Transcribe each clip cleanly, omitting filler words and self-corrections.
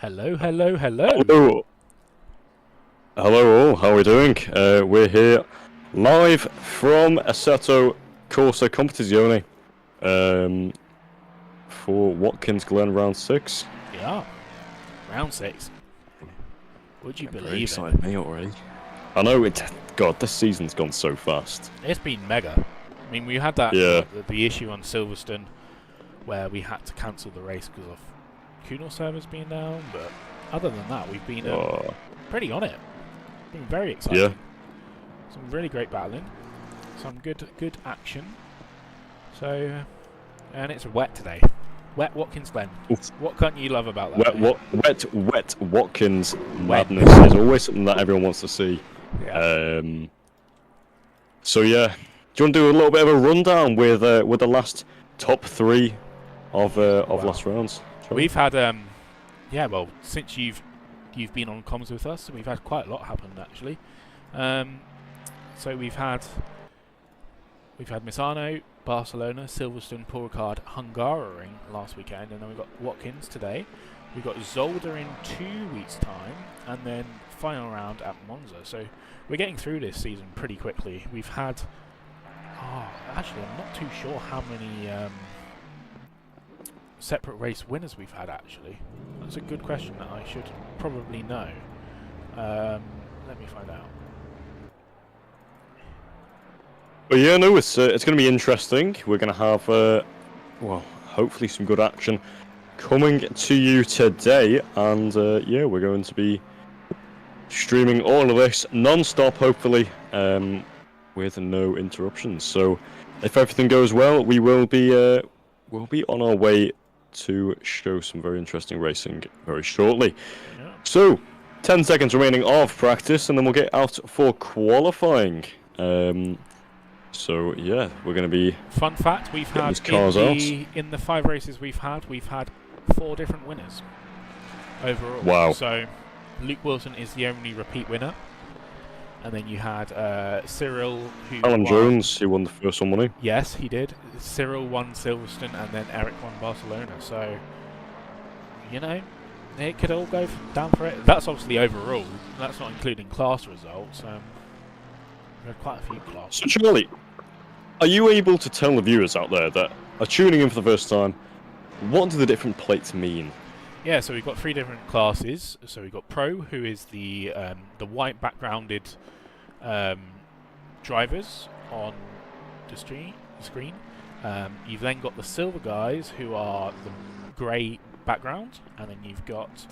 Hello, hello, hello. Hello, hello all. How are we doing? We're here live from Assetto Corsa Competizione for Watkins Glen round 6. Yeah, round 6. Would you Very believe it? excited me already. I know it. God, this season's gone so fast. It's been mega. I mean, we had that Yeah. the issue on Silverstone where we had to cancel the race because of Kuno servers being down, but other than that, we've been pretty on it. Been very exciting. Yeah. Some really great battling, some good action. So, and it's wet today. Wet Watkins Glen. Oof. What can't you love about that? Wet Watkins Wet. madness is always something that everyone wants to see. Yeah. So yeah, do you want to do a little bit of a rundown with the last top 3 of last rounds? We've had well, since you've been on comms with us, we've had quite a lot happen actually. So we've had Misano, Barcelona, Silverstone, Paul Ricard, Hungaroring last weekend, and then we've got Watkins today. We've got Zolder in 2 weeks' time, and then final round at Monza. So we're getting through this season pretty quickly. We've had actually I'm not too sure how many separate race winners we've had actually. That's a good question that I should probably know. Let me find out. But yeah, no, it's going to be interesting. We're going to have, well, hopefully some good action coming to you today, and yeah, we're going to be streaming all of this non-stop, hopefully, with no interruptions. So, if everything goes well, we will be on our way to show some very interesting racing very shortly. Yeah. So, 10 seconds remaining of practice, and then we'll get out for qualifying. So yeah, we're going to be. Fun fact: we've had in the 5 races we've had 4 different winners overall. Wow! So Luke Wilson is the only repeat winner, and then you had Cyril, who Alan won. Jones, he won the first one, wasn't Yes, he did. Cyril won Silverstone, and then Eric won Barcelona. So you know, it could all go down for it. That's obviously overall. That's not including class results. We had quite a few class. So Charlie, are you able to tell the viewers out there that are tuning in for the first time, what do the different plates mean? Yeah, so we've got 3 different classes. So we've got Pro, who is the white backgrounded drivers on the screen. You've then got the silver guys, who are the grey background, and then you've got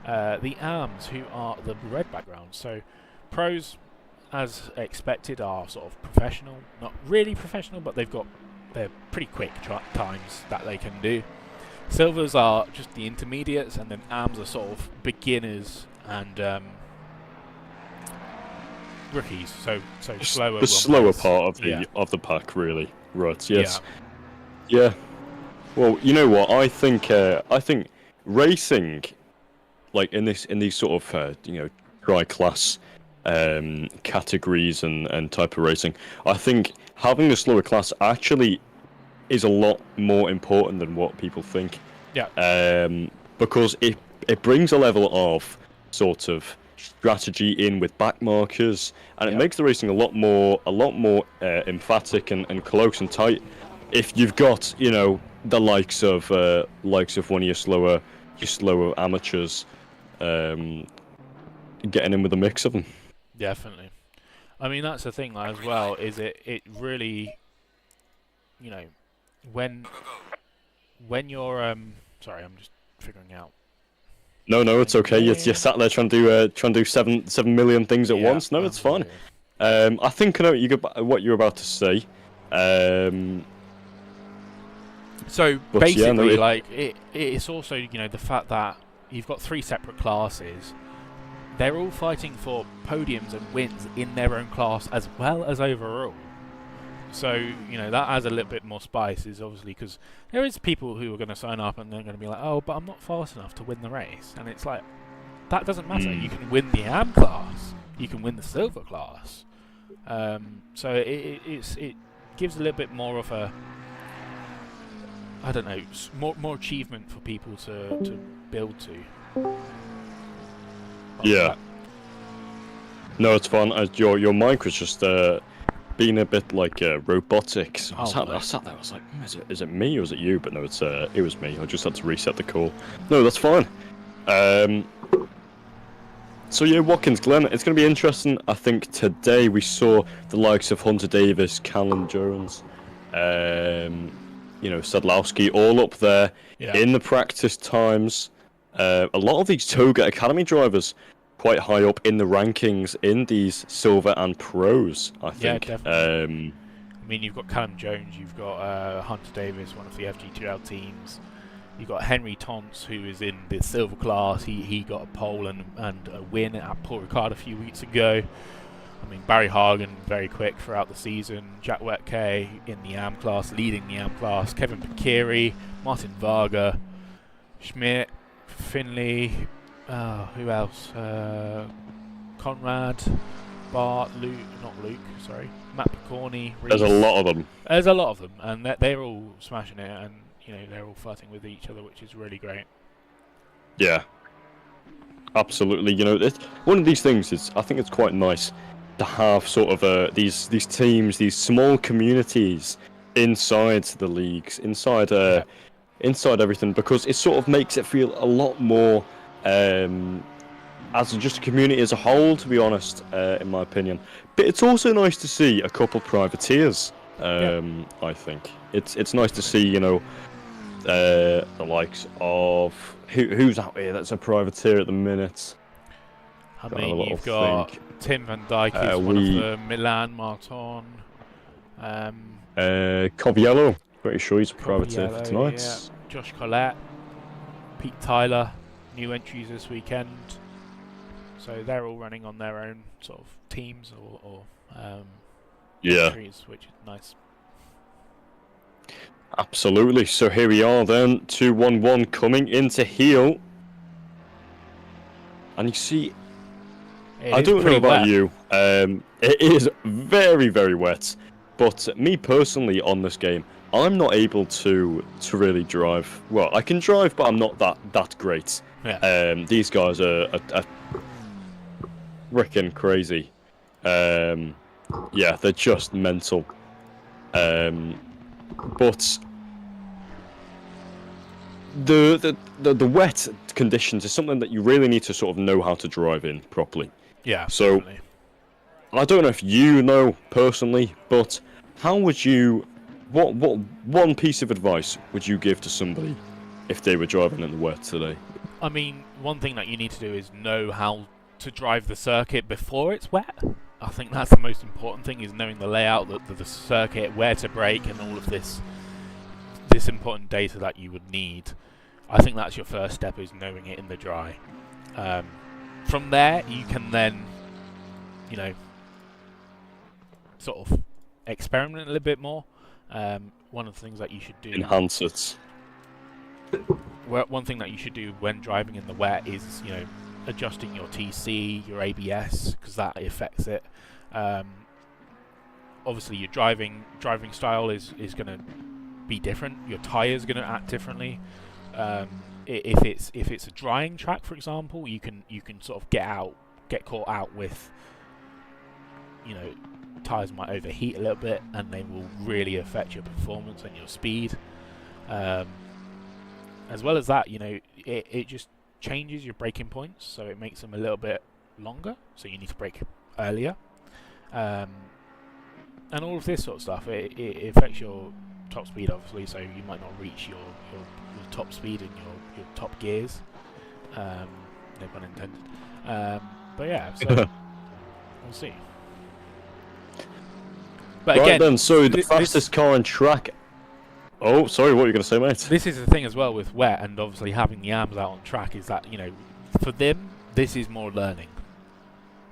the ARMs, who are the red background. So Pros, as expected, are sort of professional. Not really professional, but they're pretty quick times that they can do. Silvers are just the intermediates, and then ARMs are sort of beginners and rookies. So slower. The slower part of the pack, really. Right. Yes. Yeah. Well, you know what? I think racing, like in these sort of tri-class categories and type of racing, I think having a slower class actually is a lot more important than what people think. Yeah. Because it brings a level of sort of strategy in with back markers, and it makes the racing a lot more emphatic and close and tight. If you've got the likes of one of your slower amateurs, getting in with a mix of them. Definitely. I mean, that's the thing as well, is it really, when you're sorry, I'm just figuring out. No, it's okay. You're sat there trying to do 7 million things at once. No, it's fine. I think I know what you're about to say. So basically, it's also the fact that you've got 3 separate classes. They're all fighting for podiums and wins in their own class as well as overall. So, that adds a little bit more spice, is obviously because there is people who are going to sign up and they're going to be like, oh, but I'm not fast enough to win the race. And it's like, that doesn't matter. You can win the AM class. You can win the silver class. So it gives a little bit more of a, I don't know, more achievement for people to build to. Yeah. No, it's fun. Your mic was just being a bit like robotic. So I sat there. I was like, is it me or is it you? But no, it was me. I just had to reset the call. No, that's fine. So yeah, Watkins Glen. It's going to be interesting. I think today we saw the likes of Hunter Davis, Callan Jones, Sadlowski all up there in the practice times. A lot of these Toga Academy drivers quite high up in the rankings in these silver and pros, I think. Yeah, definitely. I mean, you've got Callum Jones, you've got Hunter Davis, one of the FG2L teams. You've got Henry Tonts, who is in the silver class. He got a pole and a win at Paul Ricard a few weeks ago. I mean, Barry Hagen, very quick throughout the season. Jack Wetke in the AM class, leading the AM class. Kevin Pikiri, Martin Varga, Schmidt, Finley, who else? Conrad, Bart, Matt Picorni. There's a lot of them. There's a lot of them, and they're all smashing it, and they're all fighting with each other, which is really great. Yeah, absolutely. It's one of these things. I think it's quite nice to have sort of these teams, these small communities inside the leagues, inside everything, because it sort of makes it feel a lot more as just a community as a whole, to be honest, in my opinion. But it's also nice to see a couple privateers. I think it's nice to see the likes of who's out here that's a privateer at the minute. I mean, you've got Tim Van Dyke, who's one of the Milan Marton. Coviello, pretty sure he's a privateer for tonight. Yeah. Josh Collette, Pete Tyler, new entries this weekend. So they're all running on their own sort of teams or entries, which is nice. Absolutely. So here we are then, 2-1-1 coming into heel. And you see, I don't know about you, it is very, very wet. But me personally on this game, I'm not able to really drive. Well, I can drive, but I'm not that great. Yeah. These guys are freaking crazy. Yeah, they're just mental. But the wet conditions is something that you really need to sort of know how to drive in properly. Yeah. So definitely. I don't know if you know personally, but how would you? What one piece of advice would you give to somebody if they were driving in the wet today? I mean, one thing that you need to do is know how to drive the circuit before it's wet. I think that's the most important thing, is knowing the layout, the circuit, where to brake, and all of this important data that you would need. I think that's your first step, is knowing it in the dry. From there, you can then, sort of experiment a little bit more. One of the things that you should do... Enhance it. One thing that you should do when driving in the wet is, adjusting your TC, your ABS, because that affects it. Obviously, your driving style is going to be different. Your tyres are going to act differently. If it's a drying track, for example, you can sort of get caught out with, tyres might overheat a little bit, and they will really affect your performance and your speed. As well as that, it just changes your braking points, so it makes them a little bit longer, so you need to brake earlier. And all of this sort of stuff, it affects your top speed, obviously, so you might not reach your top speed in your top gears. No pun intended. But yeah, so we'll see. But right again, then, so the fastest car on track. Oh, sorry, what were you going to say, mate? This is the thing as well with wet, and obviously having the AMs out on track, is that, for them, this is more learning.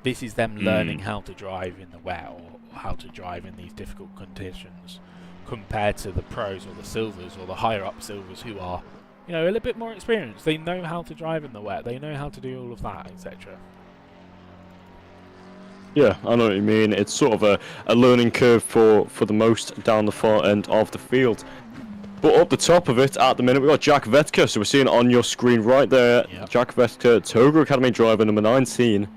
This is them learning how to drive in the wet, or how to drive in these difficult conditions, compared to the pros or the silvers or the higher up silvers, who are, a little bit more experienced. They know how to drive in the wet. They know how to do all of that, etc. Yeah, I know what you mean. It's sort of a learning curve for the most down the far end of the field. But up the top of it, at the minute, we've got Jack Vetka. So we're seeing on your screen right there, Jack Vetka, Togo Academy driver number 19.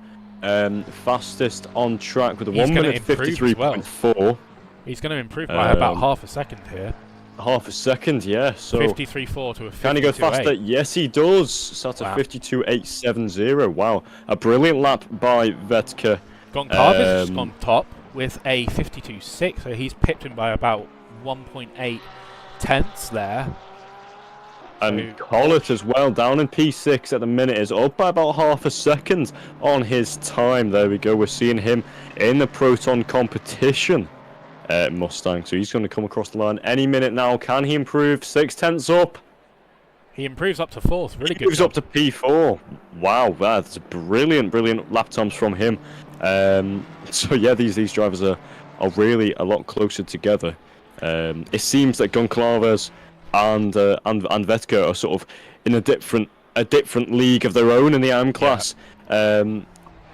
Fastest on track with a 1 minute 53.4. Well. He's going to improve by about half a second here. Half a second, yeah. So 53.4 to a 52.8. Can he go faster? Yes, he does. So that's a 52.870. Wow. A brilliant lap by Vetka. Goncalves has gone top with a 52.6, so he's pipped him by about 1.8 tenths there. And Collett as well, down in P6 at the minute, is up by about half a second on his time. There we go. We're seeing him in the Proton competition. Mustang, so he's going to come across the line any minute now. Can he improve 6 tenths up? He improves up to 4th. Really good. He moves up to P4. Wow, that's brilliant lap times from him. So yeah, these drivers are really a lot closer together. It seems that Goncalves and Vetka are sort of in a different league of their own in the AM class. You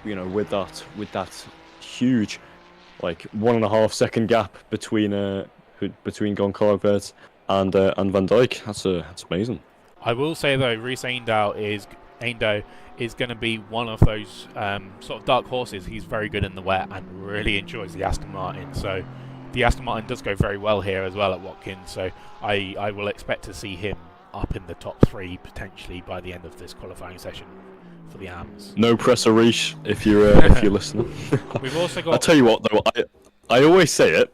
know, with that huge, like 1.5 second gap between Goncalves and Van Dijk. That's amazing. I will say though, Rhys Ando is going to be one of those sort of dark horses. He's very good in the wet and really enjoys the Aston Martin. So the Aston Martin does go very well here as well at Watkins. So I will expect to see him up in the top 3 potentially by the end of this qualifying session for the AMs. No pressure, Rhys, if you're listening. We've also got. I'll tell you what though, I always say it.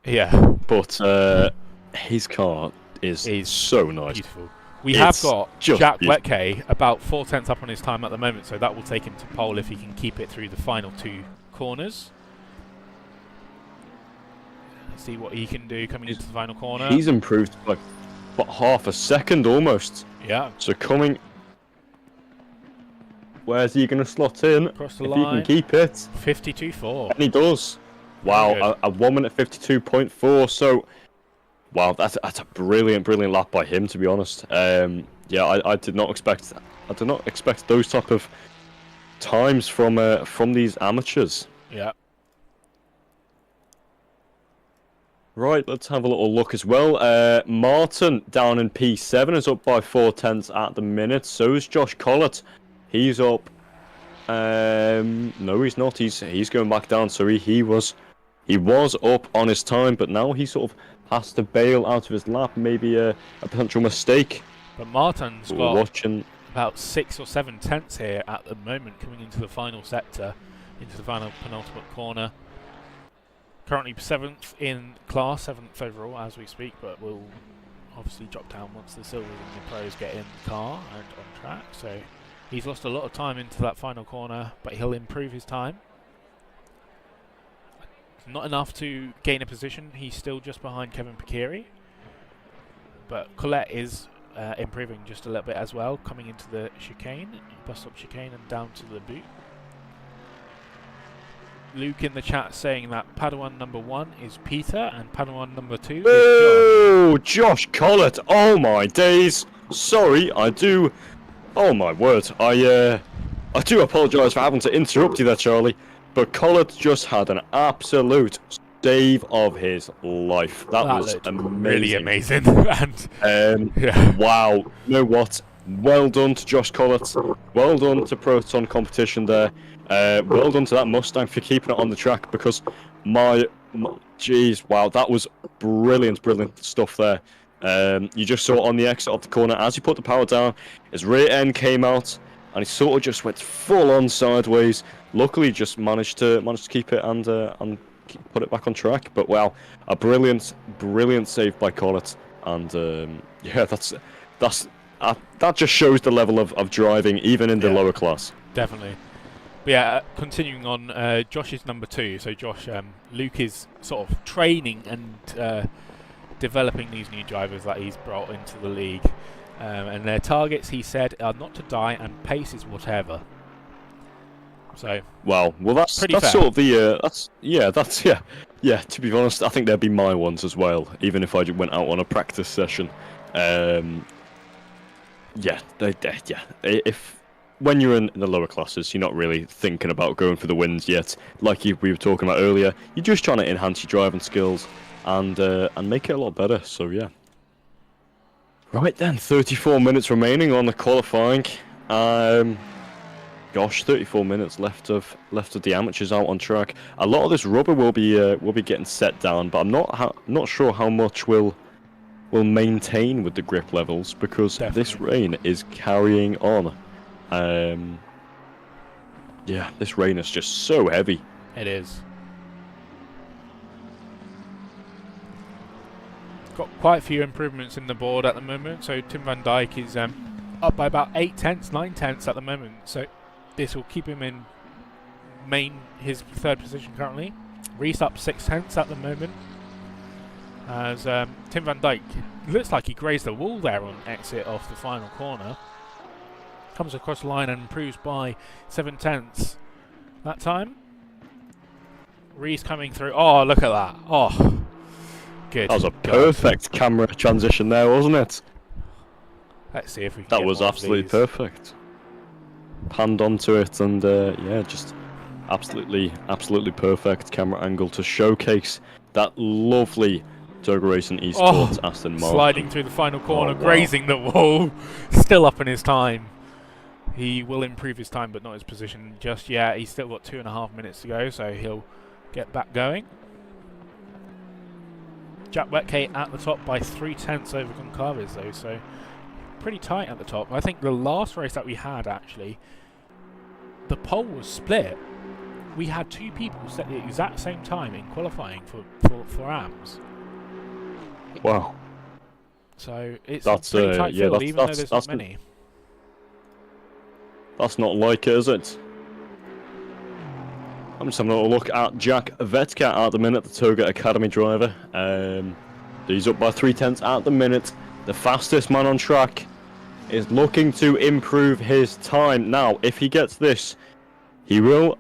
Yeah. But his car is so nice. Beautiful. We have got Jack Wetke about 4 tenths up on his time at the moment, so that will take him to pole if he can keep it through the final 2 corners. Let's see what he can do coming into the final corner. He's improved by half a second almost. Yeah. So coming. Where's he going to slot in? Across the if line. He can keep it. 52.4. And he does. Wow, a 1 minute 52.4. So, wow, that's a brilliant lap by him, to be honest. Yeah, I did not expect those type of times from these amateurs. Yeah. Right, let's have a little look as well. Martin down in P7 is up by 4 tenths at the minute. So is Josh Collett. He's up. No, he's not. He's going back down. So he was up on his time, but now he sort of has to bail out of his lap. Maybe a potential mistake. But Martin's got about 6 or 7 tenths here at the moment, coming into the final sector, into the final penultimate corner. Currently 7th in class, 7th overall as we speak, but will obviously drop down once the Silvers and the Pros get in the car and on track. So he's lost a lot of time into that final corner, but he'll improve his time. Not enough to gain a position. He's still just behind Kevin Picchieri. But Colette is improving just a little bit as well, coming into the chicane, bus stop chicane and down to the boot. Luke in the chat saying that Padawan number 1 is Peter and Padawan number 2 is Josh. Oh, Josh Collett! Oh my days! Sorry, I do. Oh my word! I do apologise for having to interrupt you there, Charlie. But Collett just had an absolute save of his life. That was amazing. Really amazing. And yeah. Wow! You know what? Well done to Josh Collett. Well done to Proton competition there. Well done to that Mustang for keeping it on the track, because jeez, wow, that was brilliant stuff there. You just saw on the exit of the corner as he put the power down, his rear end came out, and he sort of just went full on sideways. Luckily, just managed to keep it and put it back on track. But wow, a brilliant save by Collett, and yeah, that just shows the level of driving even in the lower class. Definitely. But yeah, continuing on, Josh is number 2. So Josh, Luke is sort of training and developing these new drivers that he's brought into the league. And their targets, he said, are not to die, and pace is whatever. So well, that's fair. Sort of the yeah. To be honest, I think they'd be my ones as well, even if I went out on a practice session. If when you're in the lower classes, you're not really thinking about going for the wins yet. Like we were talking about earlier, you're just trying to enhance your driving skills and make it a lot better. So yeah. Right then, 34 minutes remaining on the qualifying. Gosh, 34 minutes left of the amateurs out on track. A lot of this rubber will be getting set down, but I'm not sure how much will maintain with the grip levels because this rain is carrying on. Yeah, this rain is just so heavy. It is. Got quite a few improvements in the board at the moment, so Tim van Dijk is up by about 8 tenths, 9 tenths at the moment, so this will keep him in his third position currently. Reese up 6 tenths at the moment, as Tim van Dijk looks like he grazed the wall there on exit off the final corner. Comes across the line and improves by 7 tenths that time. Reese coming through. Oh, look at that. Oh, good. That was a perfect camera transition there, wasn't it? Let's see if we can That get was more of absolutely these. Perfect. Panned onto it and yeah, just absolutely perfect camera angle to showcase that lovely Toga Racing Esports Aston Martin. Sliding through the final corner, wow. grazing the wall. Still up in his time. He will improve his time, but not his position just yet. He's still got 2.5 minutes to go, so he'll get back going. Jack Wetke at the top by 3 tenths over Goncalves, though, so pretty tight at the top. I think the last race that we had, actually, the pole was split. We had 2 people set the exact same time in qualifying for AMS. Wow. So it's that's, a pretty tight yeah, field, even though there's not many. That's not like it, is it? I'm just having a look at Jack Vetka at the minute, the Toga Academy driver. He's up by 3 tenths at the minute. The fastest man on track is looking to improve his time. Now, if he gets this, he will,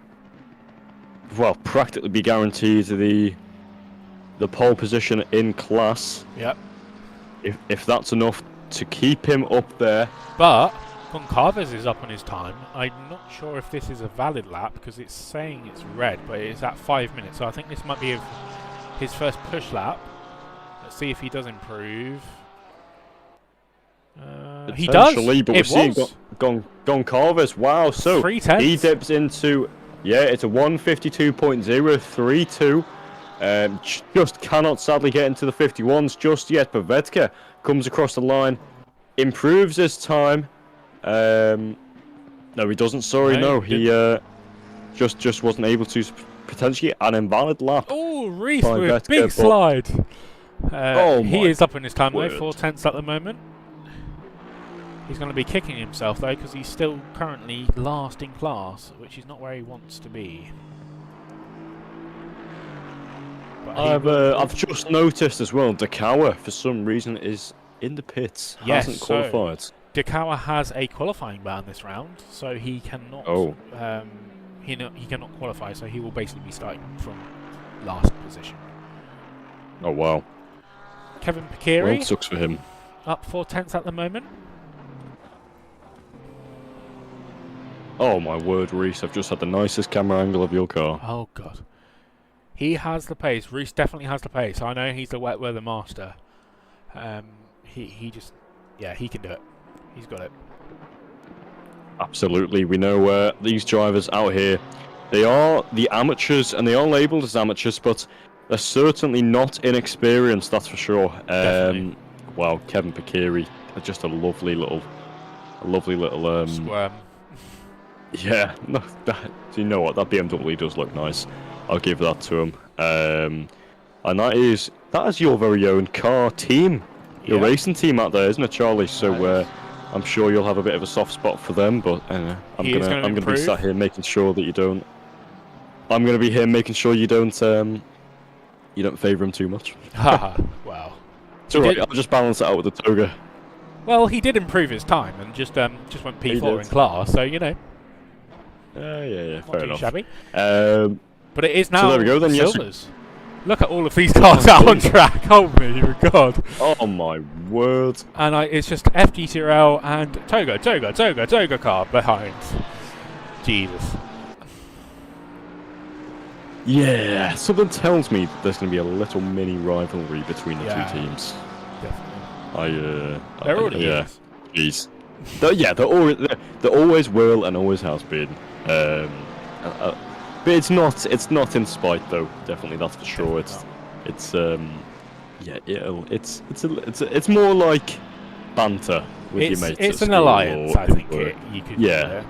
well, practically be guaranteed the pole position in class. Yep. If that's enough to keep him up there. But Goncalves is up on his time. I'm not sure if this is a valid lap because it's saying it's red, but it's at 5 minutes. So I think this might be his first push lap. Let's see if he does improve. He does. But we're seeing Goncalves. Wow. So 3 tenths. He dips into, yeah, it's a 1:52.032. Just cannot sadly get into the 51s just yet. But Vetka comes across the line, improves his time. No, he doesn't. Sorry, no. He just wasn't able to. Potentially an invalid lap. Oh, Reese with big slide. He is up in his time though, 4 tenths at the moment. He's going to be kicking himself though because he's still currently last in class, which is not where he wants to be. I've just noticed as well, Dakawa for some reason is in the pits. Yes, hasn't qualified. So Dakawa has a qualifying ban this round, so he cannot. He cannot qualify, so he will basically be starting from last position. Oh wow. Kevin Picari. Well, sucks for him. Up 4 tenths at the moment. Oh my word, Reese! I've just had the nicest camera angle of your car. Oh god. He has the pace. Reese definitely has the pace. I know he's the wet weather master. He just, yeah, he can do it. He's got it. Absolutely. We know these drivers out here, they are the amateurs and they are labelled as amateurs, but they're certainly not inexperienced, that's for sure. Wow, Kevin Picari, just a lovely little squirm. Yeah, no, do you know what? That BMW does look nice. I'll give that to him. And that is your very own car team, your racing team out there, isn't it, Charlie? So I'm sure you'll have a bit of a soft spot for them, but I'm gonna be sat here making sure that you don't. I'm gonna be here making sure you don't favour him too much. Haha. Wow. It's alright. I'll just balance it out with the Toga. Well, he did improve his time and just went P4 in class, so you know. Yeah, not fair too enough. Shabby. But it is now so there we go, then, Silvers. Look at all of these cars out on track. Oh my god. Oh my word. And it's just FGTRL and Toga car behind. Jesus. Yeah, something tells me that there's going to be a little mini rivalry between the two teams. Definitely. They're already Jeez. They always will and always has been. But it's not in spite though. Definitely, that's for sure. It's more like banter with your mates. It's an alliance, I think. You could. Yeah.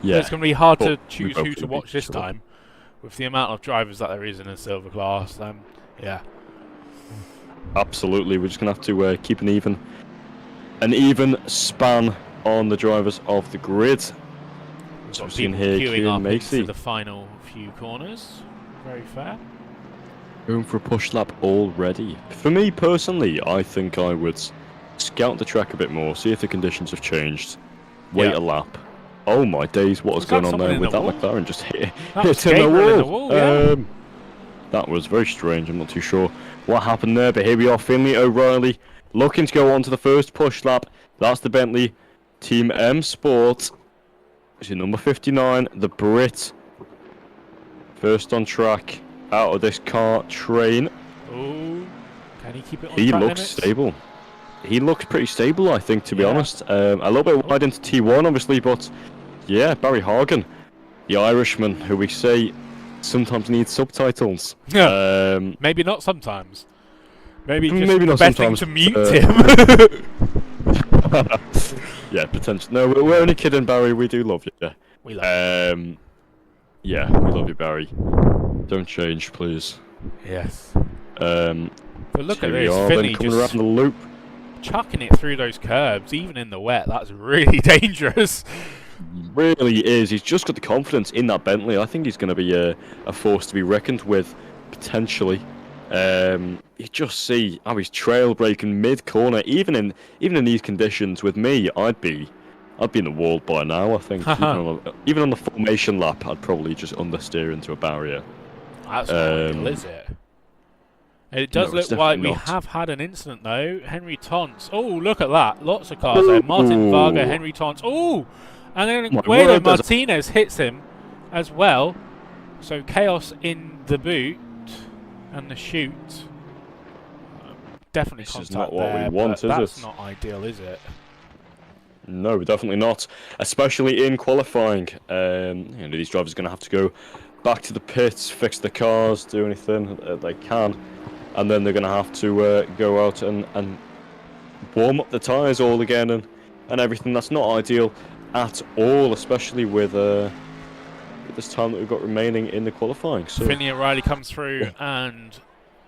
Yeah. It's going to be hard to choose who to watch this time, with the amount of drivers that there is in a silver class. Yeah. Absolutely, we're just going to have to keep an even span on the drivers of the grid. So people queuing up into the final few corners. Very fair. Going for a push lap already. For me personally, I think I would scout the track a bit more, see if the conditions have changed, wait a lap. Oh my days, what was going on there with that McLaren just hitting the wall? That was very strange, I'm not too sure what happened there, but here we are, Finley O'Reilly looking to go on to the first push lap. That's the Bentley Team M Sport. Is it number 59, the Brit. First on track, out of this car train. Oh, can he keep it on He track looks limits? stable. He looks pretty stable, I think, to be honest. A little bit wide into T1, obviously, but yeah, Barry Hargan, the Irishman, who we say sometimes needs subtitles. Yeah. Maybe not sometimes. Maybe not best sometimes. Thing to mute him. Yeah, potentially. No, we're only kidding, Barry. We do love you. We love you. Yeah, we love you, Barry. Don't change, please. Yes. But look at this, Finley coming around the loop, chucking it through those curbs, even in the wet. That's really dangerous. Really is. He's just got the confidence in that Bentley. I think he's going to be a force to be reckoned with, potentially. You just see how he's trail braking mid corner. Even in these conditions, with me, I'd be in the wall by now. I think even on the formation lap, I'd probably just understeer into a barrier. That's not ideal, is it? It does look like we have had an incident though. Henry Tons. Oh, look at that! Lots of cars there. Martin Varga, Henry Tons. Oh, and then Guido Martinez hits him as well. So chaos in the boot and the chute. Definitely contact not what there, we want, is that's it? not ideal, is it? No, definitely not. Especially in qualifying. These drivers are going to have to go back to the pits, fix the cars, do anything they can, and then they're going to have to go out and warm up the tyres all again and everything. That's not ideal at all, especially with this time that we've got remaining in the qualifying. So Finley O'Reilly comes through and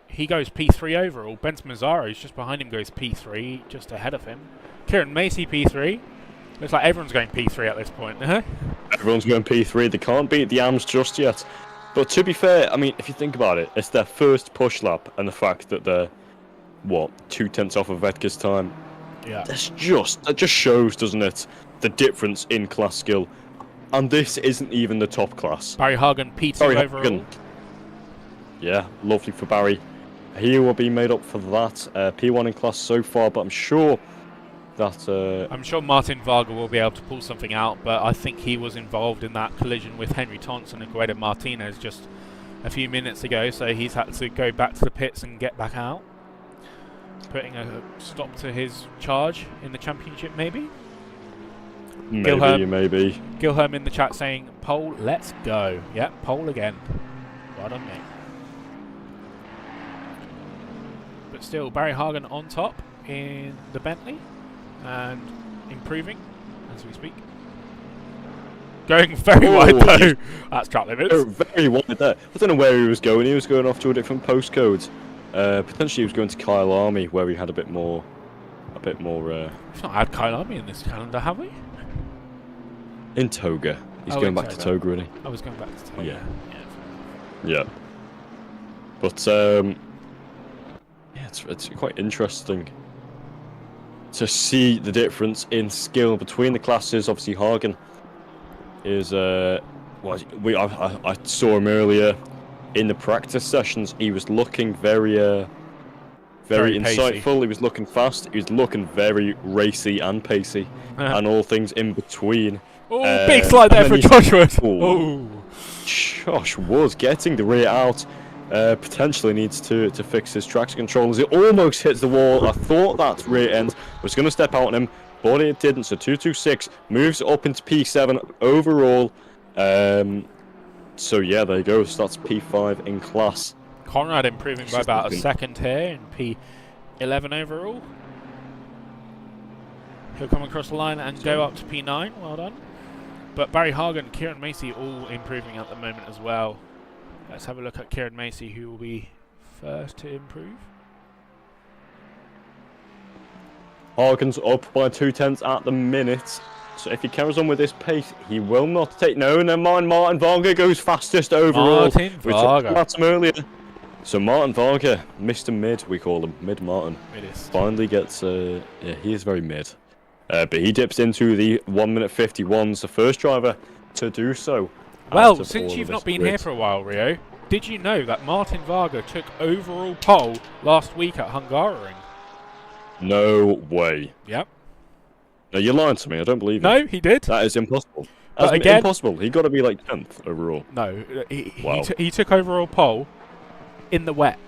he goes P3 overall. Bent Mazzaro's just behind him, goes P3, just ahead of him. Kieran Macy P3. Looks like everyone's going P3 at this point. Everyone's going P3. They can't beat the AMs just yet. But to be fair, I mean, if you think about it, it's their first push lap, and the fact that they're 2/10 off of Vetka's time. Yeah. That just shows, doesn't it, the difference in class skill. And this isn't even the top class. Barry Hargan P2 overall. Yeah, lovely for Barry. He will be made up for that. P1 in class so far, but I'm sure that... I'm sure Martin Varga will be able to pull something out, but I think he was involved in that collision with Henry Thompson and Guido Martinez just a few minutes ago, so he's had to go back to the pits and get back out. Putting a stop to his charge in the championship, maybe? Maybe. Gilherm in the chat saying, pole, let's go. Yep, pole again. Well done, mate. But still, Barry Hargan on top in the Bentley and improving as we speak. Going very wide though. That's track limits. Very wide there. I don't know where he was going. He was going off to a different postcode. Potentially he was going to Kyle Army, where we had a bit more. We've not had Kyle Army in this calendar, have we? In Toga. He's going back to Toga, really. I was going back to Toga. Yeah. But it's quite interesting to see the difference in skill between the classes. Obviously, Hargan is I saw him earlier in the practice sessions. He was looking very insightful. Pacey. He was looking fast. He was looking very racy and pacey, and all things in between. Oh, big slide there for Josh Wood. Josh was getting the rear out. potentially needs to fix his traction controls. It almost hits the wall. I thought that rear end was going to step out on him, but it didn't. So 226 moves up into P7 overall. So yeah, there you go. So that's P5 in class. Conrad improving by about a second here in P11 overall. He'll come across the line and go up to P9. Well done. But Barry Hagen, Kieran Macy all improving at the moment as well. Let's have a look at Kieran Macy, who will be first to improve. Hagen's up by 2/10 at the minute. So if he carries on with this pace, he will not take... No, never mind. Martin Varga goes fastest overall. Martin Varga. We talked about him earlier. So Martin Varga, Mr. Mid, we call him. Mid Martin. Midist. Finally gets... yeah, he is very mid. But he dips into the 1 minute 51s. The first driver to do so. Well, since you've not been here for a while, Rio, did you know that Martin Varga took overall pole last week at Hungaroring? No way. Yep. No, you're lying to me. I don't believe you. No, he did. That is impossible. But That's again, impossible. He got to be like 10th overall. No, Wow. he took overall pole in the wet.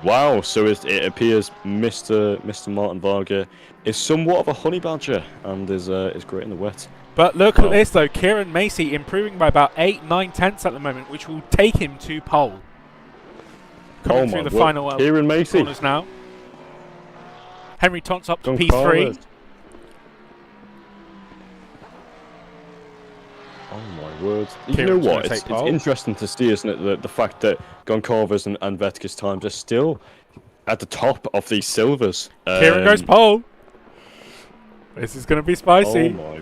Wow, so it appears Mr. Martin Varga is somewhat of a honey badger and is great in the wet. But look at this though, Kieran Macy improving by about 8-9 tenths at the moment, which will take him to pole. Coming through the final Kieran Macy corners now. Henry Tons up to P3. Carvers. Oh my word. You know what? It's interesting to see, isn't it, the fact that Goncalves and Vetka's times are still at the top of these silvers. Kieran goes pole. This is going to be spicy. Oh my.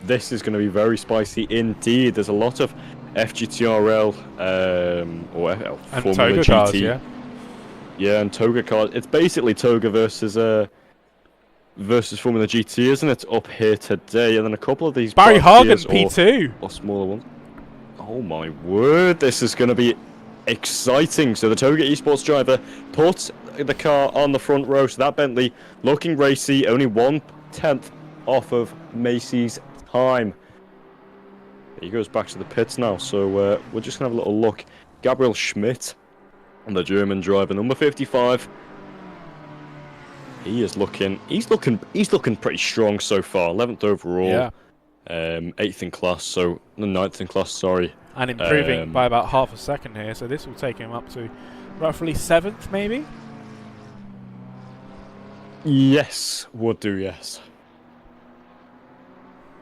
This is going to be very spicy indeed. There's a lot of FGTRL or and Formula Toga GT. cars, yeah. Yeah, and Toga cars. It's basically Toga versus Formula GT, isn't it? Up here today, and then a couple of these Barry Hagen P2 or smaller ones. Oh my word! This is going to be exciting. So the Toga Esports driver puts the car on the front row. So that Bentley looking racy, only 1/10 off of Macy's time. He goes back to the pits now. So we're just gonna have a little look. Gabriel Schmidt, and the German driver, number 55. He's looking pretty strong so far. 11th overall. Yeah. 8th in class, so 9th in class. Sorry. And improving by about half a second here, so this will take him up to roughly 7th, maybe. Yes, would do. Yes.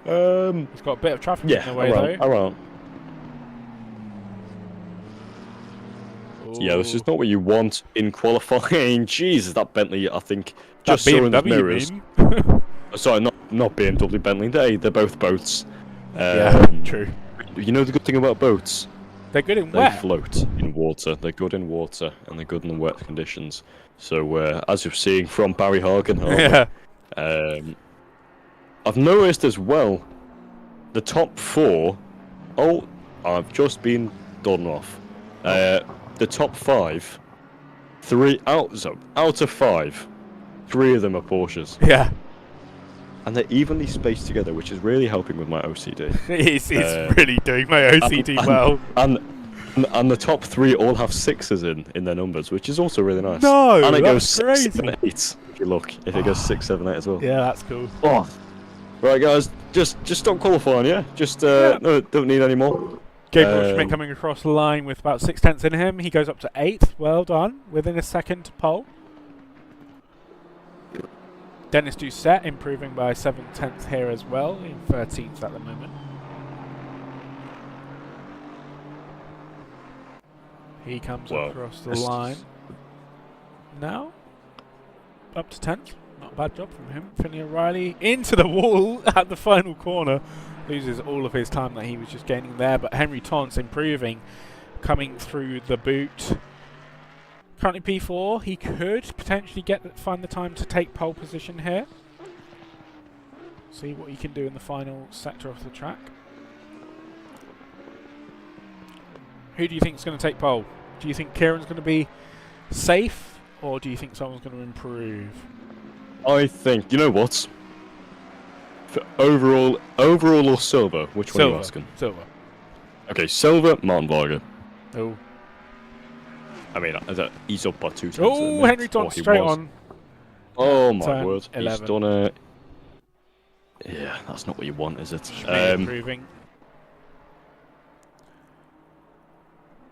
He's got a bit of traffic in the way though. Around. Yeah, this is not what you want in qualifying. Jesus, that Bentley, I think, just saw in the mirrors. Sorry, not BMW, Bentley. They're both boats. Yeah, true. You know the good thing about boats? They're good in wet. They float in water. They're good in water, and they're good in wet conditions. So, as you're seeing from Barry Hagen, I've noticed as well, the top 4. Oh, I've just been done off. The top 5, 3 out of 5, 3 of them are Porsches. Yeah. And they're evenly spaced together, which is really helping with my OCD. It's really doing my OCD well. And the top 3 all have 6s in their numbers, which is also really nice. No, and it goes crazy. 6, 7, 8. If you look, if it goes 6, 7, 8 as well. Yeah, that's cool. Oh. Right, guys, just stop qualifying, yeah? No, don't need any more. Gabriel Schmidt coming across the line with about 6/10 in him. He goes up to 8th. Well done. Within a second to pole. Dennis Doucette improving by 7/10 here as well, in 13th at the moment. He comes across the line now. Up to 10th. Not a bad job from him. Finley O'Reilly into the wall at the final corner. Loses all of his time that he was just gaining there. But Henry Tons improving, coming through the boot. Currently P4. He could potentially find the time to take pole position here. See what he can do in the final sector of the track. Who do you think is going to take pole? Do you think Kieran's going to be safe, or do you think someone's going to improve? I think, you know what? For overall or silver? Which one are you asking? Silver. Okay, silver, Martin Varga. Oh. I mean, he's up by 2 tenths. Oh, Henry Todd straight on. Oh my word! 11. He's done a. Yeah, that's not what you want, is it? Improving.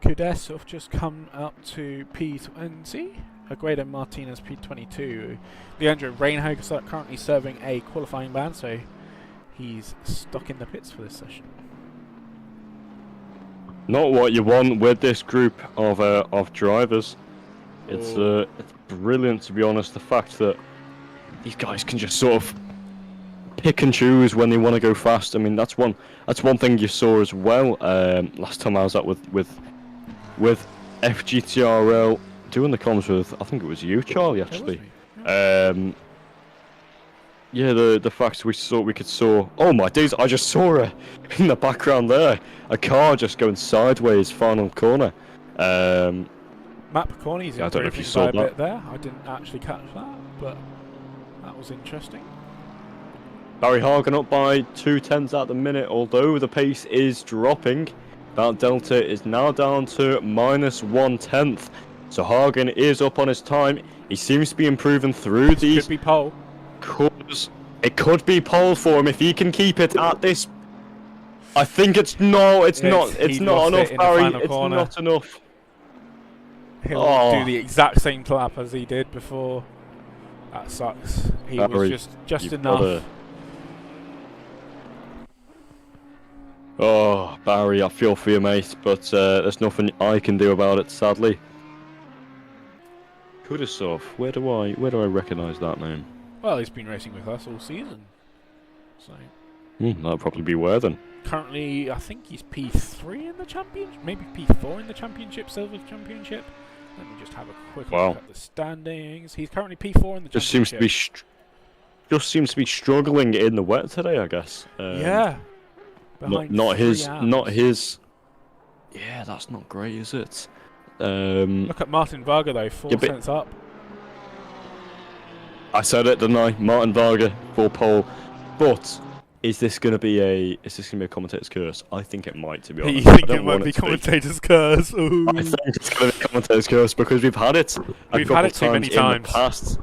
Kudess have just come up to P20. Aguedo Martinez P22. Leandro Reinhoek currently serving a qualifying ban, so he's stuck in the pits for this session. Not what you want with this group of drivers. It's brilliant, to be honest. The fact that these guys can just sort of pick and choose when they want to go fast. I mean, that's one thing you saw as well. Last time I was out with FGTRL doing the comms with, I think it was you, Charlie, actually. Yeah, the fact we could saw. Oh my days! I just saw her in the background there. A car just going sideways, final corner. Matt Picorni's yeah, I don't know if you by saw a that. bit there. I didn't actually catch that, but that was interesting. Barry Hargan up by 2 tenths at the minute, although the pace is dropping. That delta is now down to -1 tenth. So Hargan is up on his time. He seems to be improving through these. Could be pole. Course. It could be pole for him if he can keep it at this. I think it's not enough, Barry. It's not enough. He'll do the exact same lap as he did before. That sucks. He Barry, was just enough. Oh, Barry, I feel for you, mate, but there's nothing I can do about it, sadly. Kudasov, where do I recognise that name? Well, he's been racing with us all season, so that'll probably be where then. Currently, I think he's P3 in the championship, maybe P4 in the championship, silver championship. Let me just have a quick look at the standings. He's currently P4 in the championship. Just seems to be struggling in the wet today, I guess. Yeah. Not his. Yeah, that's not great, is it? Look at Martin Varga though, 4 cents up. I said it, didn't I? Martin Varga, full pole. But is this going to be a commentator's curse? I think it might, to be honest. You think it might be commentator's curse? Ooh. I think it's going to be commentator's curse because we've had it. We've had it too many times. In the past.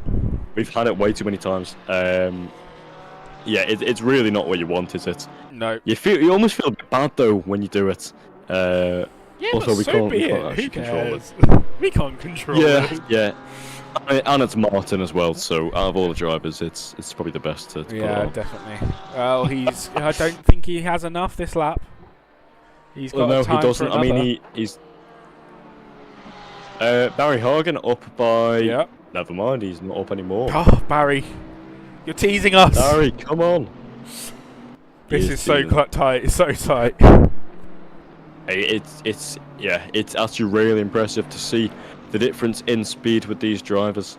We've had it way too many times. Yeah, it's really not what you want, is it? No. You almost feel a bit bad though when you do it. Yeah, also, but we so can't be actually Who control it. cares? We can't control it. Yeah. And it's Martin as well, so out of all the drivers, it's probably the best to put on. Definitely. Well, I don't think he has enough this lap. He's got time he doesn't. for another. I mean, he's Barry Hargan up by. Yep. Never mind, he's not up anymore. Oh, Barry, you're teasing us. Barry, come on. This is so tight. It's so tight. It's actually really impressive to see the difference in speed with these drivers,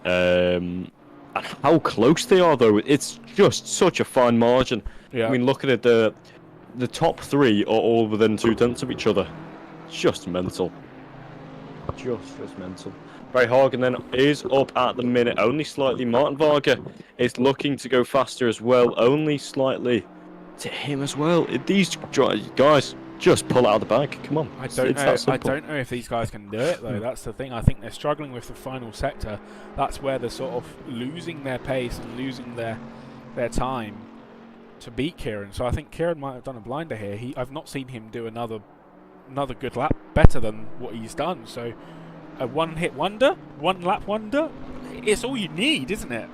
and how close they are. Though it's just such a fine margin. Yeah. I mean, looking at the top 3 are all within 2 tenths of each other. It's just mental. Just mental. Barry Hargan then is up at the minute, only slightly. Martin Varga is looking to go faster as well, only slightly to him as well. These guys just pull out of the bag. Come on. I don't know if these guys can do it though. That's the thing. I think they're struggling with the final sector. That's where they're sort of losing their pace and losing their time to beat Kieran. So I think Kieran might have done a blinder here. I've not seen him do another good lap better than what he's done. So a one-hit wonder, one-lap wonder. It's all you need, isn't it?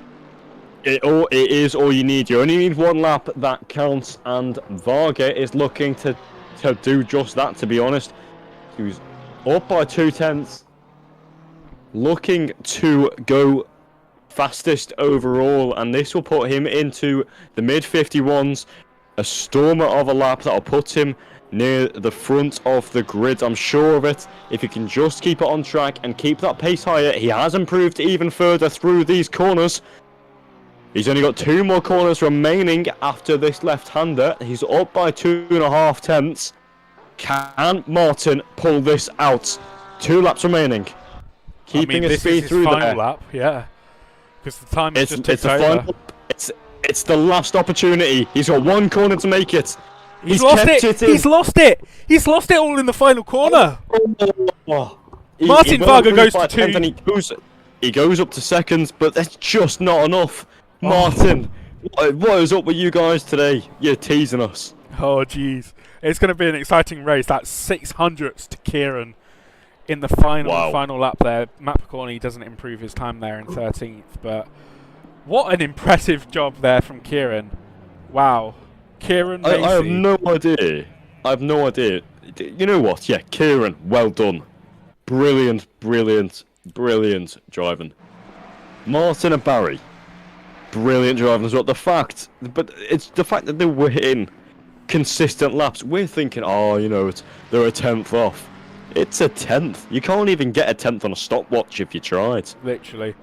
It is all you need. You only need one lap that counts, and Varga is looking to do just that, to be honest. He was up by 2 tenths, looking to go fastest overall, and this will put him into the mid-51s, a stormer of a lap that'll put him near the front of the grid. I'm sure of it. If he can just keep it on track and keep that pace higher, he has improved even further through these corners. He's only got 2 more corners remaining after this left-hander. He's up by 2.5 tenths. Can Martin pull this out? 2 laps remaining. Keeping his speed through there. Final lap, yeah. Because the time is just ticked over. It's the last opportunity. He's got 1 corner to make it. He's lost it! He's lost it! He's lost it all in the final corner! Martin Varga goes to 2. And he goes up to seconds, but that's just not enough. Martin, what is up with you guys today? You're teasing us. Oh, jeez. It's going to be an exciting race. That's 600ths to Kieran in the final lap there. Matt Picorni doesn't improve his time there in 13th, but what an impressive job there from Kieran. Wow. Kieran Macy. I have no idea. I have no idea. You know what? Yeah, Kieran, well done. Brilliant, brilliant, brilliant driving. Martin and Barry, brilliant driving as well. But it's the fact that they were hitting consistent laps. We're thinking, oh, you know, they're a 10th off. It's a 10th. You can't even get a 10th on a stopwatch if you tried. Literally.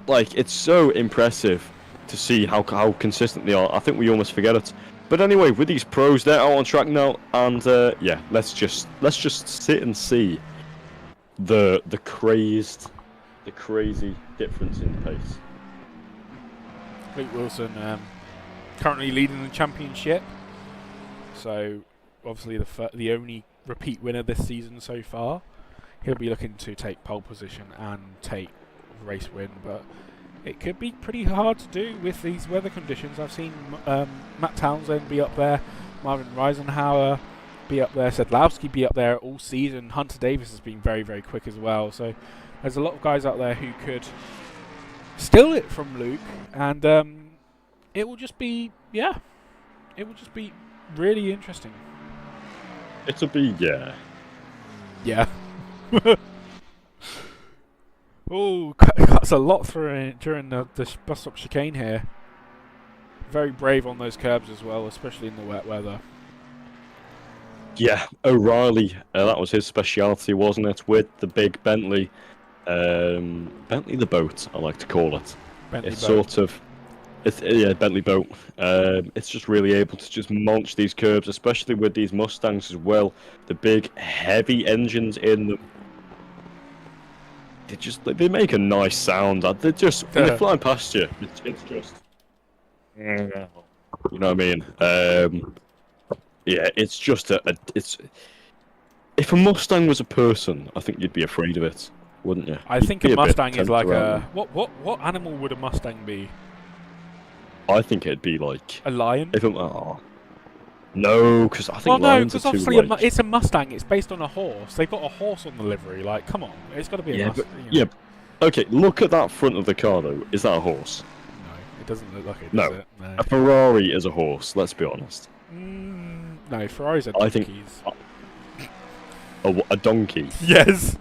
Like, it's so impressive to see how consistent they are. I think we almost forget it. But anyway, with these pros, they're out on track now, and yeah, let's just sit and see the crazy difference in pace. Luke Wilson currently leading the championship, so obviously the only repeat winner this season so far. He'll be looking to take pole position and take race win, but it could be pretty hard to do with these weather conditions. I've seen Matt Townsend be up there, Marvin Reisenhauer be up there, Sedlowski be up there all season. Hunter Davis has been very, very quick as well. So there's a lot of guys out there who could steal it from Luke, and it will just be, yeah, it will just be really interesting. It'll be, yeah. Yeah. Oh, cuts a lot through during the bus stop chicane here. Very brave on those curbs as well, especially in the wet weather. Yeah, O'Reilly, that was his speciality, wasn't it? With the big Bentley. Bentley the boat, I like to call it. Bentley it's boat. Sort of, yeah, Bentley boat. It's just really able to just munch these curbs, especially with these Mustangs as well. The big, heavy engines in them. They make a nice sound. They just when they're flying past you, it's just, you know what I mean. Yeah, it's just it's. If a Mustang was a person, I think you'd be afraid of it, wouldn't you? I think a Mustang is like a what animal would a Mustang be? I think it'd be like a lion. If it, no, because I think lions are too, obviously like... it's a Mustang. It's based on a horse. They've got a horse on the livery. Like, come on, it's got to be a Mustang. Yeah. Okay, look at that front of the car though. Is that a horse? No, it doesn't look like it. No, does it? No. A Ferrari is a horse. Let's be honest. No, Ferraris are donkeys. A donkey. Yes.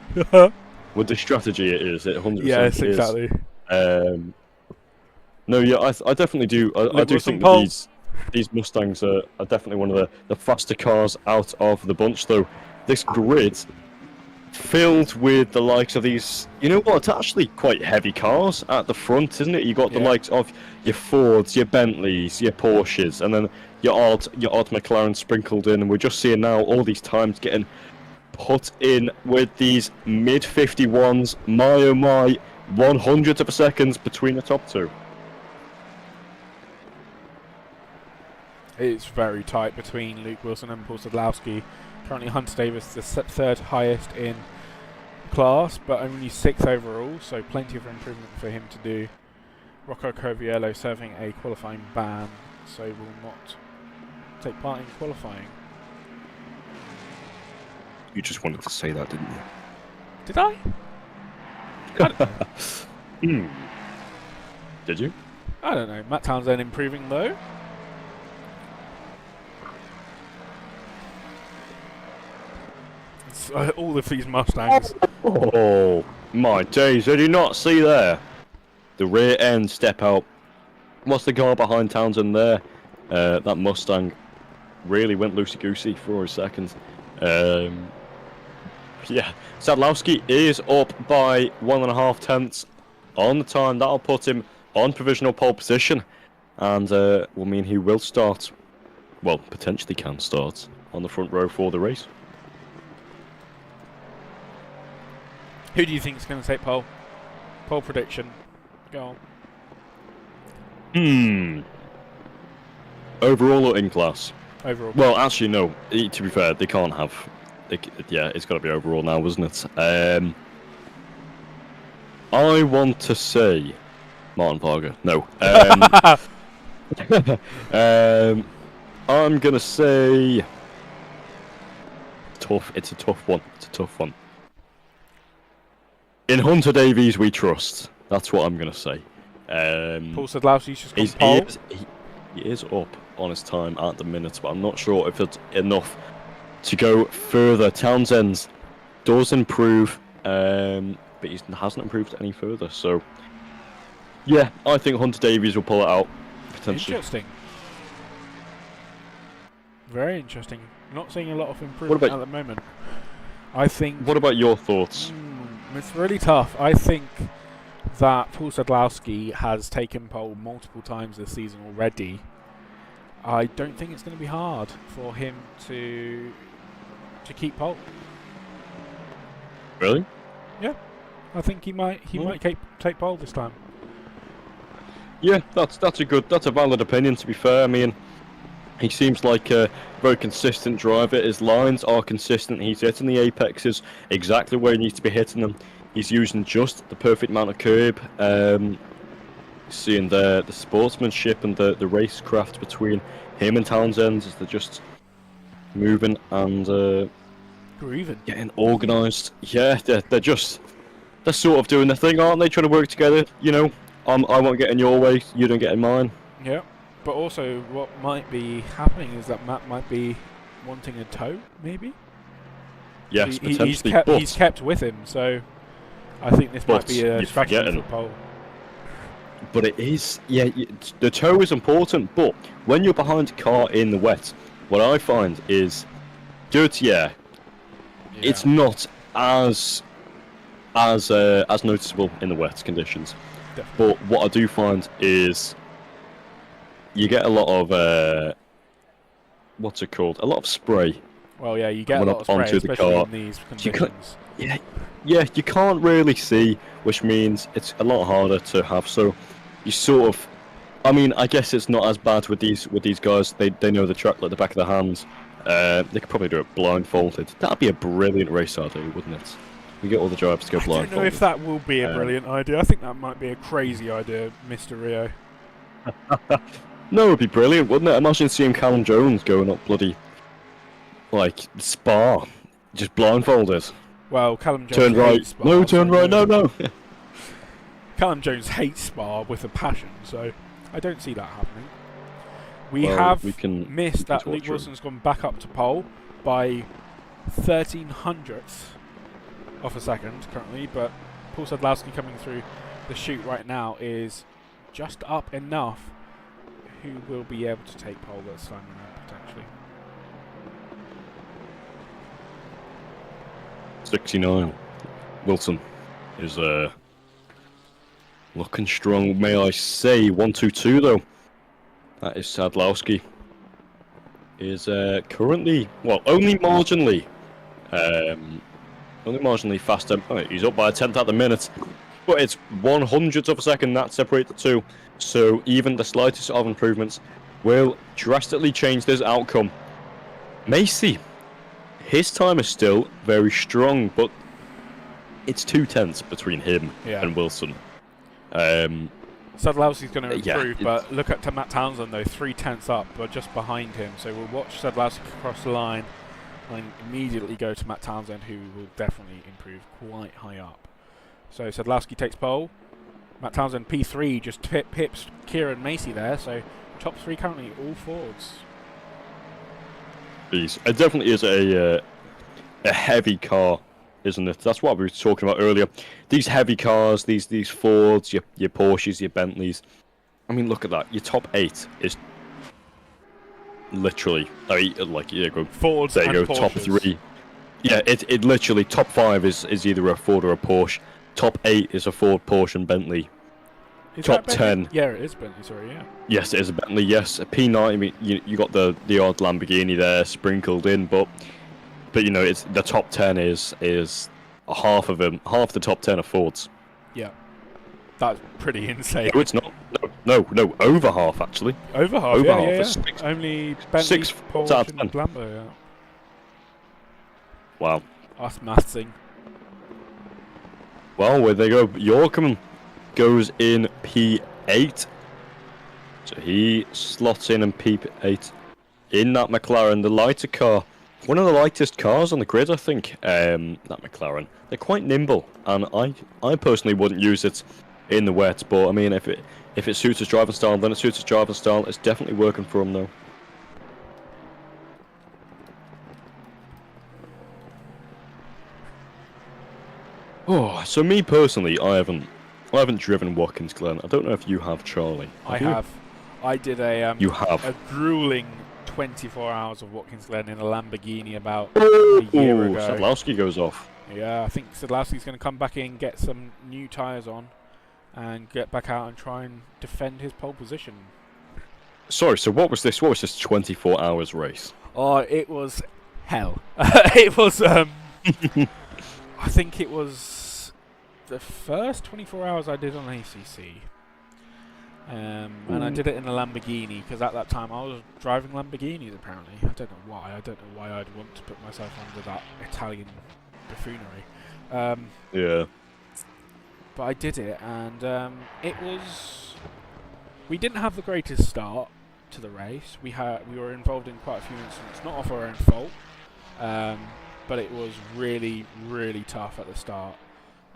With the strategy it is, it 100% yes, is. exactly. No, yeah, I definitely do. I do think that these Mustangs are definitely one of the faster cars out of the bunch, though. This grid filled with the likes of these, you know what, it's actually quite heavy cars at the front, isn't it? You got the likes of your Fords, your Bentleys, your Porsches, and then your odd McLaren sprinkled in, and we're just seeing now all these times getting put in with these mid-51s, my oh my, 100th of a second between the top two. It's very tight between Luke Wilson and Paul Sedlowski. Currently Hunter Davis the third highest in class, but only 6th overall, so plenty of improvement for him to do. Rocco Coviello serving a qualifying ban, so will not take part in qualifying. You just wanted to say that, didn't you? Did I? Did you? I don't know. Matt Townsend improving though. All of these Mustangs. Oh my days! Did you not see there? The rear end step out. What's the car behind Townsend there? That Mustang really went loosey-goosey for a second. Yeah, Sadlowski is up by 1.5 tenths on the time. That'll put him on provisional pole position, and will mean he will start, well, potentially can start on the front row for the race. Who do you think is going to take pole? Pole prediction. Go on. Overall or in class? overall. Well, actually, no. To be fair, they can't have. Yeah, it's got to be overall now, isn't it? I want to say Martin Varga. No. I'm gonna say tough. It's a tough one. In Hunter Davies, we trust. That's what I'm gonna say. Paul Sadlowski's just gone pole. He is up on his time at the minute, but I'm not sure if it's enough to go further. Townsend does improve, but he hasn't improved any further. So, yeah, I think Hunter Davies will pull it out potentially. Interesting. Very interesting. Not seeing a lot of improvement at the moment. I think. What about your thoughts? It's really tough. I think that Paul Sadlowski has taken pole multiple times this season already. I don't think it's going to be hard for him to keep pole. Really? Yeah, I think he might take pole this time. Yeah, that's a valid opinion. To be fair, I mean, he seems like a very consistent driver. His lines are consistent. He's hitting the apexes exactly where he needs to be hitting them. He's using just the perfect amount of curb. Seeing the sportsmanship and the racecraft between him and Townsend as they're just moving and grooving, getting organised. Yeah, they're sort of doing their thing, aren't they? Trying to work together. You know, I won't get in your way, you don't get in mine. Yeah. But also, what might be happening is that Matt might be wanting a tow, maybe? Yes, potentially. He's kept with him, so I think this might be a strategy for pole. But it is, yeah, the tow is important, but when you're behind a car in the wet, what I find is it's not as noticeable in the wet conditions. Definitely. But what I do find is you get a lot of what's it called? A lot of spray. Well, yeah, you get a lot of spray, especially in these conditions. You can't really see, which means it's a lot harder to have. So you sort of, I mean, I guess it's not as bad with these guys. They know the track like the back of their hands. They could probably do it blindfolded. That'd be a brilliant race idea, wouldn't it? You get all the drivers to go blindfolded. I don't know if that will be a brilliant idea. I think that might be a crazy idea, Mr. Rio. No, it would be brilliant, wouldn't it? Imagine seeing Callum Jones going up bloody, like, Spa, just blindfolded. Well, Callum Jones turn right. Spa, no, turn right, no. Callum Jones hates Spa with a passion, so I don't see that happening. We have missed that Luke Wilson's gone back up to pole by 1300ths of a second currently, but Paul Sadlowski coming through the chute right now is just up enough. Who will be able to take pole this time around, potentially? 69. Wilson is looking strong, may I say. 1-2-2 though. That is Sadlowski. Is currently, well, only marginally faster. Oh, he's up by a tenth at the minute, but it's 100th of a second that separates the two. So even the slightest of improvements will drastically change this outcome. Macy, his time is still very strong, but it's 2/10 between him and Wilson. Sadlowski's going to improve, but look at Matt Townsend though, 3/10 up, but just behind him. So we'll watch Sadlowski cross the line and immediately go to Matt Townsend, who will definitely improve quite high up. So Sadlowski takes pole. Matt Townsend P3 just pips Kieran Macy there, so top three currently all Fords. It definitely is a heavy car, isn't it? That's what we were talking about earlier. These heavy cars, these Fords, your Porsches, your Bentleys. I mean, look at that. Your top 8 is literally, go Fords there you and go, Porsches. top 3. Yeah, it literally top 5 is either a Ford or a Porsche. Top 8 is a Ford, Porsche, and Bentley. Is top 10. Yeah, it is Bentley. Sorry, yeah. Yes, it is a Bentley. Yes, a P90. I mean, you got the odd Lamborghini there sprinkled in, but you know, it's the top 10 is half of them. Half the top 10 are Fords. Yeah, that's pretty insane. No, it's not. No, over half actually. Over half, over yeah, half. yeah. Six, Only Bentley, Porsche, out of 10. and Lambo, yeah. Wow. That's mathsing. Well, where they go. Yorkham goes in P8. So he slots in P8 in that McLaren, the lighter car. One of the lightest cars on the grid, I think, that McLaren. They're quite nimble, and I personally wouldn't use it in the wet, but I mean, if it suits his driving style, then it suits his driving style. It's definitely working for him, though. Oh, so me personally, I haven't driven Watkins Glen. I don't know if you have, Charlie. I have. I did a you have a grueling 24 hours of Watkins Glen in a Lamborghini about a year ago. Sadlowski goes off. Yeah, I think Sadlowski's going to come back in, get some new tyres on, and get back out and try and defend his pole position. Sorry, so what was this? What was this 24 hours race? Oh, it was hell. It was. I think it was the first 24 hours I did on ACC. And I did it in a Lamborghini because at that time I was driving Lamborghinis apparently. I don't know why. I don't know why I'd want to put myself under that Italian buffoonery. Yeah. But I did it, and it was. We didn't have the greatest start to the race. We were involved in quite a few incidents, not off our own fault, but it was really, really tough at the start.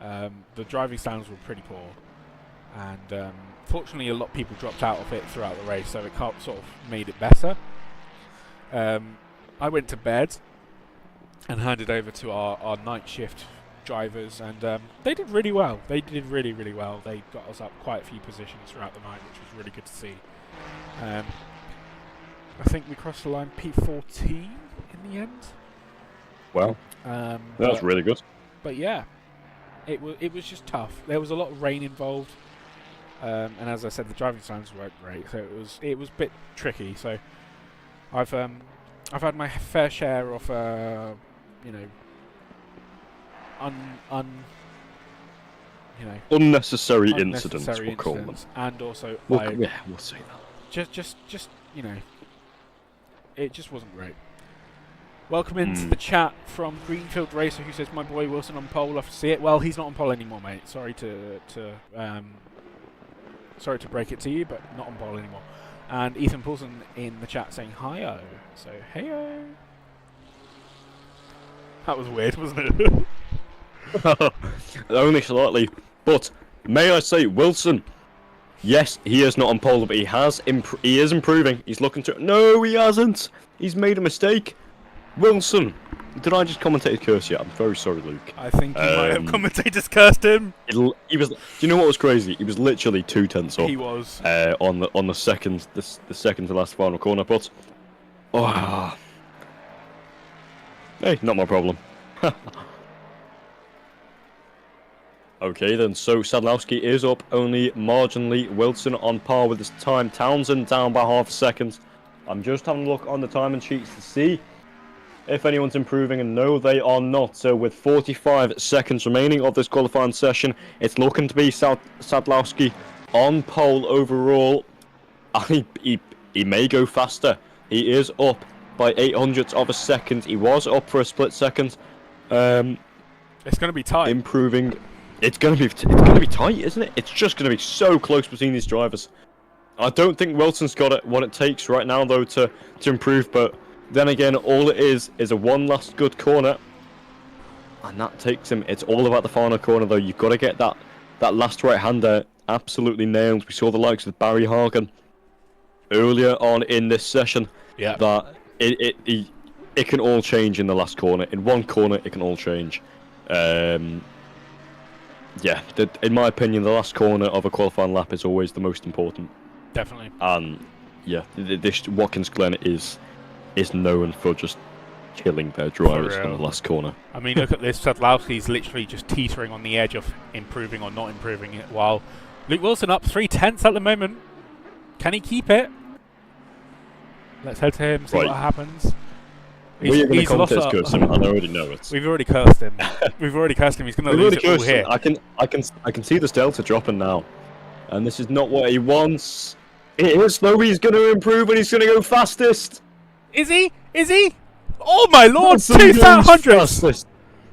The driving standards were pretty poor, and fortunately a lot of people dropped out of it throughout the race, so it sort of made it better. I went to bed and handed over to our night shift drivers, and they did really well. They did really, really well. They got us up quite a few positions throughout the night, which was really good to see. I think we crossed the line P14 in the end. Wow. That was really good. But yeah, it was just tough. There was a lot of rain involved, and as I said, the driving standards weren't great, so it was a bit tricky. So I've had my fair share of unnecessary incidents, we'll call them. And also we'll say that. Just it just wasn't great. Welcome into the chat from Greenfield Racer, who says, "My boy Wilson on pole. Love to see it." Well, he's not on pole anymore, mate. Sorry to break it to you, but not on pole anymore. And Ethan Paulson in the chat saying hi-oh. So hey-oh. That was weird, wasn't it? Only slightly, but may I say, Wilson? Yes, he is not on pole, but he is improving. He's looking to. No, he hasn't. He's made a mistake. Wilson, did I just commentate curse you? I'm very sorry, Luke. I think you might have commentators cursed him. He was. Do you know what was crazy? He was literally 2/10 off. He was on the second to last final corner, but hey, not my problem. Okay then, so Sadlowski is up only marginally. Wilson on par with his time. Townsend down by half a second. I'm just having a look on the timing sheets to see if anyone's improving, and no, they are not. So with 45 seconds remaining of this qualifying session, it's looking to be Sadlowski on pole overall. He may go faster. He is up by 0.08 of a second. He was up for a split second. It's going to be tight. Improving. It's going to be tight, isn't it? It's just going to be so close between these drivers. I don't think Wilson's got it what it takes right now though to improve, but then again, all it is a one last good corner, and that takes him. It's all about the final corner though. You've got to get that last right-hander absolutely nailed. We saw the likes of Barry Hagen earlier on in this session. Yeah. That it can all change in the last corner. In one corner, it can all change. Yeah, in my opinion, the last corner of a qualifying lap is always the most important. Definitely. And yeah, this Watkins Glen is known for just killing their drivers in the last corner. I mean, look at this. Sadlowski's literally just teetering on the edge of improving or not improving it, while Luke Wilson up 0.3 at the moment. Can he keep it? Let's head to him, see what happens. We're going to contest curse him, and I already know it. We've already cursed him. He's going to lose it all here. I can see this delta dropping now. And this is not what he wants. It is, though. He's going to improve and he's going to go fastest. Is he? Is he? Oh my lord! Watson 200!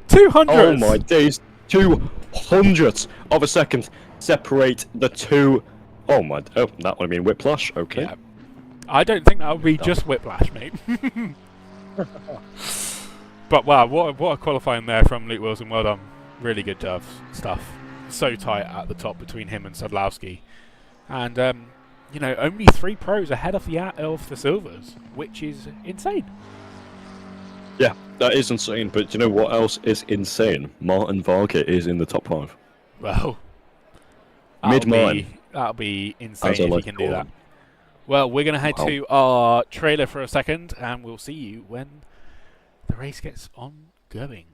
200! Oh my days. 200 of a second separate the two. Oh my. Oh, that would have been whiplash. Okay. Yeah. I don't think that would be just whiplash, mate. But wow, what a qualifying there from Luke Wilson. Well done. Really good stuff. So tight at the top between him and Sadlowski. And, you know, only 3 pros ahead of the Silvers, which is insane. Yeah, that is insane. But you know what else is insane? Martin Varga is in the top 5. Well, that'll be insane if he can do that. Well, we're going to head to our trailer for a second, and we'll see you when the race gets on going.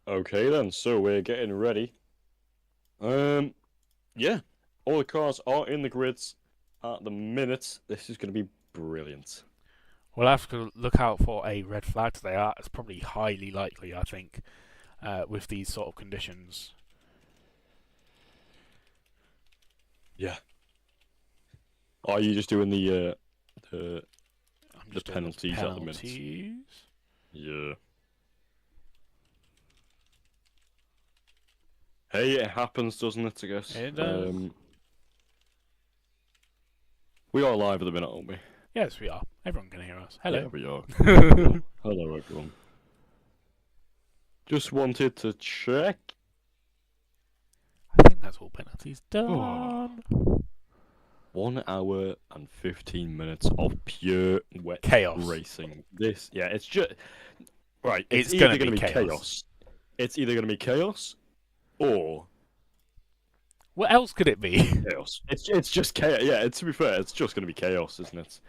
Okay then, so we're getting ready. Yeah, all the cars are in the grids at the minute. This is going to be brilliant. We'll have to look out for a red flag today. That's probably highly likely, I think, with these sort of conditions. Yeah. Are you just doing the penalties at the minute? Yeah. Hey, it happens, doesn't it, I guess? It does. We are live at the minute, aren't we? Yes, we are. Everyone can hear us. Hello. Yeah, we are. Hello, everyone. Just wanted to check. I think that's all penalties done. 1 hour and 15 minutes of pure wet chaos racing. Yeah, it's just... Right, it's either going to be chaos. It's either going to be chaos, or... What else could it be? Chaos. It's just chaos. Yeah, to be fair, it's just going to be chaos, isn't it?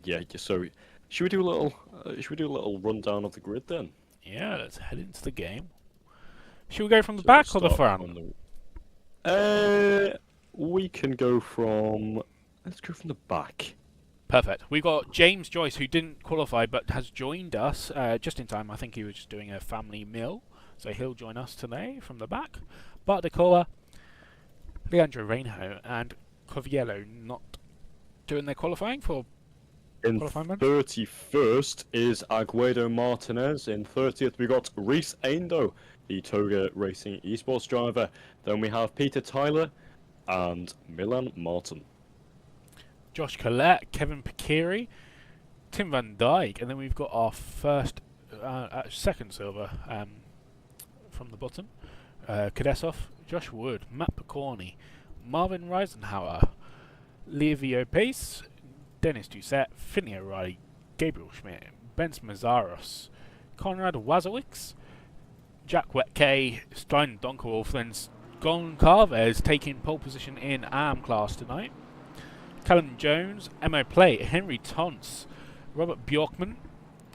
Yeah. So, should we do a little rundown of the grid then? Yeah, let's head into the game. Should we go from the back or the front? We can go from. Let's go from the back. Perfect. We've got James Joyce, who didn't qualify but has joined us just in time. I think he was just doing a family meal, so he'll join us today from the back. Bart DeCola, Leandro Reinho, and Coviello not doing their qualifying for In 31st is Aguedo Martinez. In 30th, we got Reese Aindo, the Toga Racing esports driver. Then we have Peter Tyler and Milan Martin. Josh Collette, Kevin Pikiri, Tim Van Dyke, and then we've got our second silver from the bottom. Kadesov, Josh Wood, Matt Picorni, Marvin Reisenhauer, Livio Pace, Dennis Doucette, Finney O'Reilly, Gabriel Schmidt, Ben Mazaros, Conrad Wazowicz, Jack Wetke, Stein Donkerwolf, then Gon Carves taking pole position in AM class tonight. Callum Jones, Emo Plate, Henry Tons, Robert Bjorkman,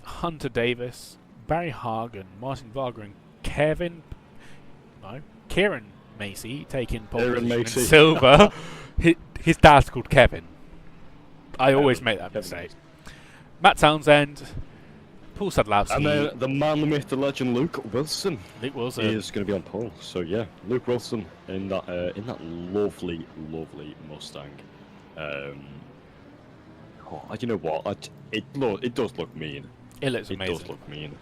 Hunter Davis, Barry Hagen, Martin Varga, and Kieran Macy taking pole position in silver. His dad's called Kevin. I always make that mistake. Matt Townsend, Paul Sadlowski. And then the man, the myth, the legend, Luke Wilson. Luke Wilson is going to be on pole. So yeah, Luke Wilson in that lovely Mustang. You know what? It does look mean. It looks amazing. It does look mean.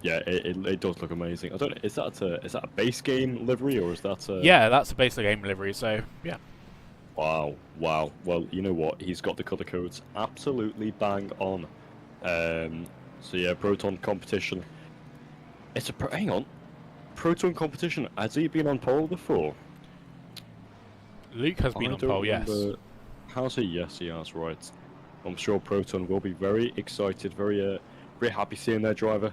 Yeah, it does look amazing. I don't know. Is that a base game livery or is that? Yeah, that's a base game livery. So yeah. Wow. Well, you know what? He's got the color codes absolutely bang on. So yeah, Proton competition. Hang on. Proton competition. Has he been on pole before? Luke has been on pole, yes. Has he? Yes, he has. Right. I'm sure Proton will be very excited, very happy seeing their driver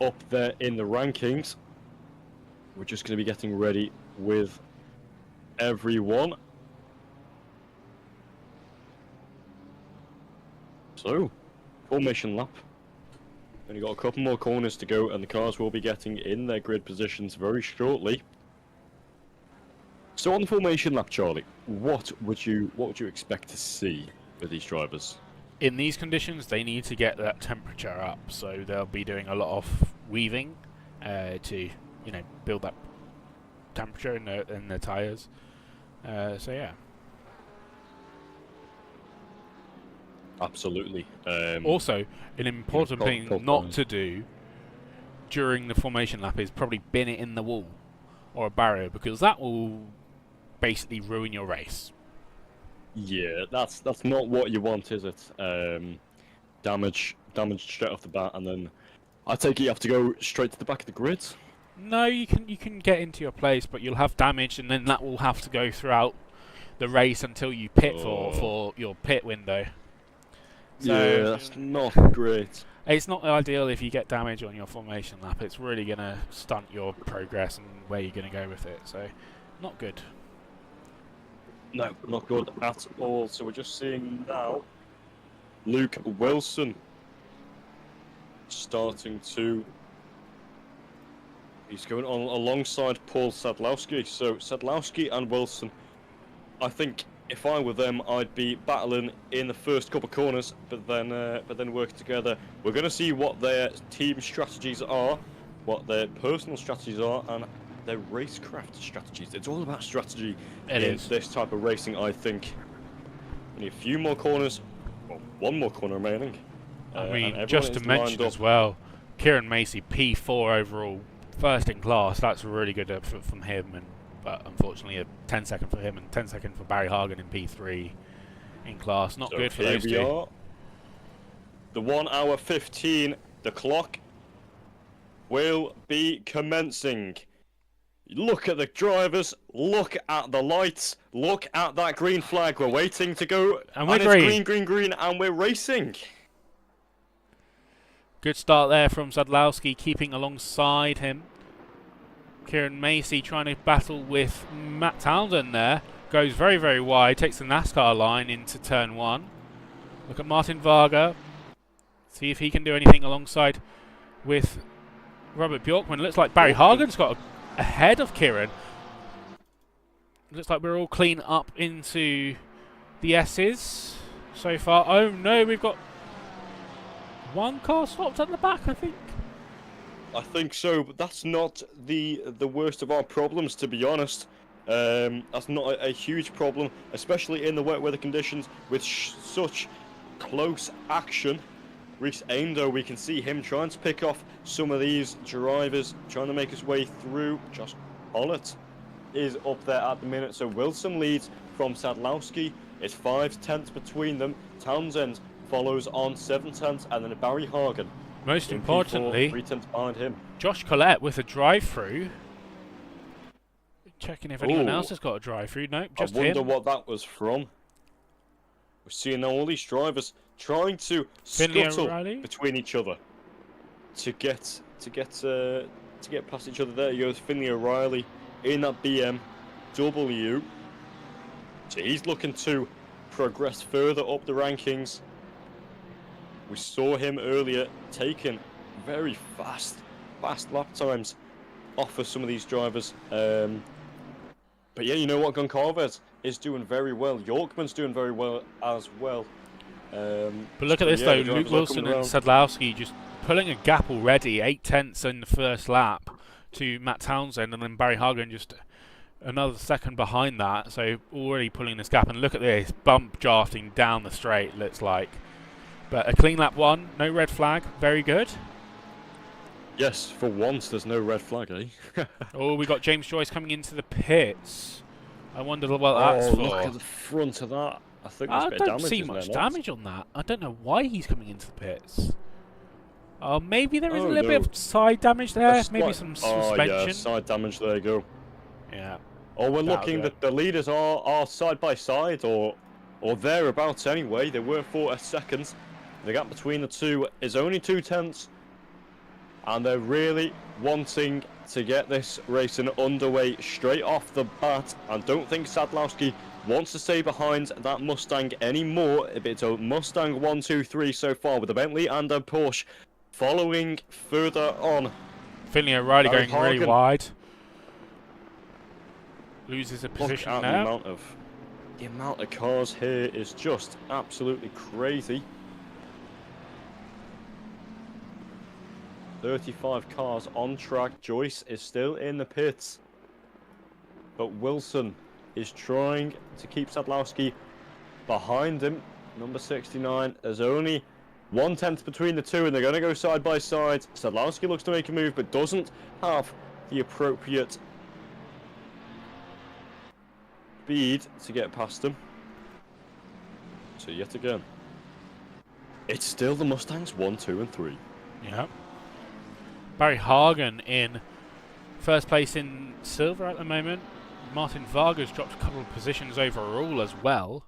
up there in the rankings. We're just going to be getting ready with everyone. So, formation lap. Only got a couple more corners to go, and the cars will be getting in their grid positions very shortly. So on the formation lap, Charlie, what would you expect to see with these drivers? In these conditions, they need to get that temperature up, so they'll be doing a lot of weaving to build that temperature in their tires. So yeah. Absolutely. Also, an important thing not to do during the formation lap is probably bin it in the wall or a barrier, because that will basically ruin your race. Yeah, that's not what you want, is it? Damage straight off the bat, and then I take it you have to go straight to the back of the grid. No, you can get into your place, but you'll have damage, and then that will have to go throughout the race until you pit for your pit window. So, yeah, that's not great. It's not ideal if you get damage on your formation lap. It's really going to stunt your progress and where you're going to go with it. So, not good. No, not good at all. So we're just seeing now Luke Wilson starting to... He's going on alongside Paul Sadlowski. So Sadlowski and Wilson, I think if I were them, I'd be battling in the first couple of corners, but then working together. We're going to see what their team strategies are, what their personal strategies are, and their racecraft strategies. It's all about strategy in this type of racing, I think. Only a few more corners, well, one more corner remaining. I mean, just to mention as well, Kieran Macy, P4 overall, first in class. That's really good from him, but unfortunately a 10-second for him and 10-second for Barry Hagen in P3 in class. Not good for those two. Are. The 1 hour 15, the clock will be commencing. Look at the drivers, look at the lights, look at that green flag. We're waiting to go, and we're it's green, and we're racing. Good start there from Zadlowski, keeping alongside him. Kieran Macy trying to battle with Matt Townsend there. Goes very, very wide, takes the NASCAR line into turn 1. Look at Martin Varga. See if he can do anything alongside with Robert Bjorkman. Looks like Barry Hagen's got ahead of Kieran. Looks like we're all clean up into the S's so far. Oh no, we've got one car stopped at the back, I think. I think so, but that's not the worst of our problems, to be honest. That's not a huge problem, especially in the wet weather conditions with such close action. Reese Aindo, we can see him trying to pick off some of these drivers, trying to make his way through. Josh Ollett is up there at the minute, so Wilson leads from Sadlowski. It's 5 tenths between them. Townsend follows on 7 tenths, and then Barry Hagen. Most importantly, 3 tenths behind him. Josh Collette with a drive-through. Checking if anyone else has got a drive-through. Nope, just him. I wonder what that was from. We're seeing now all these drivers trying to scuttle between each other to get past each other. There he goes, Finley O'Reilly in that BMW. So he's looking to progress further up the rankings. We saw him earlier taking very fast lap times off of some of these drivers. But yeah, you know what? Goncalves is doing very well. Yorkman's doing very well as well. But look at this though, Luke Wilson and Sadlowski just pulling a gap already, 8 tenths in the first lap to Matt Townsend, and then Barry Hagen just another second behind that, so already pulling this gap. And look at this, bump drafting down the straight, looks like. But a clean lap 1, no red flag, very good. Yes, for once there's no red flag, eh? Oh, we got James Joyce coming into the pits. I wonder what that's for. Look at the front of that. I think there's a bit of damage. I don't see much damage on that. I don't know why he's coming into the pits. Oh, maybe there is a little bit of side damage there. Maybe some suspension. Oh yeah, side damage. There you go. Yeah. Oh, we're looking that the leaders are side by side or thereabouts anyway. They were for a second. The gap between the two is only 2 tenths, and they're really wanting to get this racing underway straight off the bat. I don't think Sadlowski wants to stay behind that Mustang anymore. It's a Mustang 1, 2, 3 so far, with a Bentley and a Porsche following further on. Finley O'Reilly going really wide. Loses a position now. The amount of cars here is just absolutely crazy. 35 cars on track. Joyce is still in the pits, but Wilson is trying to keep Sadlowski behind him. Number 69. There's only 1 tenth between the two, and they're going to go side by side. Sadlowski looks to make a move, but doesn't have the appropriate speed to get past him. So yet again, it's still the Mustangs 1, 2, and 3. Yeah. Barry Hagen in first place in silver at the moment. Martin Vargas dropped a couple of positions overall as well.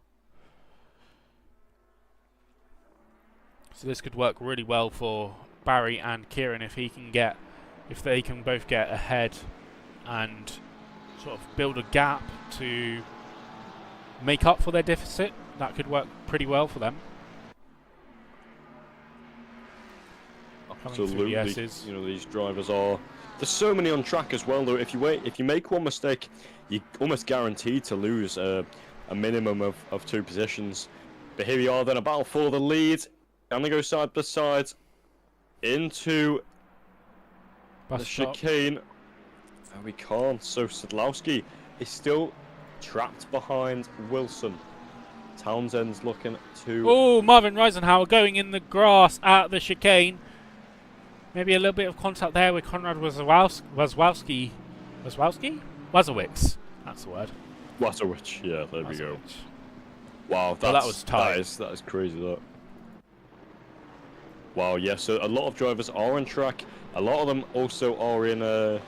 So this could work really well for Barry and Kieran if they can both get ahead and sort of build a gap to make up for their deficit. That could work pretty well for them. Absolutely, you know, these drivers are. There's so many on track as well, though. If you make one mistake, you're almost guaranteed to lose a minimum of 2 positions. But here we are, then a battle for the lead. And they go side by side into the chicane. And we can't. So Sadlowski is still trapped behind Wilson. Townsend's looking to. Oh, Marvin Reisenhauer going in the grass at the chicane. Maybe a little bit of contact there with Konrad Wazowski. Wazowicz. That's the word. Wazowicz, yeah, there we go. Wow, that was tight. That is crazy, that. Wow, yeah, so a lot of drivers are on track. A lot of them also are in a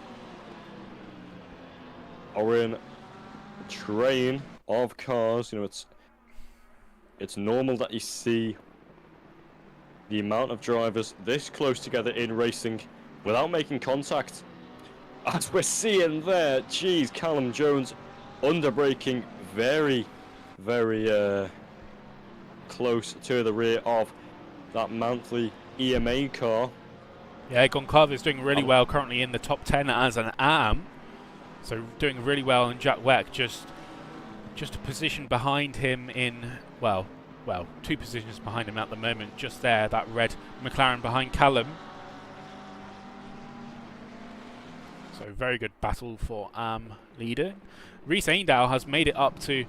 train of cars. You know, it's normal that you see the amount of drivers this close together in racing without making contact. As we're seeing there, geez, Callum Jones underbraking very, very close to the rear of that Mantley EMA car. Yeah, Goncalves is doing really well, currently in the top 10 as an AM. So doing really well, and Jack Weck just a position behind him in, well, 2 positions behind him at the moment, just there, that red McLaren behind Callum. So very good battle for AM leader. Reese Aindow has made it up to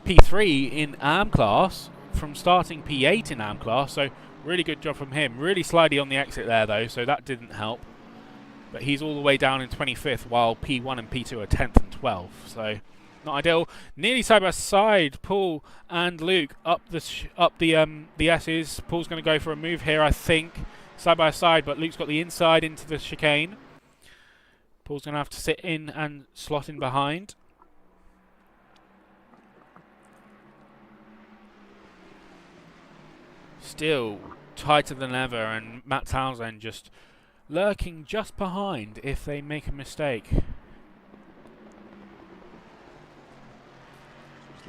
P3 in AM class from starting P8 in AM class, so really good job from him. Really slidey on the exit there though, so that didn't help. But he's all the way down in 25th, while P1 and P2 are 10th and 12th, so not ideal. Nearly side by side, Paul and Luke up the S's. Paul's going to go for a move here, I think, side by side, but Luke's got the inside into the chicane. Paul's going to have to sit in and slot in behind. Still tighter than ever, and Matt Townsend just lurking just behind if they make a mistake.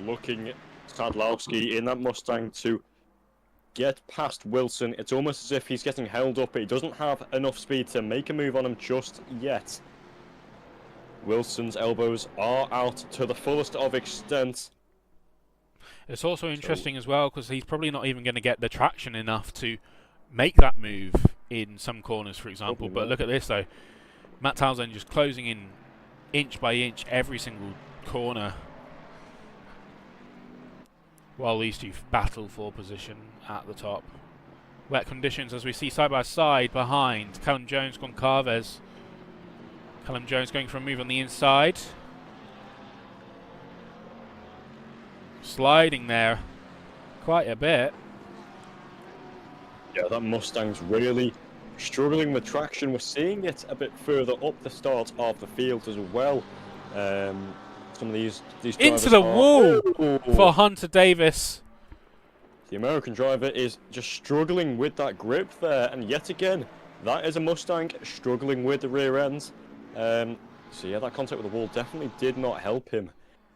Looking Sadlowski in that Mustang to get past Wilson. It's almost as if he's getting held up, but he doesn't have enough speed to make a move on him just yet. Wilson's elbows are out to the fullest of extent. It's also interesting as well, because he's probably not even going to get the traction enough to make that move in some corners, for example. But look at this though, Matt Townsend just closing in inch by inch every single corner, while these two battle for position at the top. Wet conditions as we see side by side behind. Callum Jones, Goncalves. Callum Jones going for a move on the inside. Sliding there quite a bit. Yeah, that Mustang's really struggling with traction. We're seeing it a bit further up the start of the field as well. Some of these into the wall for Hunter Davis. The American driver is just struggling with that grip there, and yet again, that is a Mustang struggling with the rear end. So yeah, that contact with the wall definitely did not help him.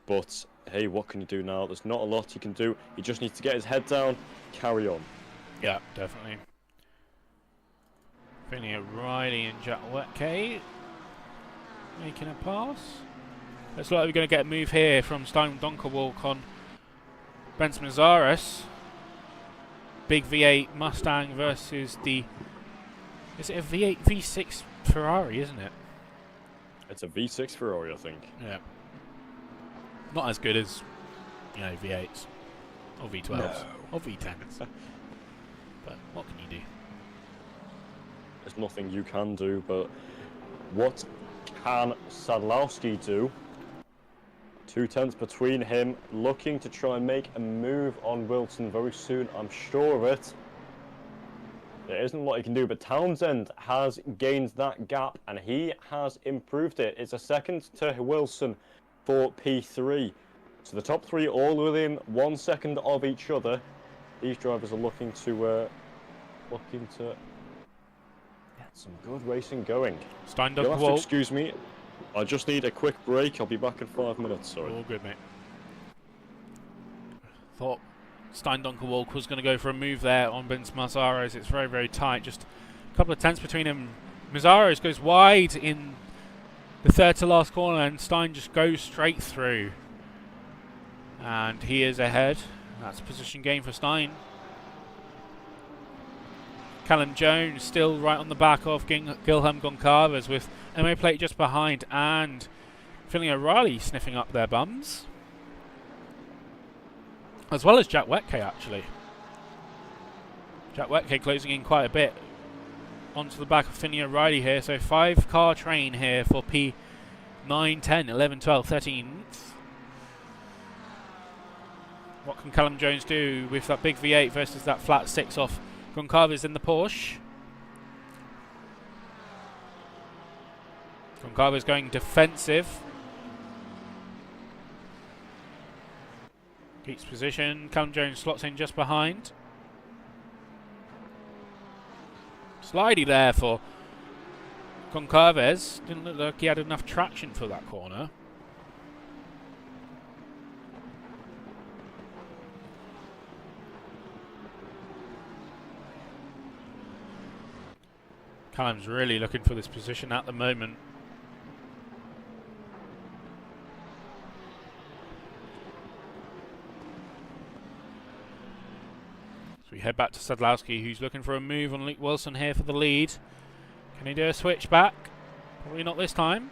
But hey, what can you do now? There's not a lot you can do. He just needs to get his head down, carry on. Yeah, definitely. Finley O'Reilly and Jack Wetke making a pass. Looks like we're going to get a move here from Stein Donkerwalk on Brent Mazaris. Big V8 Mustang versus the... Is it a V8 V6 Ferrari, isn't it? It's a V6 Ferrari, I think. Yeah. Not as good as, you know, V8s. Or V12s. No. Or V10s. But what can you do? There's nothing you can do, but what can Sadlowski do? 2 tenths between him, looking to try and make a move on Wilson very soon, I'm sure of it. There isn't a lot he can do, but Townsend has gained that gap and he has improved it. It's a second to Wilson for P3. So the top 3 all within 1 second of each other. These drivers are looking to get some good racing going. Stein You'll have to Donkerwalk. excuse me. I just need a quick break. I'll be back in 5 minutes. Sorry. All good, mate. Thought Stein Donkerwalk was going to go for a move there on Vince Mazaros. It's very, very tight. Just a couple of tenths between him. Mazaros goes wide in the third to last corner, and Stein just goes straight through. And he is ahead. That's a position gain for Stein. Callum Jones still right on the back of Guilherme Goncalves with MO plate just behind, and Finley O'Reilly sniffing up their bums. As well as Jack Wetke, actually. Jack Wetke closing in quite a bit onto the back of Finley O'Reilly here. So 5-car train here for P9, 10, 11, 12, 13. What can Callum Jones do with that big V8 versus that flat 6 off Goncalves in the Porsche? Goncalves going defensive. Keeps position. Callum Jones slots in just behind. Slidey there for Goncalves. Didn't look like he had enough traction for that corner. Callum's really looking for this position at the moment. So we head back to Sadlowski, who's looking for a move on Luke Wilson here for the lead. Can he do a switch back? Probably not this time.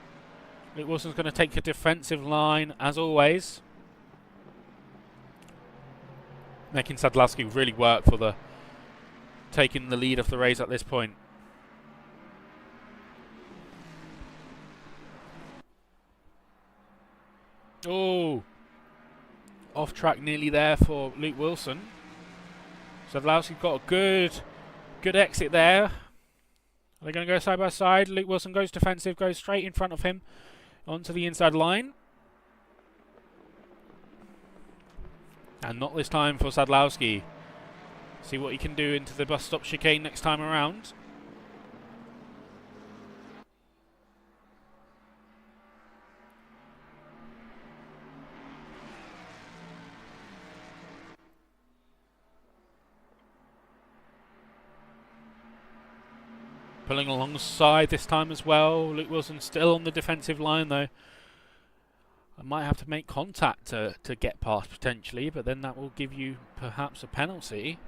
Luke Wilson's going to take a defensive line, as always. making Sadlowski really work for the taking the lead of the race at this point. Oh, off track nearly there for Luke Wilson. Sadlowski's got a good exit there. Are they going to go side by side? Luke Wilson goes defensive, goes straight in front of him onto the inside line. And not this time for Sadlowski. See what he can do into the bus stop chicane next time around. Pulling alongside this time as well. Luke Wilson still on the defensive line though. I might have to make contact to get past potentially, but then that will give you perhaps a penalty.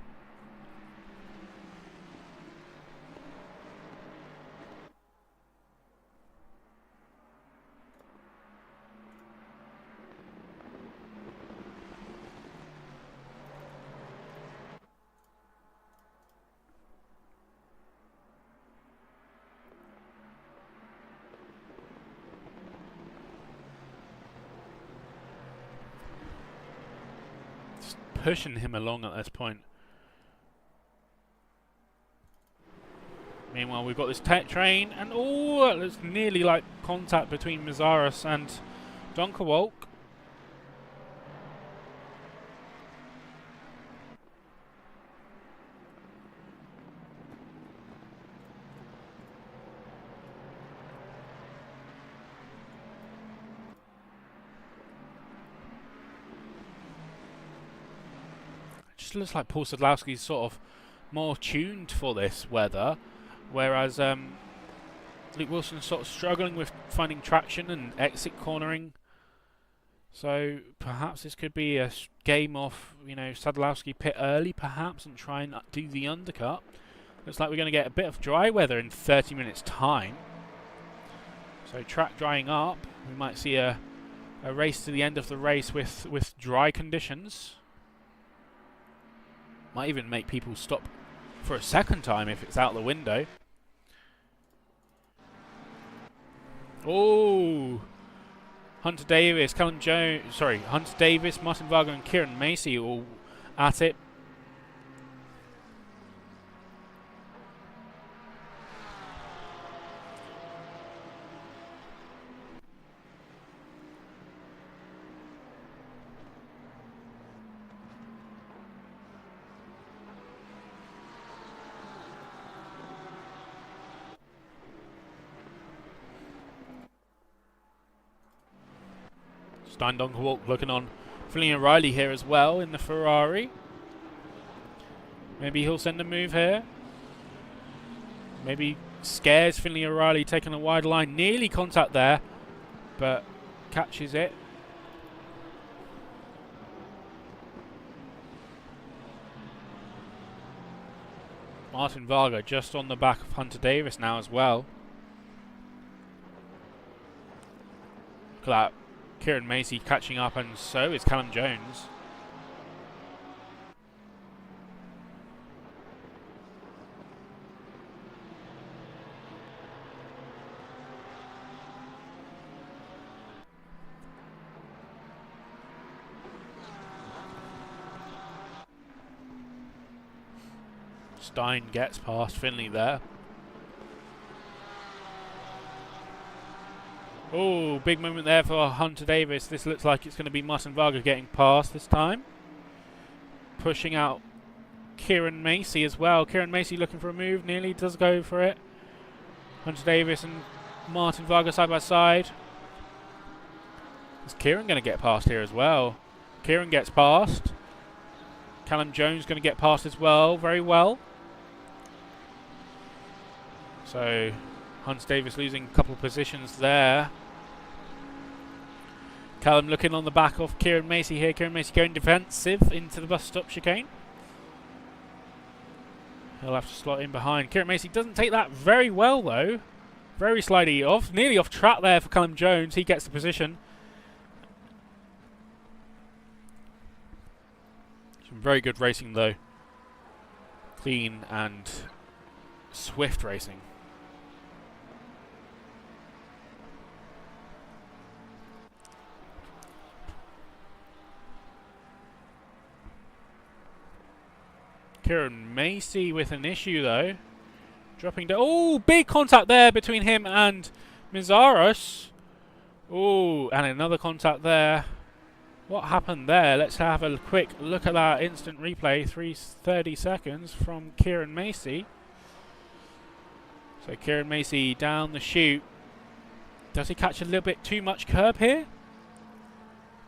Pushing him along at this point. Meanwhile, we've got this tech train, and oh, it's nearly like contact between Mazaris and Donkerwalk. Looks like Paul Sadlowski's sort of more tuned for this weather, whereas Luke Wilson's sort of struggling with finding traction and exit cornering. So perhaps this could be a game of, you know, Sadlowski pit early perhaps and try and do the undercut. Looks like we're going to get a bit of dry weather in 30 minutes time. So track drying up, we might see a race to the end of the race with dry conditions. Might even make people stop for a second time if it's out the window. Oh, Hunter Davis, Hunter Davis, Martin Varga and Kieran Macy all at it. Stein Donkerwalk looking on Finley O'Reilly here as well in the Ferrari. Maybe he'll send a move here. Maybe scares Finley O'Reilly taking a wide line. Nearly contact there, but catches it. Martin Varga just on the back of Hunter Davis now as well. Look at that. Kieran Macy catching up, and so is Callum Jones. Stein gets past Finley there. Oh, big moment there for Hunter Davis. This looks like it's going to be Martin Varga getting past this time. Pushing out Kieran Macy as well. Kieran Macy looking for a move. Nearly does go for it. Hunter Davis and Martin Varga side by side. Is Kieran going to get past here as well? Kieran gets past. Callum Jones going to get past as well. Very well. So Hunter Davis losing a couple of positions there. Callum looking on the back of Kieran Macy here. Kieran Macy going defensive into the bus stop chicane. He'll have to slot in behind. Kieran Macy doesn't take that very well though. Very slightly off. Nearly off track there for Callum Jones. He gets the position. Some very good racing though. Clean and swift racing. Kieran Macy with an issue though. Dropping down. Oh, big contact there between him and Mizaros. Oh, and another contact there. What happened there? Let's have a quick look at that instant replay. 30 seconds from Kieran Macy. So Kieran Macy down the chute. Does he catch a little bit too much curb here?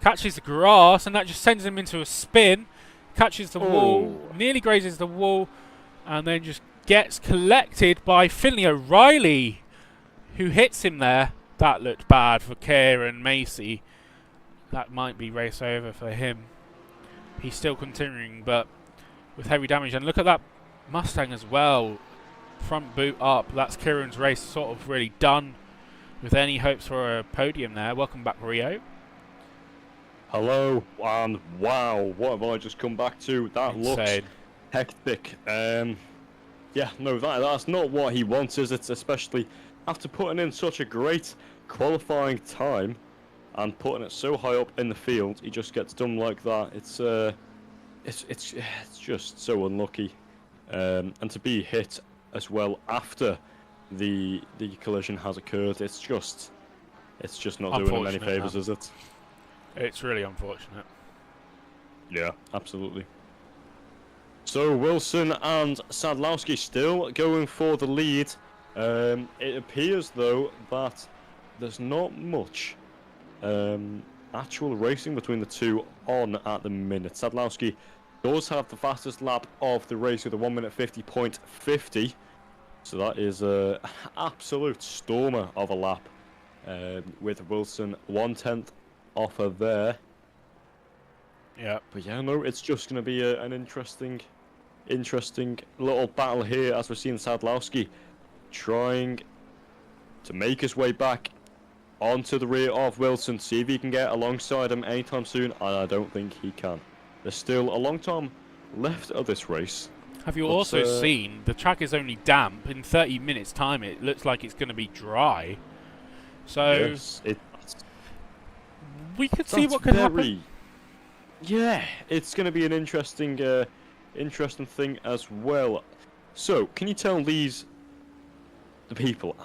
Catches the grass and that just sends him into a spin. Catches the wall, nearly grazes the wall, and then just gets collected by Finley O'Reilly, who hits him there. That looked bad for Kieran Macy. That might be race over for him. He's still continuing, but with heavy damage. And look at that Mustang as well. Front boot up. That's Kieran's race sort of really done with any hopes for a podium there. Welcome back, Rio. Hello, and wow, what have I just come back to? That looks hectic. Yeah, no, that's not what he wants, is it? Especially after putting in such a great qualifying time and putting it so high up in the field, he just gets done like that. It's just so unlucky, and to be hit as well after the collision has occurred, it's just not doing him any favours, is it? It's really unfortunate. Yeah, absolutely. So Wilson and Sadlowski still going for the lead. It appears though that there's not much actual racing between the two on at the minute. Sadlowski does have the fastest lap of the race with a 1 minute 50.50. So that is an absolute stormer of a lap, with Wilson 1/10 off of there. Yeah. But yeah, no, it's just going to be an interesting little battle here as we're seeing Sadlowski trying to make his way back onto the rear of Wilson, see if he can get alongside him anytime soon, and I don't think he can. There's still a long time left of this race. Have you also seen the track is only damp? In 30 minutes time it looks like it's going to be dry. So yes, we could see what could happen. Yeah, it's going to be an interesting thing as well. So, can you tell the people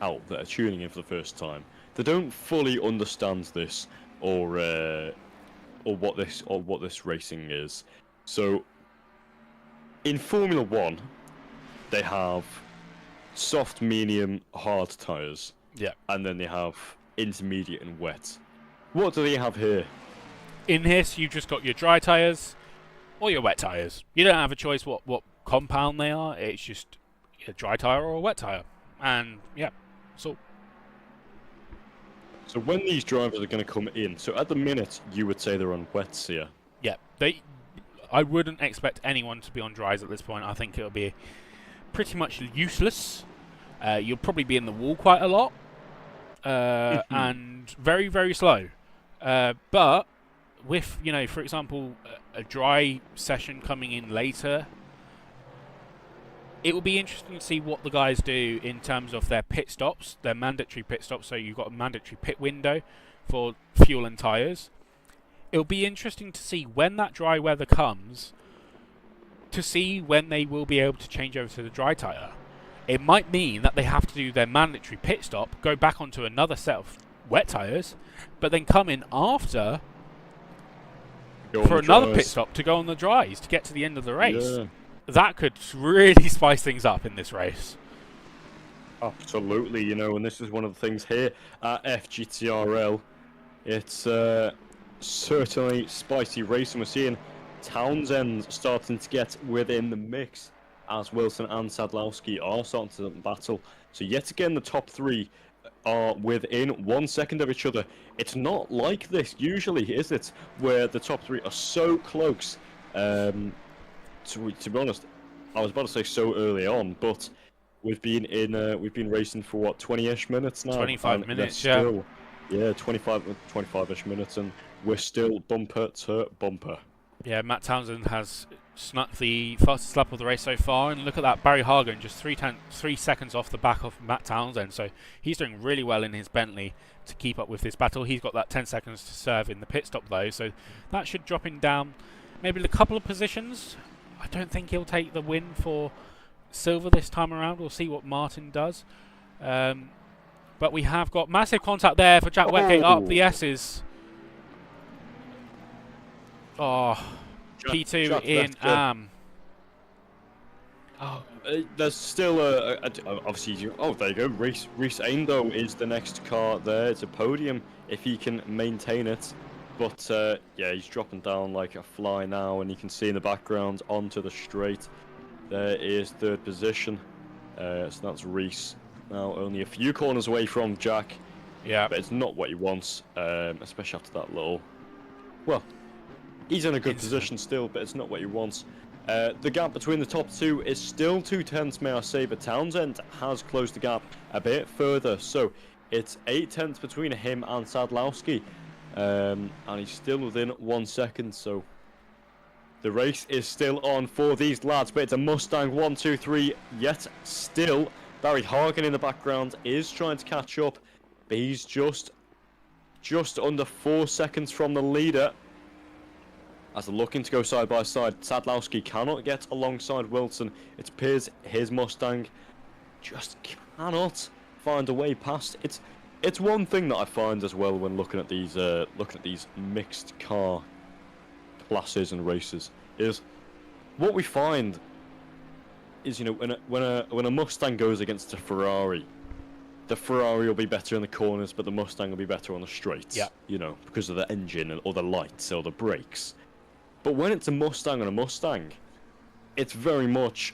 out that are tuning in for the first time, they don't fully understand this or what this racing is? So, in Formula 1, they have soft, medium, hard tyres. Yeah. And then they have intermediate and wet. What do they have here? In this, you've just got your dry tyres or your wet tyres. You don't have a choice what compound they are. It's just a dry tyre or a wet tyre. And, yeah, so when these drivers are going to come in, so at the minute, you would say they're on wets here. Yeah, I wouldn't expect anyone to be on dries at this point. I think it'll be pretty much useless. You'll probably be in the wall quite a lot. And very, very slow. But with, for example, a dry session coming in later, it will be interesting to see what the guys do in terms of their pit stops, their mandatory pit stops. So you've got a mandatory pit window for fuel and tyres. It'll be interesting to see when that dry weather comes, to see when they will be able to change over to the dry tyre. It might mean that they have to do their mandatory pit stop, go back onto another set of wet tyres, but then come in after for another pit stop to go on the dries to get to the end of the race. Yeah. That could really spice things up in this race. Absolutely, and this is one of the things here at FGTRL. It's certainly spicy racing. We're seeing Townsend starting to get within the mix as Wilson and Sadlowski are starting to battle. So yet again, the top three are within 1 second of each other. It's not like this usually, is it? Where the top three are so close. To be honest, I was about to say so early on, but we've been racing for what, 20-ish minutes now. 25 minutes, still, yeah. 25-ish minutes, and we're still bumper to bumper Yeah, Matt Townsend has snuck the fastest lap of the race so far, and look at that, Barry Hargan just 3 seconds off the back of Matt Townsend, so he's doing really well in his Bentley to keep up with this battle. He's got that 10 seconds to serve in the pit stop though, so that should drop him down maybe a couple of positions. I don't think he'll take the win for silver this time around. We'll see what Martin does. But we have got massive contact there for Jack Wetgate up the S's. Oh, P2 in AM. Oh, there's still obviously. Oh, there you go. Reese Aindo is the next car there. It's a podium if he can maintain it. But yeah, he's dropping down like a fly now, and you can see in the background onto the straight. There is third position. So that's Reese. Now only a few corners away from Jack. Yeah. But it's not what he wants, especially after that little. Well, he's in a good position still, but it's not what he wants. The gap between the top two is still 2/10, may I say, but Townsend has closed the gap a bit further. So it's 8/10 between him and Sadlowski. And he's still within 1 second, so the race is still on for these lads. But it's a Mustang 1, 2, 3 yet still. Barry Hargan in the background is trying to catch up, but he's just under 4 seconds from the leader. As they're looking to go side by side, Sadlowski cannot get alongside Wilson. It appears his Mustang just cannot find a way past. It's one thing that I find as well when looking at these mixed car classes and races is what we find is, you know, when a Mustang goes against a Ferrari, the Ferrari will be better in the corners, but the Mustang will be better on the straights. Yeah. You know, because of the engine or the lights or the brakes. But when it's a Mustang on a Mustang, it's very much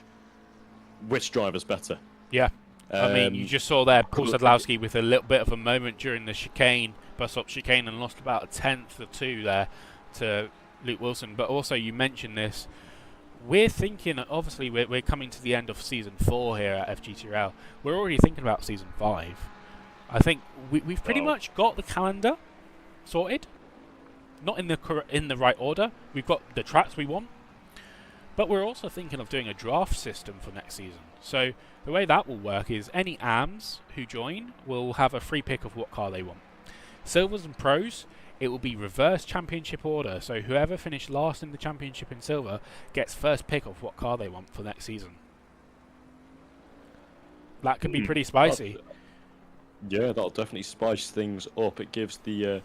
which driver's better. Yeah. I mean, you just saw there Paul Sadlowski with a little bit of a moment during the chicane, bus stop chicane, and lost about a tenth or two there to Luke Wilson. But also, you mentioned this. We're thinking, obviously, we're coming to the end of Season 4 here at FGTRL. We're already thinking about Season 5. I think we've pretty much got the calendar sorted. Not in the right order. We've got the tracks we want. But we're also thinking of doing a draft system for next season. So the way that will work is any AMs who join will have a free pick of what car they want. Silvers and Pros, it will be reverse championship order. So whoever finished last in the championship in silver gets first pick of what car they want for next season. That could be pretty spicy. Yeah, that'll definitely spice things up. It gives the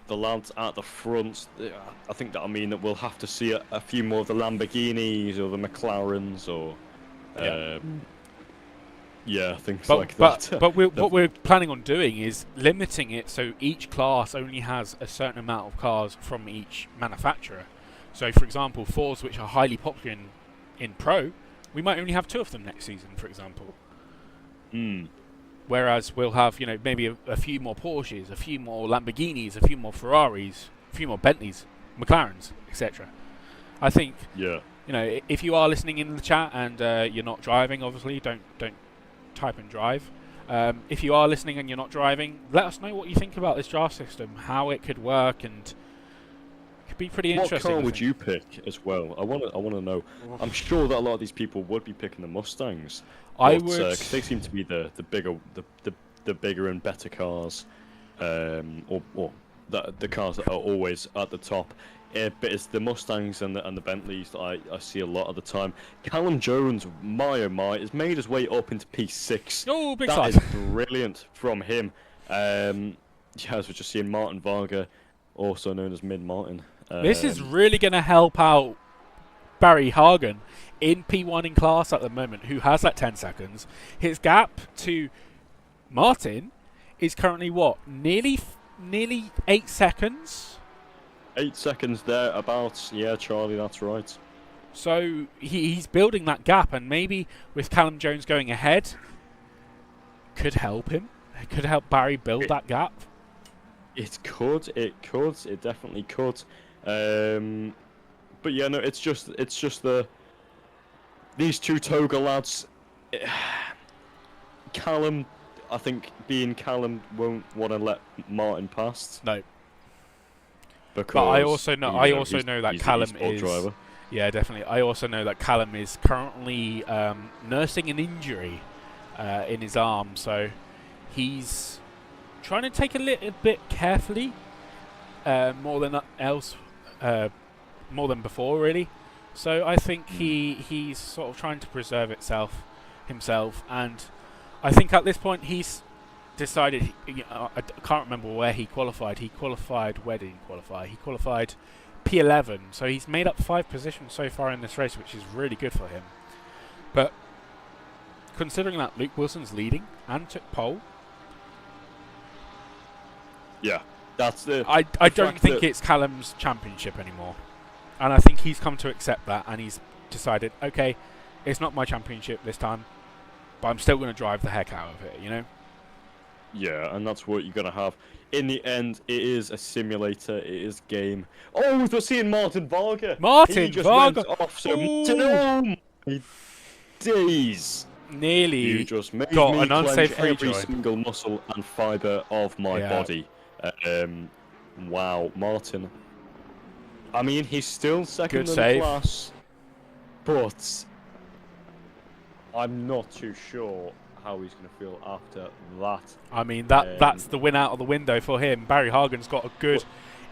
lads at the front, I think that'll mean that we'll have to see a few more of the Lamborghinis or the McLarens or things like that. But what we're planning on doing is limiting it so each class only has a certain amount of cars from each manufacturer. So, for example, Fords, which are highly popular in Pro, we might only have 2 of them next season, for example. Whereas we'll have, you know, maybe a few more Porsches, a few more Lamborghinis, a few more Ferraris, a few more Bentleys, McLarens, etc. I think, you know, if you are listening in the chat and you're not driving, obviously, don't type and drive. If you are listening and you're not driving, let us know what you think about this draft system, how it could work, and it could be pretty interesting. What car would you pick as well? I want to know. I'm sure that a lot of these people would be picking the Mustangs. I would. Cause they seem to be the bigger and better cars, or the cars that are always at the top. But it's the Mustangs and the Bentleys that I see a lot of the time. Callum Jones, my oh my, has made his way up into P6. Oh, big That size. is brilliant from him. As we're just seeing Martin Varga, also known as Mid Martin. This is really going to help out Barry Hargan in P1 in class at the moment, who has that 10 seconds. His gap to Martin is currently what? Nearly 8 seconds? 8 seconds there, about. Yeah, Charlie, that's right. So he's building that gap, and maybe with Callum Jones going ahead, could help him. It could help Barry build that gap. It definitely could. But yeah, no, it's just these 2 Toga lads. Callum, I think being Callum won't want to let Martin past. No. Because but I also know that he's Callum an e-sport is. driver. Yeah, definitely. I also know that Callum is currently nursing an injury in his arm, so he's trying to take a little bit carefully, more than before, really. So I think he's sort of trying to preserve himself, and I think at this point he's decided. I can't remember where he qualified. Where did he qualify? He qualified P11, so he's made up 5 positions so far in this race, which is really good for him. But considering that Luke Wilson's leading and took pole, yeah, that's the. I don't think it's Callum's championship anymore. And I think he's come to accept that, and he's decided, okay, it's not my championship this time, but I'm still going to drive the heck out of it, you know? Yeah, and that's what you're going to have. In the end, it is a simulator, it is game. Oh, we're seeing Martin Varga! Martin he just Varga! Went off, so oh my days! Nearly you just made got me an unsafe clench every rejoin. single muscle and fibre of my body. Wow, Martin. I mean, he's still second in the class, but I'm not too sure how he's going to feel after that. I mean, that's the win out of the window for him. Barry Hagen's got a good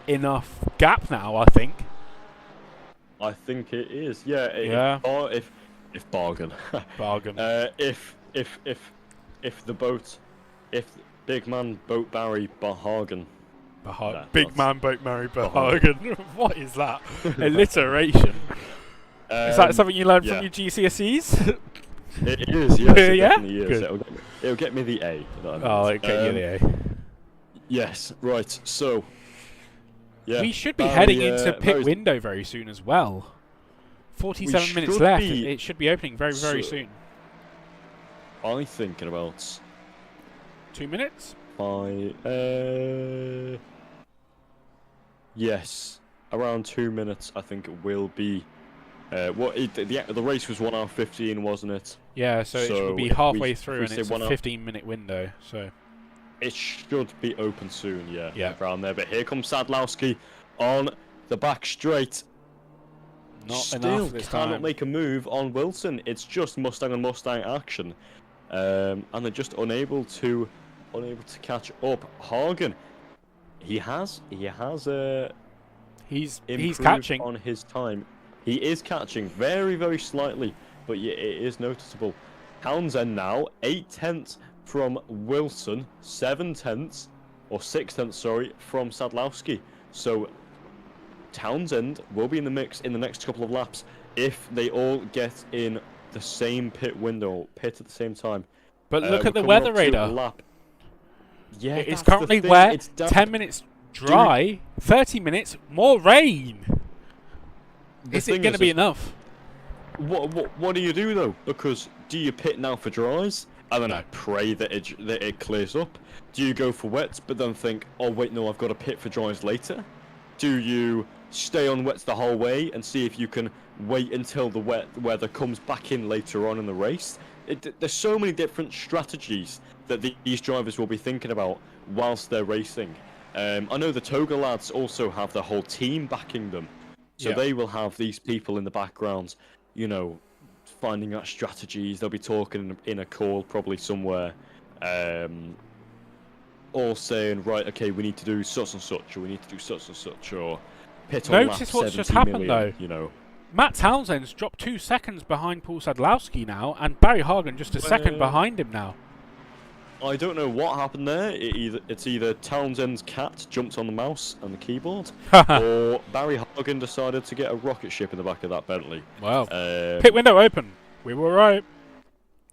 enough gap now, I think. I think it is. Yeah. If bargain. Bargain. If big man boat Barry Hagen. Big man boat Barry Hagen. What is that? Alliteration. Is that something you learned from your GCSEs? It is, yes. It yeah? definitely is. It'll get me the A. Oh, it'll get you the A. Yes, right. So, yeah. We should be heading into pit window very soon as well. 47 minutes left. It should be opening very, very soon. I'm thinking about 2 minutes? Yes, around 2 minutes. I think it will be. The race was 1 hour 15, wasn't it? Yeah, so it should be halfway through, and it's a 15-minute window. So it should be open soon. Yeah. Around there. But here comes Sadlowski on the back straight. Not enough this time. Cannot make a move on Wilson. It's just Mustang on Mustang action, and they're just unable to catch up. Hagen, he's catching on his time. He is catching very, very slightly, but yeah, it is noticeable. Townsend now 8/10 from Wilson, 7/10 or 6/10, sorry, from Sadlowski. So Townsend will be in the mix in the next couple of laps if they all get in the same pit at the same time. But look at the weather radar. Yeah, it's currently wet. 10 minutes dry. 30 minutes more rain. Is it going to be enough? What do you do though? Because do you pit now for dries and then pray that it clears up? Do you go for wets but then think, oh wait, no, I've got to pit for dries later? Do you stay on wets the whole way and see if you can wait until the wet weather comes back in later on in the race? There's so many different strategies that these drivers will be thinking about whilst they're racing. I know the Toga lads also have their whole team backing them. So they will have these people in the background, you know, finding out strategies. They'll be talking in a call probably somewhere, all saying, right, okay, we need to do such and such, or we need to do such and such, or pit on lap 70 what's just happened, though. You know. Matt Townsend's dropped 2 seconds behind Paul Sadlowski now, and Barry Hagen just a second behind him now. I don't know what happened there. It's either Townsend's cat jumped on the mouse and the keyboard, or Barry Hagen decided to get a rocket ship in the back of that Bentley. Wow. Pit window open. We were right.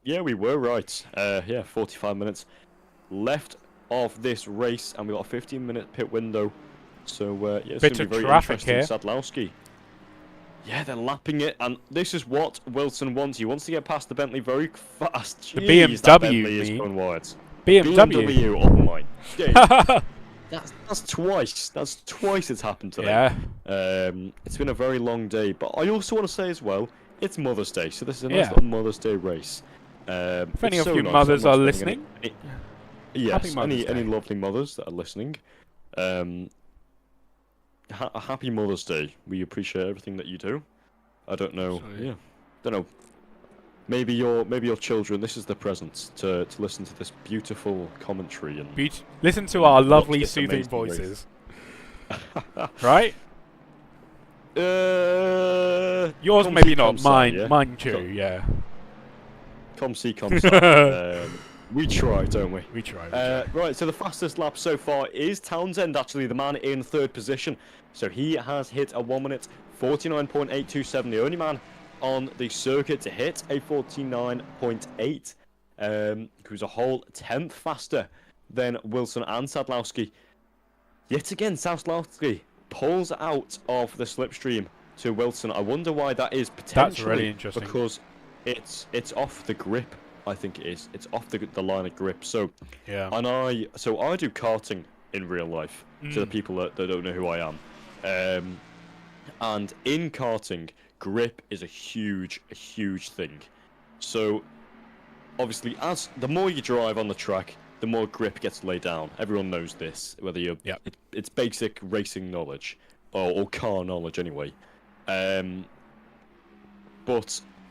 Yeah, we were right. 45 minutes left of this race, and we got a 15-minute pit window. So it's going to be very interesting. Sadlowski. Yeah, they're lapping it, and this is what Wilson wants. He wants to get past the Bentley very fast. Jeez, the BMW, that Bentley is going wide. BMW. Oh my days. That's twice. That's twice it's happened today. Yeah. It's been a very long day, but I also want to say as well, it's Mother's Day, so this is a nice little Mother's Day race. If any of you mothers are listening, yes, any lovely mothers that are listening. a happy Mother's Day. We appreciate everything that you do. I don't know. Yeah, don't know. Maybe your children. This is the present to listen to this beautiful commentary and listen to our lovely soothing voices. Right? Yours maybe not. Mine. Yeah? Mine too. Yeah. Come see, come we try, don't we? We try. Right, so the fastest lap so far is Townsend, actually, the man in 3rd position. So he has hit a 1 minute 49.827, the only man on the circuit to hit a 49.8, who's a whole 10th faster than Wilson and Sadlowski. Yet again, Sadlowski pulls out of the slipstream to Wilson. I wonder why that is. Potentially that's really interesting. Because it's off the grip. I think it is. It's off the line of grip. So yeah. And I do karting in real life. To the people that don't know who I am. And in karting, grip is a huge thing. So obviously, as the more you drive on the track, the more grip gets laid down. Everyone knows this. Whether you're, it's basic racing knowledge or car knowledge anyway. But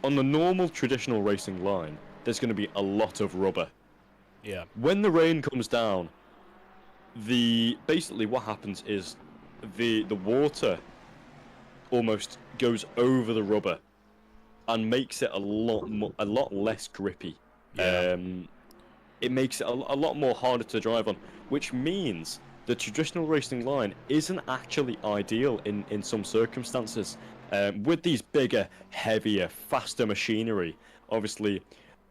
on the normal traditional racing line, there's going to be a lot of rubber. Yeah. When the rain comes down, basically what happens is the water almost goes over the rubber and makes it a lot less grippy. Yeah. It makes it a lot more harder to drive on, which means the traditional racing line isn't actually ideal in some circumstances. With these bigger, heavier, faster machinery, obviously,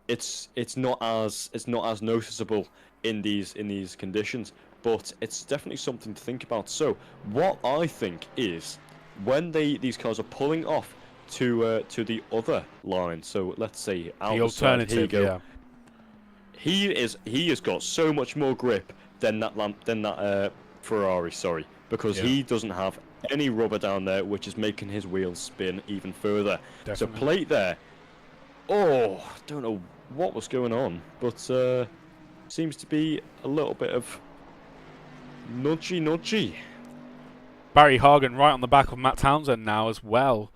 it's not as noticeable in these conditions, but it's definitely something to think about. So what I think is when these cars are pulling off to the other line, so let's say out the alternative, here you go. Yeah. He has got so much more grip than that Ferrari, sorry, because he doesn't have any rubber down there, which is making his wheels spin even further. Definitely. So plate there. Oh, don't know what was going on, but seems to be a little bit of nudgy. Barry Hagen right on the back of Matt Townsend now as well,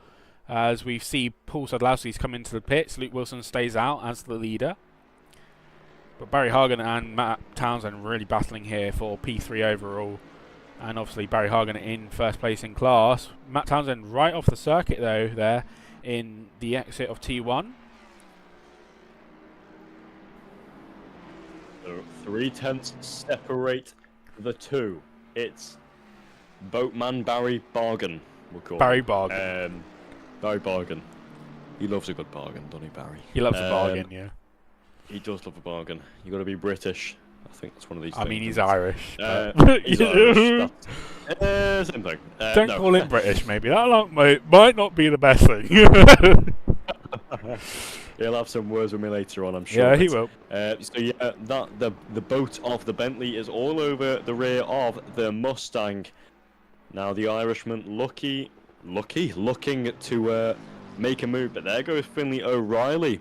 as we see Paul Sadlowski's come into the pits. Luke Wilson stays out as the leader. But Barry Hagen and Matt Townsend really battling here for P3 overall. And obviously Barry Hagen in first place in class. Matt Townsend right off the circuit though there in the exit of T1. So 3/10 separate the two. It's Boatman Barry Bargain, we'll call Barry it. Bargain. Barry Bargain. He loves a good bargain, doesn't he, Barry? He loves a bargain, yeah. He does love a bargain. You got to be British. I think that's one of these I things. mean, he's Irish. He's Irish. Same thing. Don't call him British, maybe. That might not be the best thing. He'll have some words with me later on, I'm sure. Yeah, he will. So yeah, the boat of the Bentley is all over the rear of the Mustang. Now the Irishman looking to make a move, but there goes Finley O'Reilly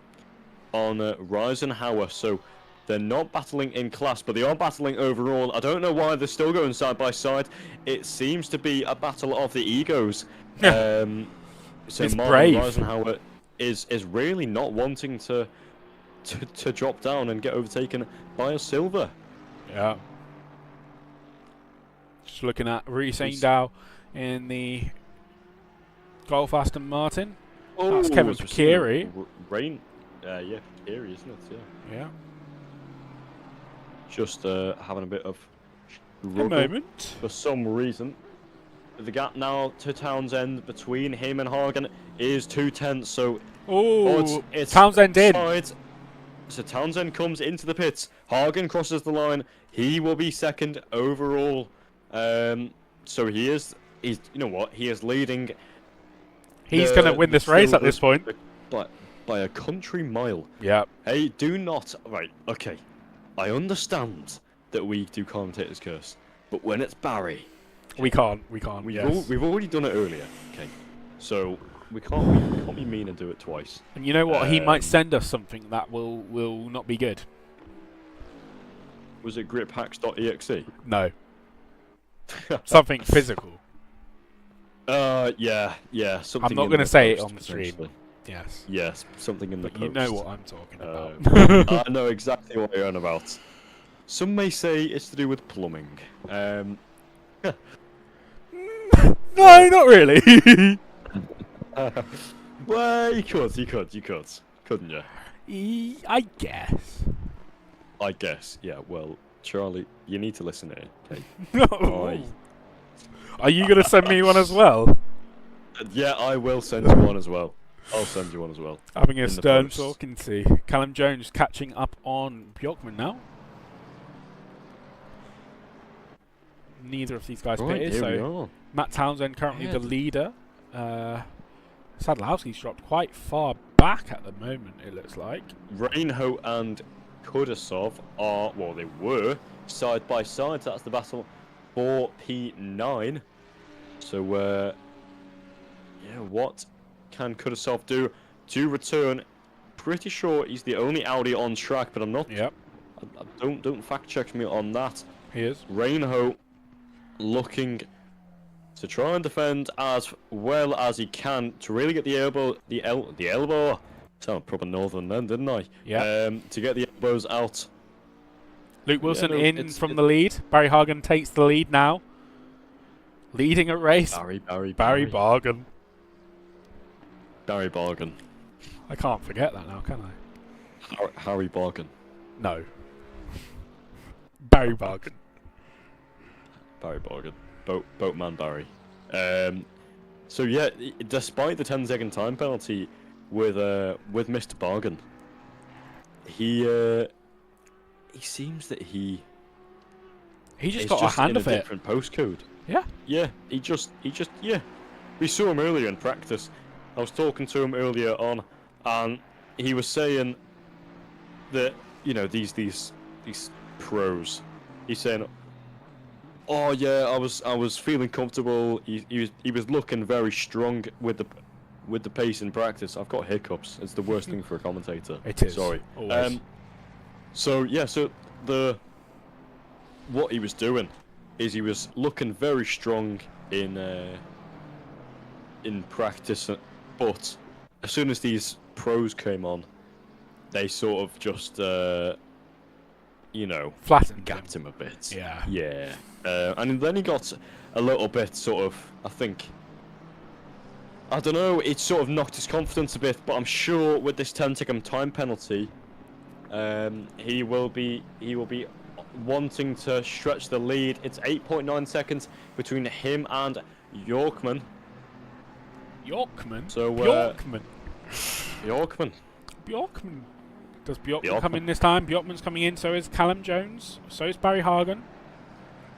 on Reisenhauer. So they're not battling in class, but they are battling overall. I don't know why they're still going side by side. It seems to be a battle of the egos. So it's Martin brave. Reisenhauer is really not wanting to drop down and get overtaken by a silver. Yeah. Just looking at Reece Aindow in the Golf Aston Martin. Oh, that's Kevin Fakiri. Yeah, Fakiri, isn't it? Yeah. Just having a bit of A rubble moment. for some reason. The gap now to Townsend between him and Hagen is 2/10. So it's Townsend in. So Townsend comes into the pits. Hagen crosses the line. He will be second overall. So he is leading. He's going to win this race at this point. By a country mile. Yeah. Hey, do not. Right, okay. I understand that we do commentator's curse, but when it's Barry. We can't. We've already done it earlier. Okay. So we can't be mean and do it twice. And you know what? He might send us something that will not be good. Was it griphacks.exe? No. Something physical. Yeah. Something. I'm not going to say it on the stream. Yes. Yes, something in the post. You know what I'm talking about. I know exactly what you're on about. Some may say it's to do with plumbing. No, not really. Well, you could, couldn't you? I guess. I guess, yeah. Well, Charlie, you need to listen here. Okay? No. Are you going to send me one as well? Yeah, I will send you one as well. I'll send you one as well. Having a stern talking to. Callum Jones catching up on Bjorkman now. Neither of these guys pitted, so Matt Townsend currently the leader. Sadlowski's dropped quite far back at the moment, it looks like. Reinho and Kudasov are, well, they were side by side. So that's the battle for P9. So, yeah, what can Kudasov do to return? Pretty sure he's the only Audi on track, but I'm not. Yep. Don't fact check me on that. He is. Reinho looking to try and defend as well as he can to really get the elbow. Sounded proper northern then, didn't I? Yeah. To get the elbows out. Luke Wilson from the lead. Barry Hagen takes the lead now. Leading a race. Barry Bargan. Barry Bargan. I can't forget that now, can I? Harry Bargan. No. Barry Bargan. Barry Bargan. Boatman Barry. So yeah, despite the 10-second time penalty with Mr. Bargan, he seems that he just got a hand of it. Different postcode. Yeah. Yeah. He just yeah. We saw him earlier in practice. I was talking to him earlier on, and he was saying that, you know, these pros. He's saying, oh yeah, I was feeling comfortable. He was looking very strong with the pace in practice. I've got hiccups. It's the worst thing for a commentator. It is. Sorry. Always. So yeah, what he was doing is he was looking very strong in practice, but as soon as these pros came on, they sort of just flattened, gapped him a bit. Yeah. Yeah. And then he got a little bit sort of, I don't know, it sort of knocked his confidence a bit, but I'm sure with this 10-second time penalty, he will be wanting to stretch the lead. It's 8.9 seconds between him and Bjorkman. So, Bjorkman. Does Bjorkman come in this time? Bjorkman's coming in, so is Callum Jones, so is Barry Hagen.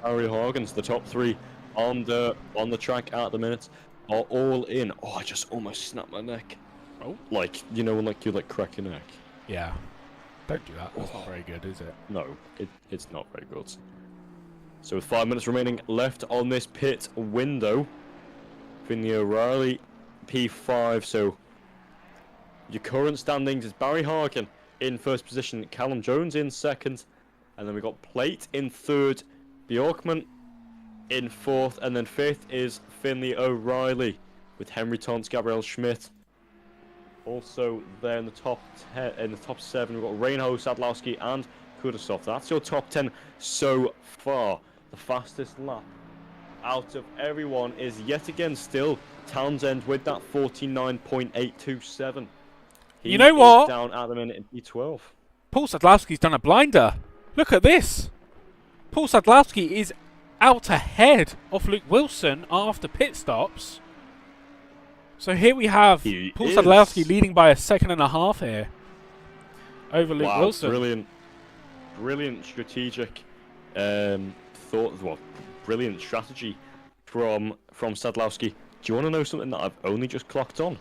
Barry Hagen's the top three on the track at the minute are all in. Oh, I just almost snapped my neck. Oh. Like, you know, when you crack your neck. Yeah. Don't do that. That's not very good, is it? No, it's not very good. So with 5 minutes remaining left on this pit window, Finley O'Reilly, P5. So your current standings is Barry Hagen in first position, Callum Jones in second, and then we got Plate in third, Bjorkman in fourth, and then fifth is Finley O'Reilly with Henry Tons, Gabriel Schmidt. Also there in the top 7, we've got Reinho, Sadlowski, and Kudasov. That's your top 10 so far. The fastest lap out of everyone is yet again still Townsend with that 49.827. You know what? Down at the minute in P12. Paul Sadlowski's done a blinder. Look at this. Paul Sadlowski is out ahead of Luke Wilson after pit stops. So here we have Paul Sadlowski leading by 1.5 seconds here over Luke Wilson. Brilliant strategic brilliant strategy from Sadlowski. Do you want to know something that I've only just clocked on?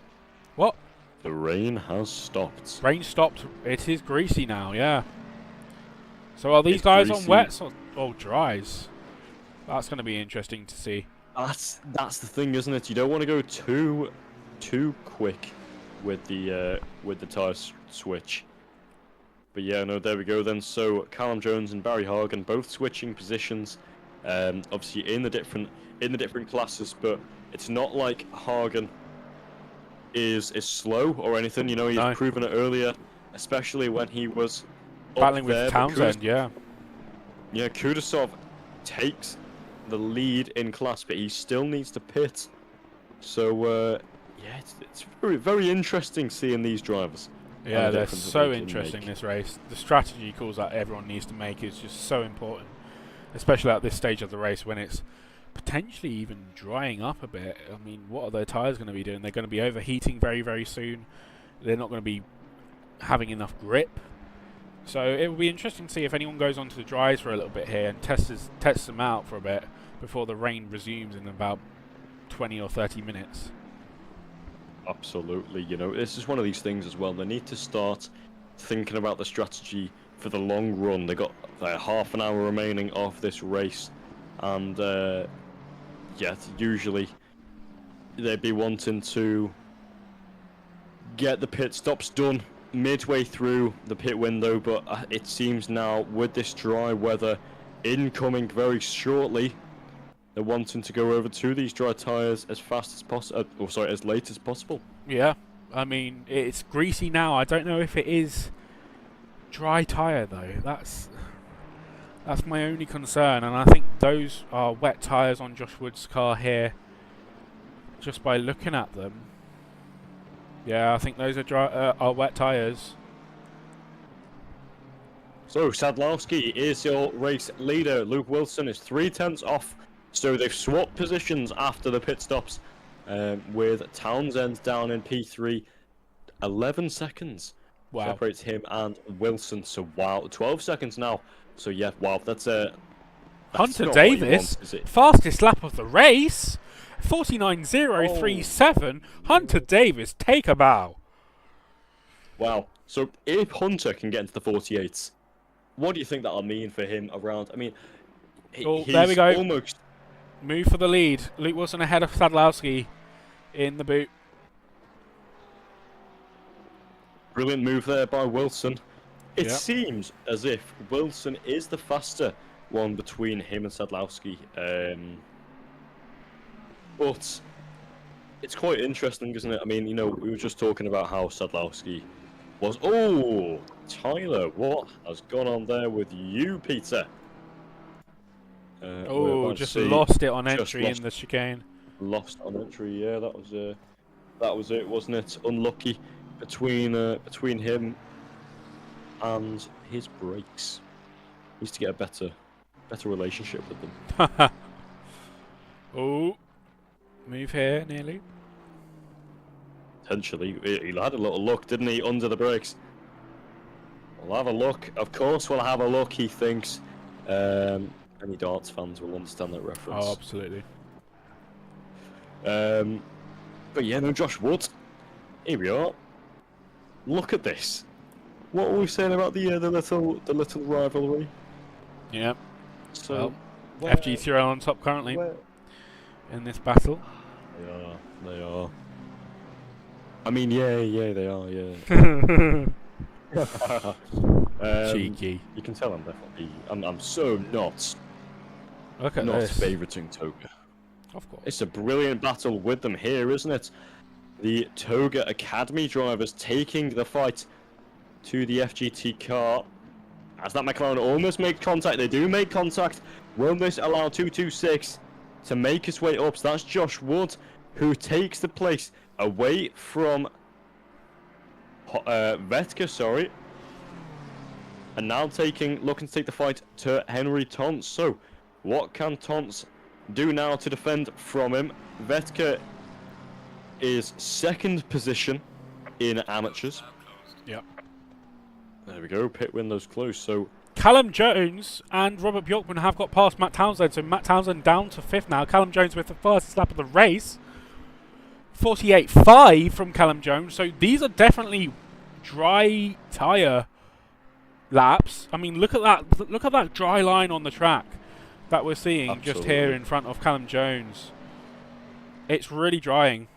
What? The rain has stopped. Rain stopped. It is greasy now, yeah. So are these guys on wets or dries? That's going to be interesting to see. That's the thing, isn't it? You don't want to go too quick with the tire switch. But yeah, no, there we go then. So Callum Jones and Barry Hagen both switching positions obviously in the different classes, but it's not like Hagen is slow or anything. You know, he's proven it earlier, especially when he was battling with Townsend. Yeah, Kudasov takes the lead in class, but he still needs to pit. So yeah, it's very, very interesting seeing these drivers. Yeah, they're so interesting, this race. The strategy calls that everyone needs to make is just so important, especially at this stage of the race when it's potentially even drying up a bit. I mean, what are their tyres going to be doing? They're going to be overheating very, very soon. They're not going to be having enough grip. So it will be interesting to see if anyone goes onto the dries for a little bit here and tests them out for a bit before the rain resumes in about 20 or 30 minutes. Absolutely, you know, this is one of these things as well. They need to start thinking about the strategy for the long run. They got half an hour remaining of this race, and yeah, usually they'd be wanting to get the pit stops done midway through the pit window, but it seems now with this dry weather incoming very shortly, they're wanting to go over to these dry tyres as fast as possible, as late as possible. Yeah, I mean, it's greasy now. I don't know if it is dry tyre though. That's my only concern, and I think those are wet tyres on Josh Wood's car here, just by looking at them. Yeah, I think those are wet tyres. So Sadlowski is your race leader. Luke Wilson is 3/10 off. So they've swapped positions after the pit stops, with Townsend down in P3. 11 seconds separates him and Wilson. So wow, 12 seconds now. So yeah, wow, that's Hunter Davis, fastest lap of the race, 49.037. Hunter Davis, take a bow. Wow. So if Hunter can get into the 48s, what do you think that'll mean for him around? I mean, he's there we go. Almost move for the lead. Luke Wilson ahead of Sadlowski in the boot. Brilliant move there by Wilson. It seems as if Wilson is the faster one between him and Sadlowski. But it's quite interesting, isn't it? I mean, you know, we were just talking about how Sadlowski was... Oh, Tyler, what has gone on there with you, Peter? Just lost it on entry in the chicane. Lost on entry, yeah, that was it, wasn't it? Unlucky between him and his brakes. Needs to get a better relationship with them. Oh, move here, nearly. Potentially, he had a little look, didn't he, under the brakes? We'll have a look. Of course, we'll have a look. He thinks. Any darts fans will understand that reference. Oh, absolutely. But yeah, no, Josh Wood. Here we are. Look at this. What were we saying about the little rivalry? Yeah. So, FG3 on top currently in this battle. They are. I mean, yeah, they are, yeah. Cheeky. You can tell I'm definitely. I'm so not. Look at not this. favoriting Toga. Of course. It's a brilliant battle with them here, isn't it? The Toga Academy drivers taking the fight to the FGT car. As that McLaren almost make contact, they do make contact. Will this allow 226 to make his way up? So that's Josh Wood, who takes the place away from Vetka, sorry. And now looking to take the fight to Henry Tons. So, what can Tons do now to defend from him? Vetka is second position in amateurs. Yep. There we go, pit windows close. So Callum Jones and Robert Bjorkman have got past Matt Townsend, so Matt Townsend down to 5th now. Callum Jones with the first lap of the race. 48.5 from Callum Jones. So these are definitely dry tyre laps. I mean, look at that! Look at that dry line on the track that we're seeing just here in front of Callum Jones. It's really drying.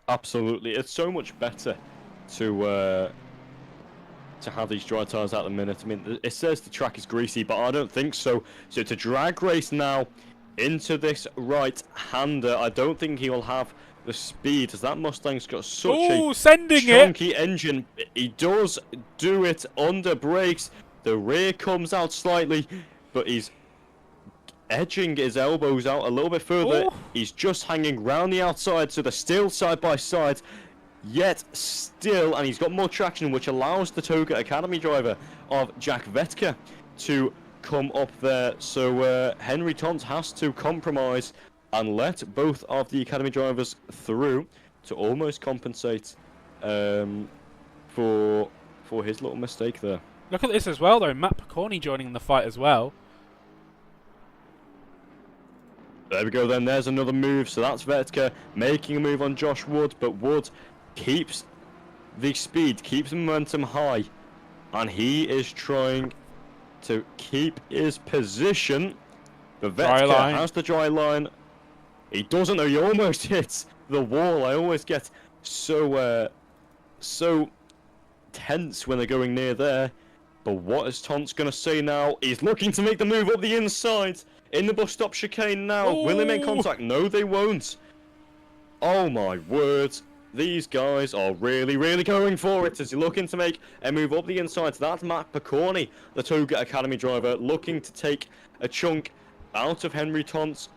Absolutely, it's so much better to to have these dry tyres at the minute. I mean, it says the track is greasy, but I don't think so. So it's a drag race now into this right-hander. I don't think he'll have the speed, as that Mustang's got such a chunky engine. He does do it under brakes. The rear comes out slightly, but he's edging his elbows out a little bit further. Ooh. He's just hanging round the outside, so they're still side by side. Yet still, and he's got more traction, which allows the Toga Academy driver of Jack Vetka to come up there. So Henry Tont has to compromise and let both of the Academy drivers through to almost compensate for his little mistake there. Look at this as well, though. Matt Picorni joining the fight as well. There we go then, there's another move. So that's Vetka making a move on Josh Wood, but Wood keeps the speed, keeps the momentum high, and he is trying to keep his position. But Vetka has the dry line. He doesn't know, he almost hits the wall. I always get so tense when they're going near there. But what is Tont's going to say now? He's looking to make the move up the inside in the bus stop chicane now. Ooh. Will they make contact? No, they won't. Oh my word. These guys are really, really going for it as you're looking to make a move up the inside. That's Matt Picorni, the Toga Academy driver, looking to take a chunk out of Henry Tont.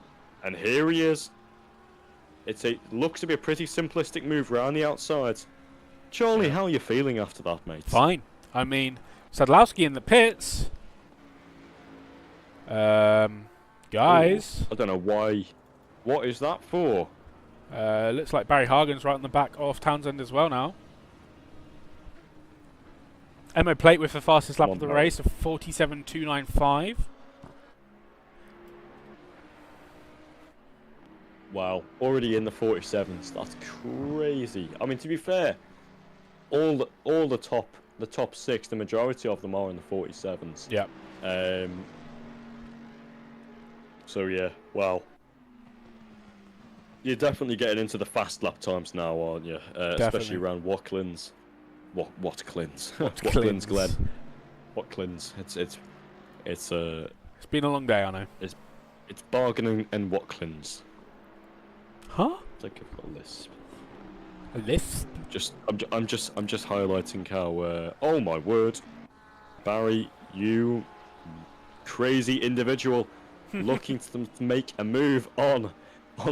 And here he is. It looks to be a pretty simplistic move around the outside. Charlie, how are you feeling after that, mate? Fine. I mean, Sadlowski in the pits. Guys. Ooh, I don't know why. What is that for? Looks like Barry Hagen's right on the back of Townsend as well now. Emma Plate with the fastest lap of the race of 47.295. Wow, already in the 47s. That's crazy. I mean, to be fair, all the top six, the majority of them are in the 47s. Yeah. So yeah, wow. You're definitely getting into the fast lap times now, aren't you? Especially around Watkins. Watkins Glen. Watkins. It's been a long day, I know. It's bargaining and Watkins. Huh? It's like I've got a lisp. A lisp? I'm just highlighting how. Oh my word, Barry, you crazy individual, looking to them to make a move on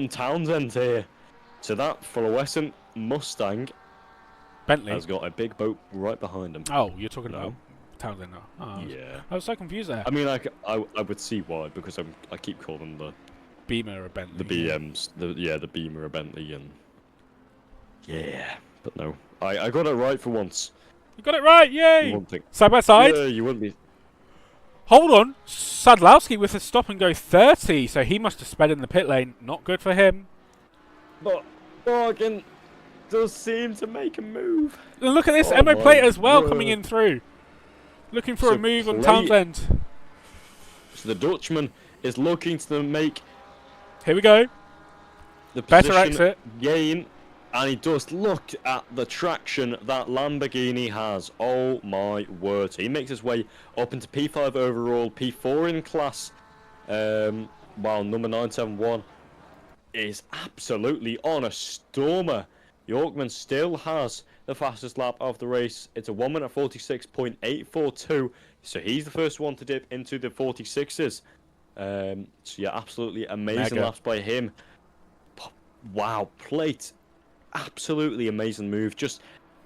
Townsend here. So that fluorescent Mustang Bentley has got a big boat right behind him. Oh, you're talking about Townsend now. Oh, yeah. I was so confused there. I mean, I would see why, because I keep calling the Beamer or Bentley. The BMs, the Beamer or Bentley, and yeah, but no, I got it right for once. You got it right, yay! Side by side. Yeah, you wouldn't be. Hold on, Sadlowski with a stop and go 30, so he must have sped in the pit lane. Not good for him. But Morgan does seem to make a move. And look at this, Emma Plate as well coming in through, looking for a move on Townsend. So the Dutchman is looking to make. Here we go. The better exit gain, and he does look at the traction that Lamborghini has. Oh my word! He makes his way up into P5 overall, P4 in class. While number 971 is absolutely on a stormer. Yorkman still has the fastest lap of the race. It's a 1 minute 46.842. So he's the first one to dip into the 46s. So yeah, absolutely amazing laps by him. Wow, Plate, absolutely amazing move. Just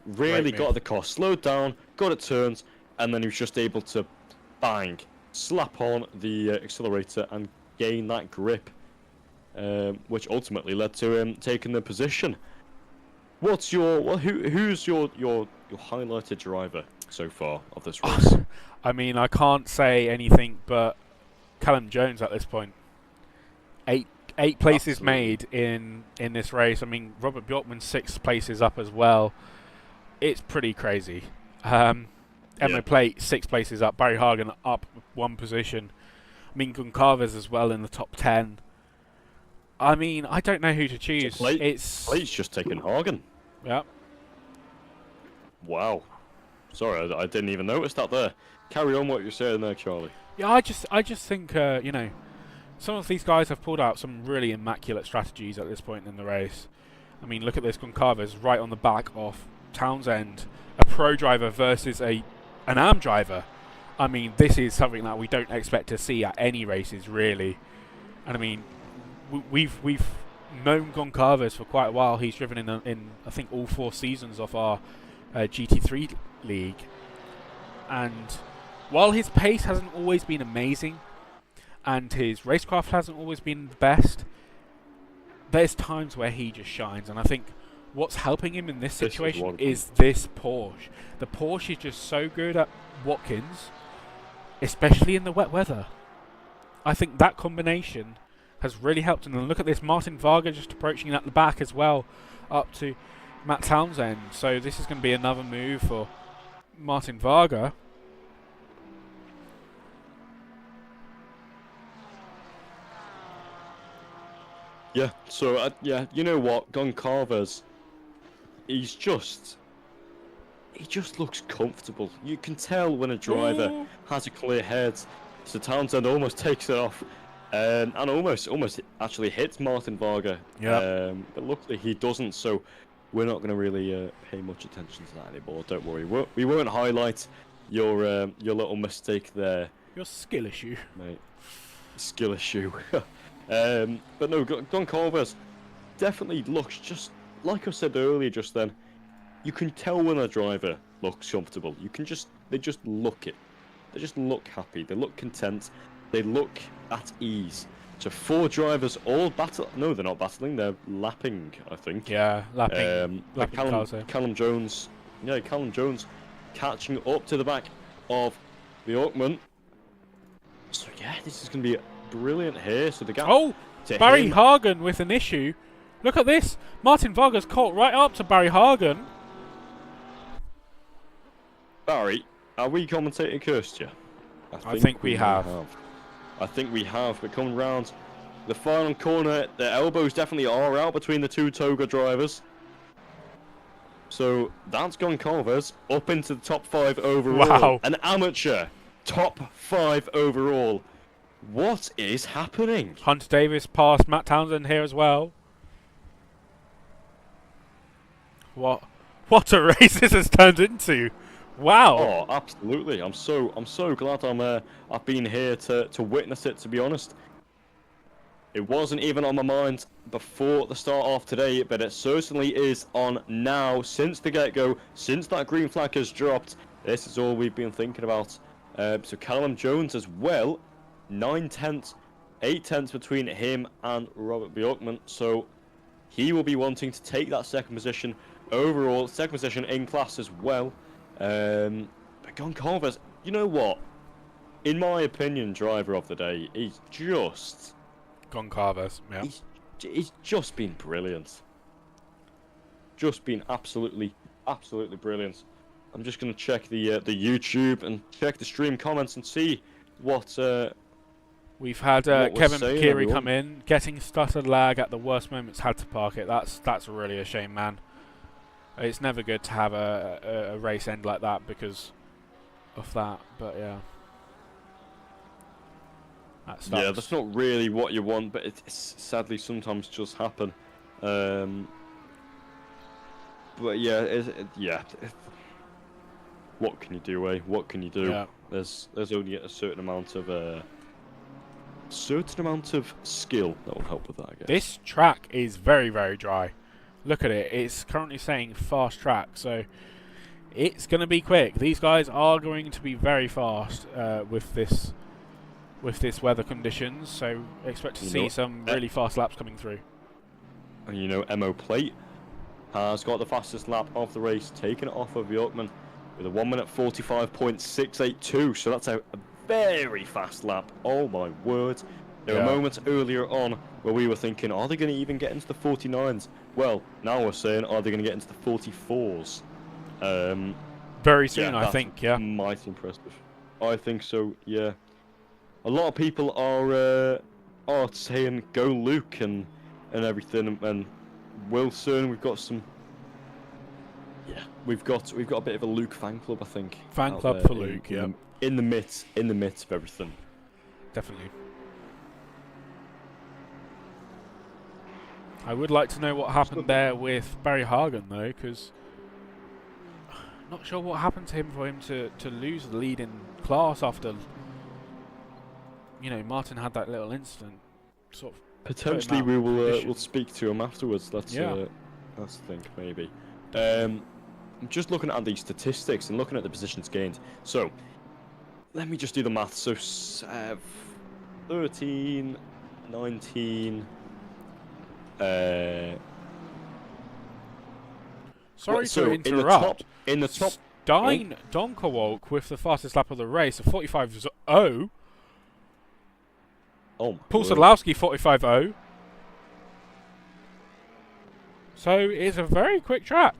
really got the car slowed down, got it turned, and then he was just able to bang, slap on the accelerator and gain that grip, which ultimately led to him taking the position. What's your who's your highlighted driver so far of this race? I mean, I can't say anything but Callum Jones at this point. Eight places made in this race. I mean, Robert Bjorkman 6 places up as well. It's pretty crazy. Emma Plate 6 places up. Barry Hagen up 1 position. I mean, Goncalves as well in the top 10. I mean, I don't know who to choose. Plate's just taken Hagen. Yeah. Wow. Sorry, I didn't even notice that there. Carry on what you're saying there, Charlie. Yeah, I just think you know, some of these guys have pulled out some really immaculate strategies at this point in the race. I mean, look at this. Goncalves right on the back of Townsend, a pro driver versus an AM driver. I mean, this is something that we don't expect to see at any races, really. And I mean, we've known Goncalves for quite a while. He's driven in I think all 4 seasons of our GT3 league, and while his pace hasn't always been amazing and his racecraft hasn't always been the best, there's times where he just shines. And I think what's helping him in this situation is this Porsche. The Porsche is just so good at Watkins, especially in the wet weather. I think that combination has really helped. And then look at this, Martin Varga just approaching at the back as well, up to Matt Townsend. So this is going to be another move for Martin Varga. Yeah, so, yeah, you know what? Goncalves, he just looks comfortable. You can tell when a driver has a clear head. So Townsend almost takes it off and almost actually hits Martin Varga. Yeah. But luckily he doesn't, so we're not going to really pay much attention to that anymore. Don't worry. We won't highlight your little mistake there. Your skill issue. Mate. Skill issue. But no, Goncalves definitely looks just like I said earlier. Just then, you can tell when a driver looks comfortable. They just look it. They just look happy. They look content. They look at ease. So 4 drivers all battle. No, they're not battling. They're lapping, I think. Yeah, lapping. Callum Jones. Yeah, Callum Jones catching up to the back of the Bjorkman. So yeah, this is going to be brilliant here. So the gap. Oh, Barry Hagen with an issue. Look at this. Martin Varga's caught right up to Barry Hagen. Barry, are we commentating cursed you? I think we have. I think we have. But coming round the final corner, the elbows definitely are out between the 2 Toga drivers. So that's Goncalves up into the top 5 overall. Wow. An amateur top 5 overall. What is happening? Hunter Davis passed Matt Townsend here as well. What a race this has turned into. Wow. Oh, absolutely. I'm so glad I've been here to witness it, to be honest. It wasn't even on my mind before the start of today, but it certainly is on now. Since the get-go, since that green flag has dropped, this is all we've been thinking about. So Callum Jones as well, 9 tenths, 8 tenths between him and Robert Bjorkman. So he will be wanting to take that second position overall, second position in class as well. But Goncalves, you know what? In my opinion, driver of the day, he's just... Goncalves, yeah. He's just been brilliant. Just been absolutely brilliant. I'm just going to check the YouTube and check the stream comments and see what... We've had Kevin McKeary come in, getting stuttered lag at the worst moments, had to park it. That's really a shame, man. It's never good to have a race end like that because of that, but yeah. Yeah, that's not really what you want, but it's sadly sometimes just happen. But yeah, what can you do, eh? What can you do? Yeah. There's only a certain amount of skill that will help with that, I guess. This track is very, very dry. Look at it. It's currently saying fast track, so it's going to be quick. These guys are going to be very fast with this weather conditions, so expect to see some really fast laps coming through. And you know, Mo Plate has got the fastest lap of the race, taken it off of Bjorkman with a 1:45.682. So that's a very fast lap. Oh my word! There were moments earlier on where we were thinking, are they going to even get into the 49s? Well, now we're saying, are they going to get into the 44s? Very soon, I think. Yeah, mighty impressive. I think so. Yeah. A lot of people are saying go Luke and everything, and Wilson. We've got some Yeah, we've got a bit of a Luke fan club, I think. Fan club for Luke, yeah. In the midst of everything. Definitely. I would like to know what happened there with Barry Hagen, though, because not sure what happened to him for him to lose the lead in class after, you know, Martin had that little incident. Sort of potentially we will we'll speak to him afterwards. Let's think maybe. I'm just looking at these statistics and looking at the positions gained. So let me just do the math. So 13, 19. Sorry to interrupt. In the top, Stein Donkerwalk with the fastest lap of the race, a 45.0. Oh, Paul Sadlowski 45.0. So it's a very quick track.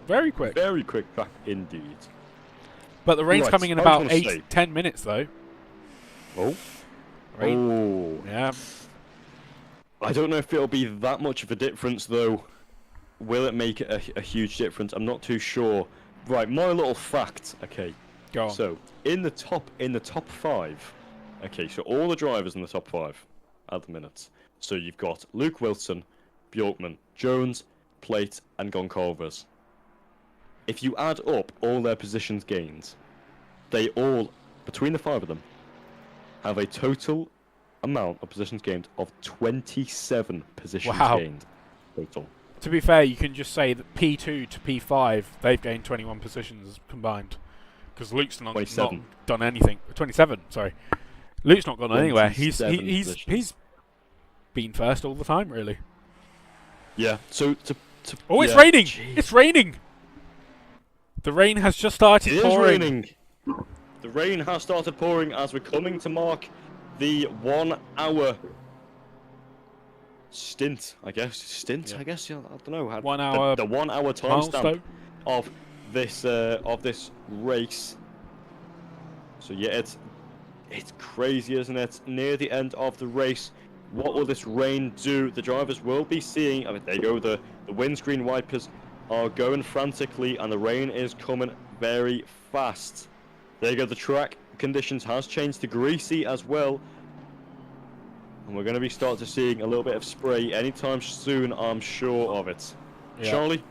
Very quick. Very quick track indeed. But the rain's coming in about 8-10 minutes though. Oh. Rain. Oh. Yeah. I don't know if it'll be that much of a difference though. Will it make a huge difference? I'm not too sure. Right, my little fact. Okay. Go on. So in the top 5. Okay, so all the drivers in the top 5 at the minute. So you've got Luke Wilson, Bjorkman, Jones, Plate, and Goncalves. If you add up all their positions gained, they all, between the 5 of them, have a total amount of positions gained of 27 positions gained total. To be fair, you can just say that P2 to P5, they've gained 21 positions combined. Because Luke's not done anything. 27, sorry. Luke's not gone anywhere. He's been first all the time, really. Yeah. So it's raining. Jeez. It's raining. The rain has just started pouring. It is raining. The rain has started pouring as we're coming to mark the 1 hour stint. I guess I guess. Yeah, I don't know. 1 hour. The 1 hour timestamp of this race. So yeah, it's crazy, isn't it? Near the end of the race, what will this rain do? The drivers will be seeing. I mean, there you go. The windscreen wipers are going frantically, and the rain is coming very fast. There you go. The track conditions has changed to greasy as well, and we're going to be starting to seeing a little bit of spray anytime soon. I'm sure of it. Yeah. Charlie,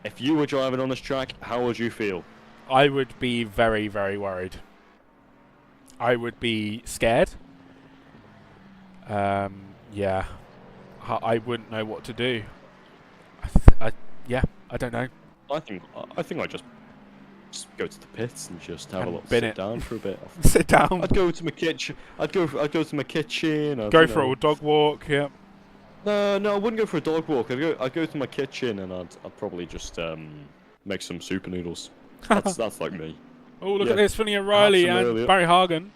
if you were driving on this track, how would you feel? I would be very, very worried. I would be scared. Yeah, I wouldn't know what to do. I don't know. I think I'd just go to the pits and just have a little sit down for a bit. Sit down. I'd go to my kitchen. I'd go to my kitchen. Go for a dog walk. Yeah. No, I wouldn't go for a dog walk. I'd go to my kitchen and I'd probably just make some super noodles. That's like me. Oh, look at this, Finney O'Reilly and Barry Hagen.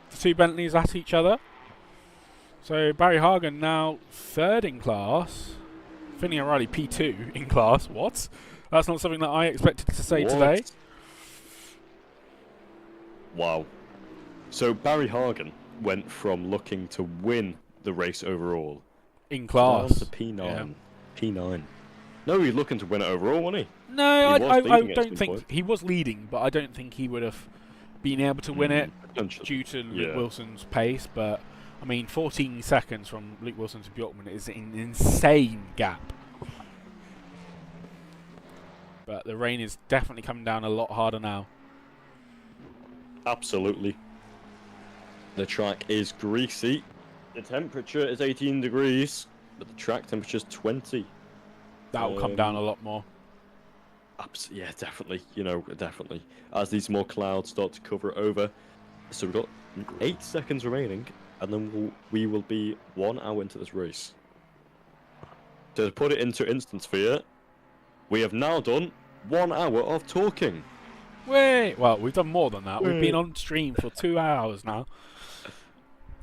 The two Bentleys at each other. So Barry Hagen now 3rd in class. Finney O'Reilly P2 in class. What? That's not something that I expected to say today. Wow. So Barry Hagen went from looking to win the race overall in class to P9. Yeah. P9. No, he's looking to win it overall, wasn't he? No, I don't think he was leading, but I don't think he would have been able to win it due to Luke Wilson's pace. But I mean, 14 seconds from Luke Wilson to Bjorkman is an insane gap. But the rain is definitely coming down a lot harder now. Absolutely. The track is greasy. The temperature is 18 degrees, but the track temperature is 20. That will come down a lot more. Yeah, definitely. Definitely. As these more clouds start to cover it over. So we've got 8 seconds remaining, and then we will be 1 hour into this race. To put it into instance for you, we have now done 1 hour of talking. Wait, well, we've done more than that. We've been on stream for 2 hours now.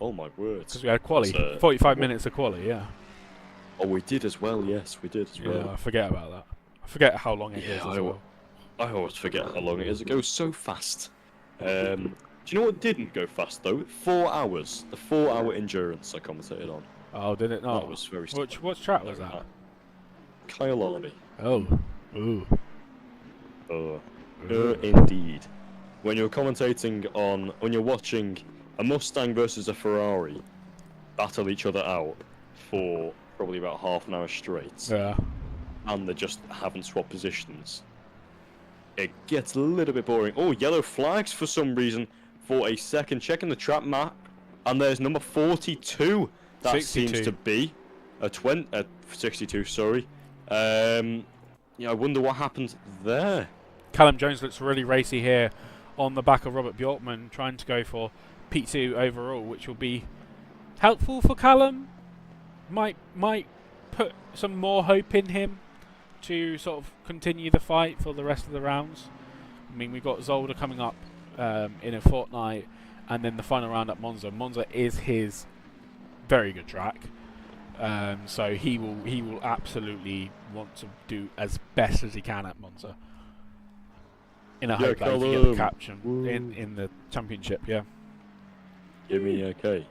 Oh my word! Because we had quali, 45 minutes of quali, yeah. Oh, we did as well. Yes, we did as well. Yeah, I forget about that. I forget how long it is as well. I always forget how long it is. It goes so fast. Do you know what didn't go fast though? 4 hours. The 4-hour endurance I commentated on. Oh, did it not? That was very. What track was that? Kyle Olney. Oh. Ooh. Indeed. When you're commentating when you're watching a Mustang versus a Ferrari battle each other out for probably about half an hour straight, Yeah. and they just haven't swapped positions, it gets a little bit boring. Oh, yellow flags for some reason for a second. Checking the track map, and there's number 42. That 62. seems to be a 62. Sorry. Yeah, I wonder what happened there. Callum Jones looks really racy here on the back of Robert Bjorkman, trying to go for P2 overall, which will be helpful for Callum. Might put some more hope in him to sort of continue the fight for the rest of the rounds. I mean, we've got Zolder coming up in a fortnight, and then the final round at Monza. Monza is his very good track, so he will absolutely want to do as best as he can at Monza. In a hope that he can get the caption in the championship. Yeah. Give me a K.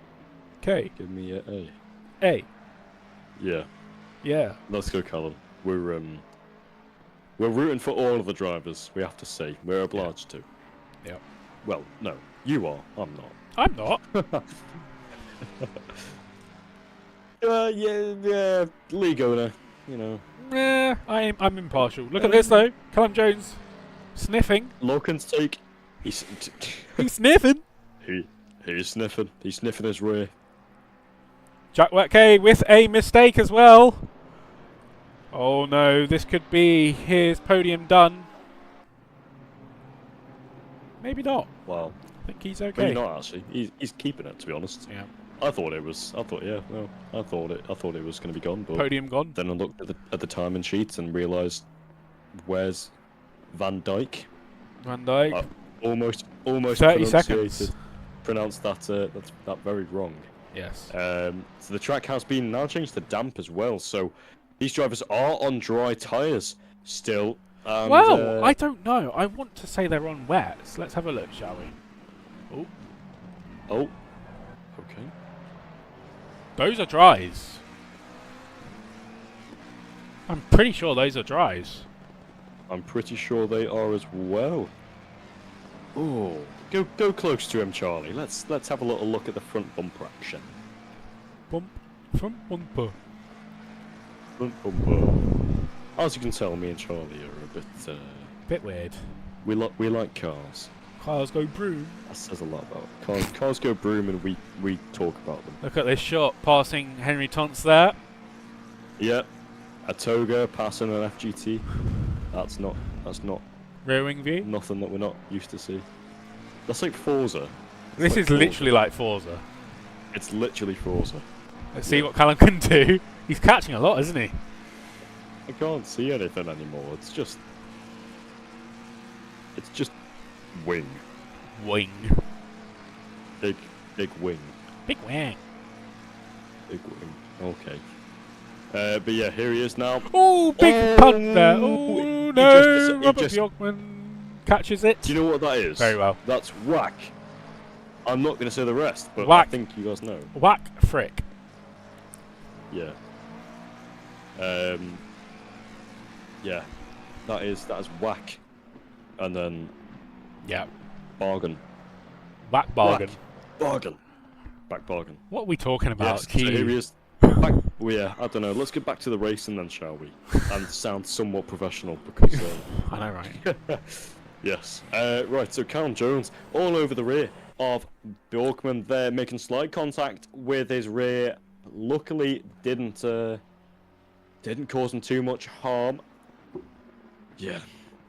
K. Give me a A. A. Yeah. Yeah. Let's go, Callum. We're rooting for all of the drivers. We have to say we're obliged to. Yeah. Well, no, you are. I'm not. I'm not. Yeah. League owner. You know. Nah, I'm impartial. Look at this though. Callum Jones sniffing. Loken's take. He's sniffing. He's sniffing. He's sniffing his rear. Jack Watkins with a mistake as well. Oh no, this could be his podium done. Maybe not. Wow. I think he's okay. Maybe not actually. He's keeping it, to be honest. Yeah. I thought it was going to be gone, but Podium gone. then I looked at the timing sheet and realised, where's Van Dijk? Van Dijk. Almost 30 seconds. Pronounced that very wrong. Yes. So the track has been now changed to damp as well. So these drivers are on dry tyres still. And, well, I don't know. I want to say they're on wets. Let's have a look, shall we? Oh. Okay. Those are dries. I'm pretty sure those are dries. I'm pretty sure they are as well. Oh, go close to him, Charlie. Let's have a little look at the front bumper action. Front bumper. Front bumper. As you can tell, me and Charlie are a bit weird. We like cars. Cars go broom. That says a lot about cars. Cars go broom, and we talk about them. Look at this shot, passing Henry Tonts there. Yep, a Toga passing an FGT. That's not rear wing view. Nothing that we're not used to see. That's like Forza. This is literally like Forza. It's literally Forza. Let's see what Callum can do. He's catching a lot, isn't he? I can't see anything anymore. It's just wing. Wing. Big wing. Big wing. Big wing. Okay. But yeah, here he is now. Oh, big punt there. Oh no! Robert Bjorkman catches it. Do you know what that is? Very well. That's whack. I'm not going to say the rest, but whack. I think you guys know. Whack frick. Yeah. Yeah. That is whack. And then. Yeah. Bargain. Whack bargain. Whack. Bargain. Back bargain. What are we talking about? Yes, so here he is. Back, well, yeah, I don't know. Let's get back to the racing then, shall we? And sound somewhat professional because. I know, right? Yes. Right. So Callum Jones all over the rear of Bjorkman there, making slight contact with his rear. Luckily, didn't cause him too much harm. Yeah.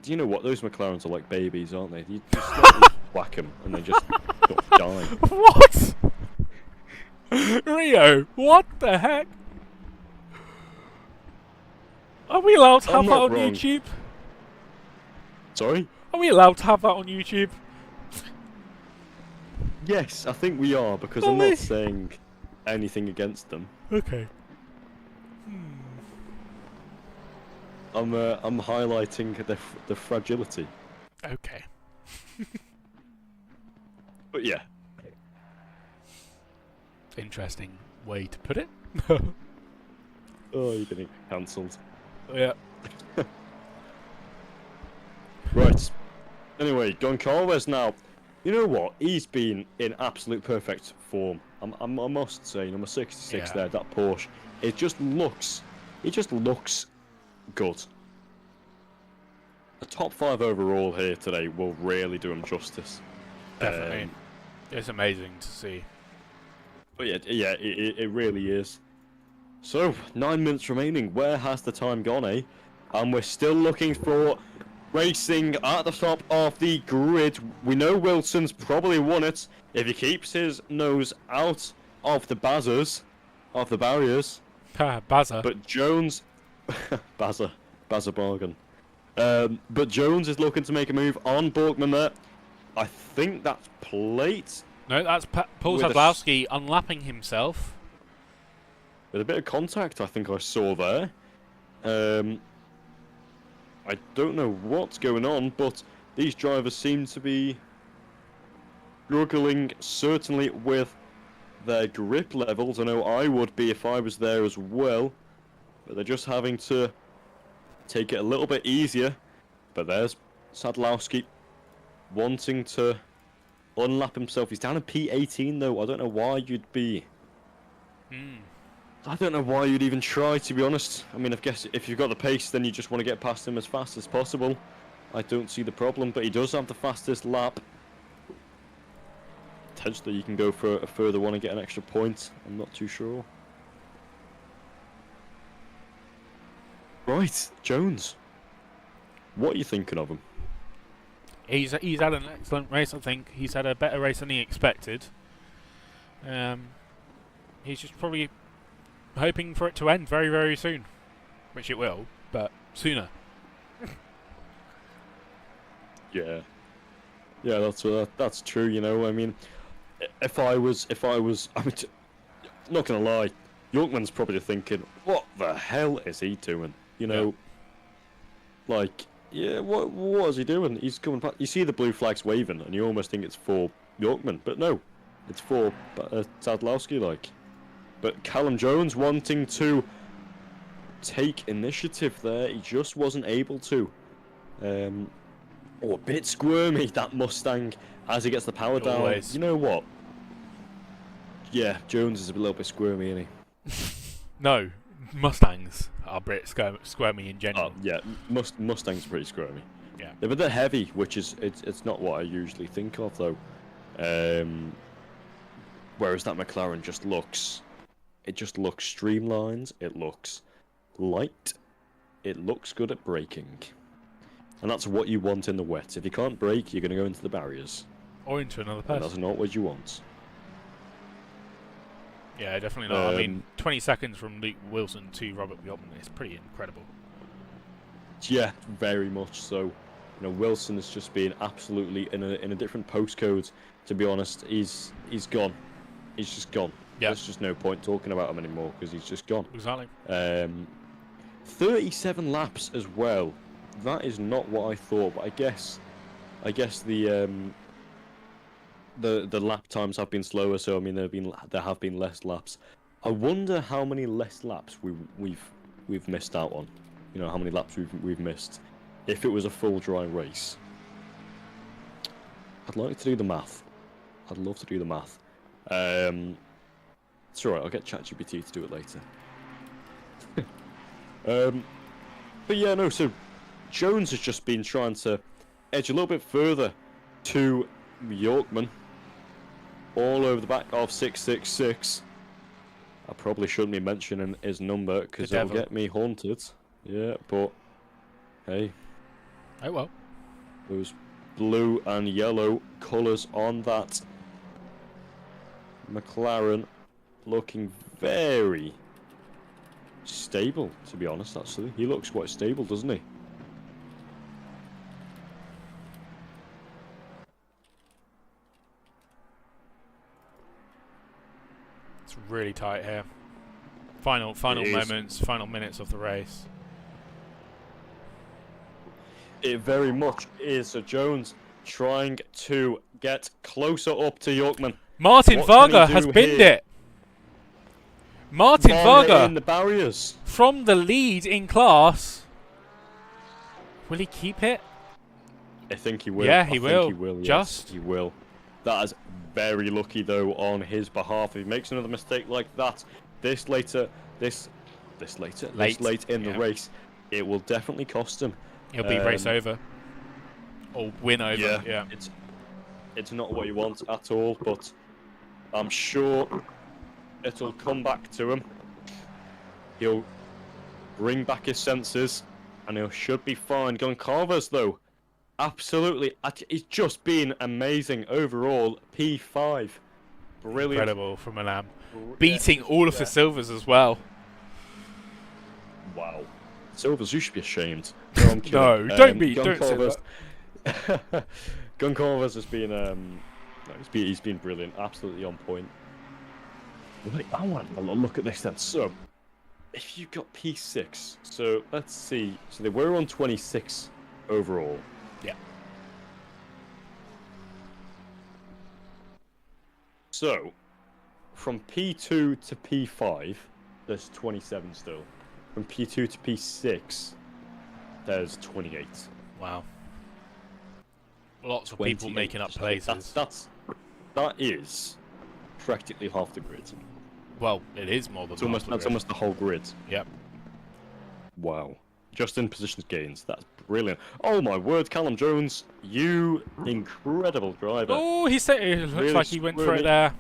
Do you know what? Those McLarens are like babies, aren't they? You just whack them and they just die. What? Rio, what the heck? Are we allowed to have that on YouTube? Sorry? Are we allowed to have that on YouTube? Yes, I think we are, because I'm not saying anything against them. Okay. I'm highlighting the fragility. Okay. But yeah. Interesting way to put it. Oh, you're getting cancelled. Yeah. Anyway, Goncalves now. You know what? He's been in absolute perfect form. I must say, number 66 there, that Porsche. It just looks good. A top 5 overall here today will really do him justice. Definitely. It's amazing to see. But yeah, it really is. So, 9 minutes remaining. Where has the time gone, eh? And we're still looking for racing at the top of the grid. We know Wilson's probably won it if he keeps his nose out of the barriers. Bazza. But Jones, Bazza bargain. But Jones is looking to make a move on Borkman there. I think that's plate. No, that's Paul Sadlowski unlapping himself. With a bit of contact, I think I saw there. I don't know what's going on, but these drivers seem to be struggling, certainly with their grip levels. I know I would be if I was there as well, but they're just having to take it a little bit easier. But there's Sadlowski wanting to unlap himself. He's down in P18 though. I don't know why you'd be... I don't know why you'd even try, to be honest. I mean, I guess if you've got the pace, then you just want to get past him as fast as possible. I don't see the problem, but he does have the fastest lap. Potentially you can go for a further one and get an extra point. I'm not too sure. Right, Jones. What are you thinking of him? He's had an excellent race, I think. He's had a better race than he expected. He's just probably hoping for it to end very, very soon. Which it will, but sooner. Yeah, that's true. You know, I mean, if I was, I mean, not gonna lie, Yorkman's probably thinking, what the hell is he doing? You know, like, yeah, what is he doing? He's coming back. You see the blue flags waving, and you almost think it's for Yorkman, but no, it's for Sadlowski, like. But Callum Jones wanting to take initiative there, he just wasn't able to. A bit squirmy, that Mustang, as he gets the power down. You know what? Yeah, Jones is a little bit squirmy, isn't he? No, Mustangs are a bit squirmy in general. Yeah, Mustangs are pretty squirmy. Yeah. But they're heavy, which is it's not what I usually think of though. Whereas that McLaren just looks streamlined. It looks light. It looks good at braking. And that's what you want in the wet. If you can't brake, you're going to go into the barriers. Or into another person. And that's not what you want. Yeah, definitely not. I mean, 20 seconds from Luke Wilson to Robert Bjorkman is pretty incredible. Yeah, very much so. You know, Wilson has just been absolutely in a different postcode. To be honest, he's gone. He's just gone. Yeah. There's just no point talking about him anymore because he's just gone. Exactly. 37 laps as well. That is not what I thought, but I guess the lap times have been slower, so I mean there have been less laps. I wonder how many less laps we've missed out on. You know, how many laps we've missed if it was a full dry race. I'd like to do the math. I'd love to do the math. It's alright, I'll get ChatGPT to do it later. But yeah, no, so Jones has just been trying to edge a little bit further to Yorkman. All over the back of 666. I probably shouldn't be mentioning his number because it'll get me haunted. Yeah, but hey. Oh well. Those blue and yellow colours on that McLaren looking very stable, to be honest, actually. He looks quite stable, doesn't he? It's really tight here. Final moments, final minutes of the race. It very much is. So Jones trying to get closer up to Yorkman. Martin Varga has binned it. Martin Varga in the barriers from the lead in class. Will he keep it? I think he will. Yeah, he will. He will. Yes, Just he will. That is very lucky though on his behalf. If he makes another mistake like that, this late in the race, it will definitely cost him. He'll be race over or win over. Yeah. It's not what he wants at all, but I'm sure it'll come back to him. He'll bring back his senses, and he should be fine. Goncalves, though, absolutely, he's just been amazing overall. P5, brilliant, incredible from Milan, beating all of the Silvers as well. Wow, Silvers, you should be ashamed. No, I'm kidding. No, don't say that. Goncalves has been he's been brilliant, absolutely on point. I want to have a look at this then. So, if you got P6, so let's see. So they were on 26 overall. Yeah. So, from P2 to P5, there's 27 still. From P2 to P6, there's 28. Wow. Lots of people making up places. That is practically half the grid. Well, it is more than that's almost the whole grid. Yep. Wow. Just in positions gains. That's brilliant. Oh my word, Callum Jones, you incredible driver. Oh, it looks like he went for it there.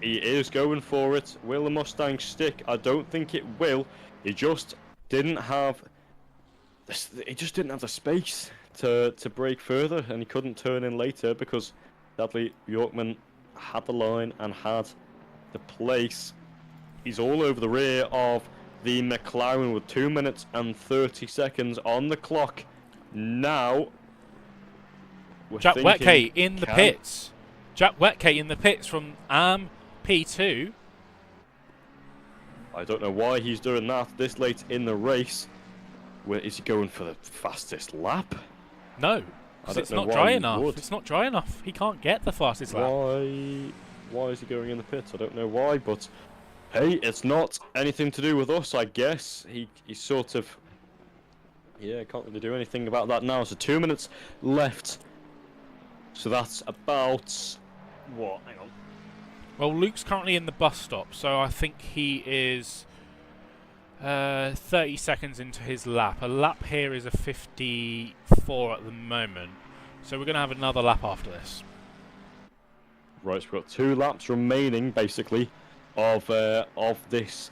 He is going for it. Will the Mustang stick? I don't think it will. He just didn't have the space to break further, and he couldn't turn in later because sadly Bjorkman had the line and had the place. He's all over the rear of the McLaren with 2 minutes and 30 seconds on the clock. Now, Jack Wetke in the pits. Jack Wetke in the pits from P2. I don't know why he's doing that this late in the race. Where is he going for the fastest lap? No, it's not dry enough. It's not dry enough. He can't get the fastest lap. Why is he going in the pits? I don't know why, but hey, it's not anything to do with us, I guess. He's sort of, can't really do anything about that now. So 2 minutes left. So that's about what? Hang on. Well, Luke's currently in the bus stop, so I think he is 30 seconds into his lap. A lap here is a 54 at the moment, so we're going to have another lap after this. Right, so we've got 2 laps remaining, basically, of this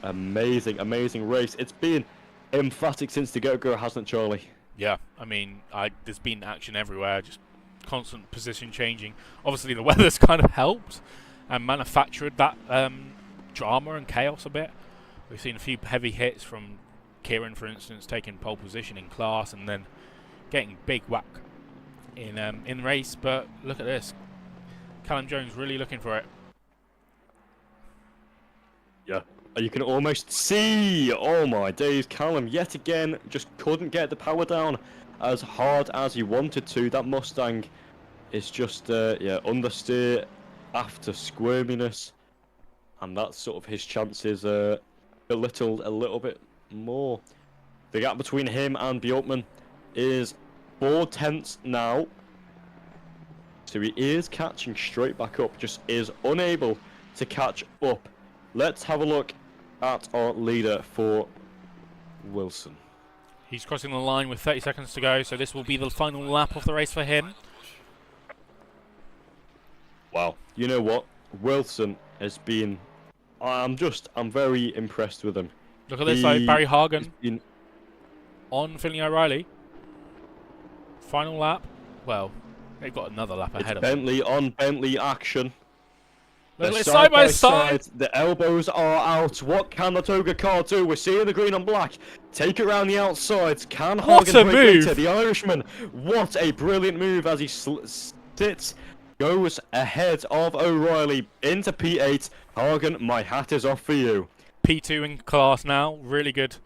amazing race. It's been emphatic since the go-go, hasn't it, Charlie? Yeah, I mean, there's been action everywhere, just constant position changing. Obviously, the weather's kind of helped and manufactured that drama and chaos a bit. We've seen a few heavy hits from Kieran, for instance, taking pole position in class and then getting big whack in race. But look at this. Callum Jones really looking for it. Yeah, you can almost see, oh my days, Callum yet again just couldn't get the power down as hard as he wanted to. That Mustang is just, understeer after squirminess, and that's sort of his chances belittled a little bit more. The gap between him and Bjorkman is 4 tenths now. So he is catching straight back up, just is unable to catch up. Let's have a look at our leader for Wilson. He's crossing the line with 30 seconds to go, so this will be the final lap of the race for him. Wow. You know what? Wilson has been... I'm very impressed with him. Look at this though, Barry Hagen on Finley O'Reilly. Final lap. Well, they've got another lap ahead of them. Bentley on Bentley action. Look, side by side. The elbows are out. What can the Toga car do? We're seeing the green and black. Take it around the outsides. Can Hagen break later? The Irishman. What a brilliant move as he sits. Goes ahead of O'Reilly into P8. Hagen, my hat is off for you. P2 in class now. Really good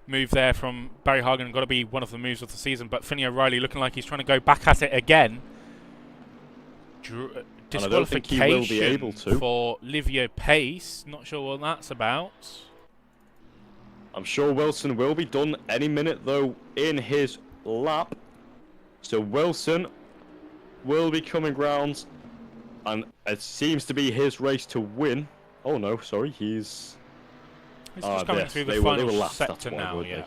move there from Barry Hagen. Got to be one of the moves of the season. But Finley O'Reilly looking like he's trying to go back at it again. Disqualification will be able to. For Livio Pace. Not sure what that's about. I'm sure Wilson will be done any minute though in his lap. So Wilson will be coming round, and it seems to be his race to win. Oh no, sorry, he's just coming through the final sector now, yeah.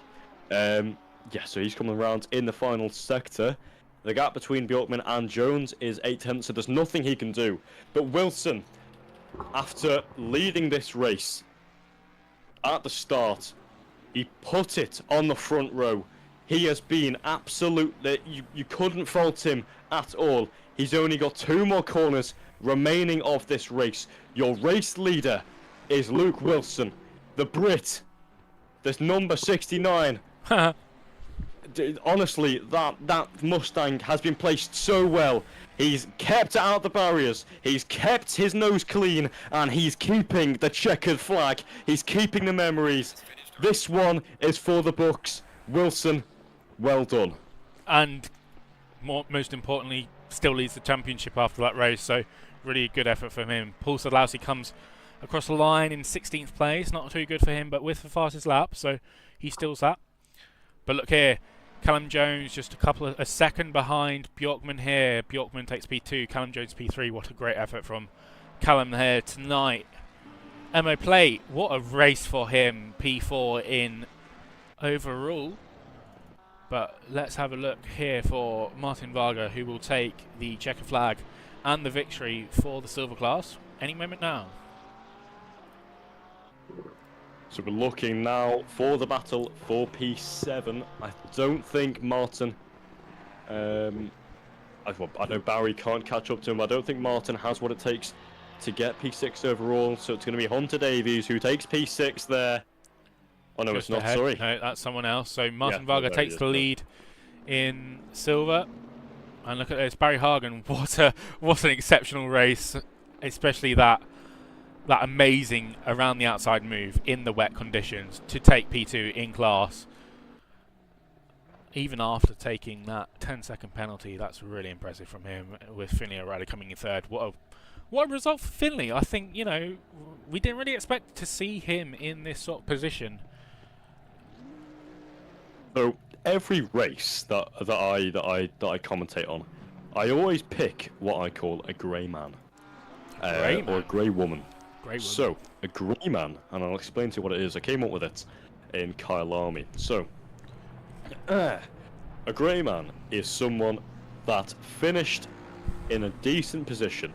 Yeah, so he's coming around in the final sector. The gap between Bjorkman and Jones is 8 tenths, so there's nothing he can do. But Wilson, after leading this race at the start, he put it on the front row. He has been absolutely... You couldn't fault him at all. He's only got 2 more corners remaining of this race. Your race leader is Luke Wilson, the Brit. This number 69. Honestly, that Mustang has been placed so well. He's kept out the barriers, he's kept his nose clean, and he's keeping the checkered flag. He's keeping the memories. This one is for the books. Wilson, well done. And most importantly, still leads the championship after that race, so really good effort from him. Paul Sadlowski comes across the line in 16th place, not too good for him, but with the fastest lap, so he steals that. But look here, Callum Jones just a second behind Bjorkman here. Bjorkman takes P2, Callum Jones P3. What a great effort from Callum here tonight. Emo Plate, what a race for him. P4 in overall. But let's have a look here for Martin Varga, who will take the checker flag and the victory for the silver class any moment now. So we're looking now for the battle for P7. I don't think Martin... I know Barry can't catch up to him. I don't think Martin has what it takes to get P6 overall. So it's going to be Hunter Davies who takes P6 there. Oh no, just it's not, ahead. sorry. No, that's someone else. So Martin Varga takes the lead in silver. And look at this, Barry Hagen. What an exceptional race, especially that amazing around the outside move in the wet conditions to take P2 in class. Even after taking that 10-second penalty, that's really impressive from him, with Finley O'Reilly coming in third. What a result for Finley. I think, you know, we didn't really expect to see him in this sort of position. So every race that I commentate on, I always pick what I call a grey man, or a grey woman. So a grey man, and I'll explain to you what it is. I came up with it in Kyle Army. So a grey man is someone that finished in a decent position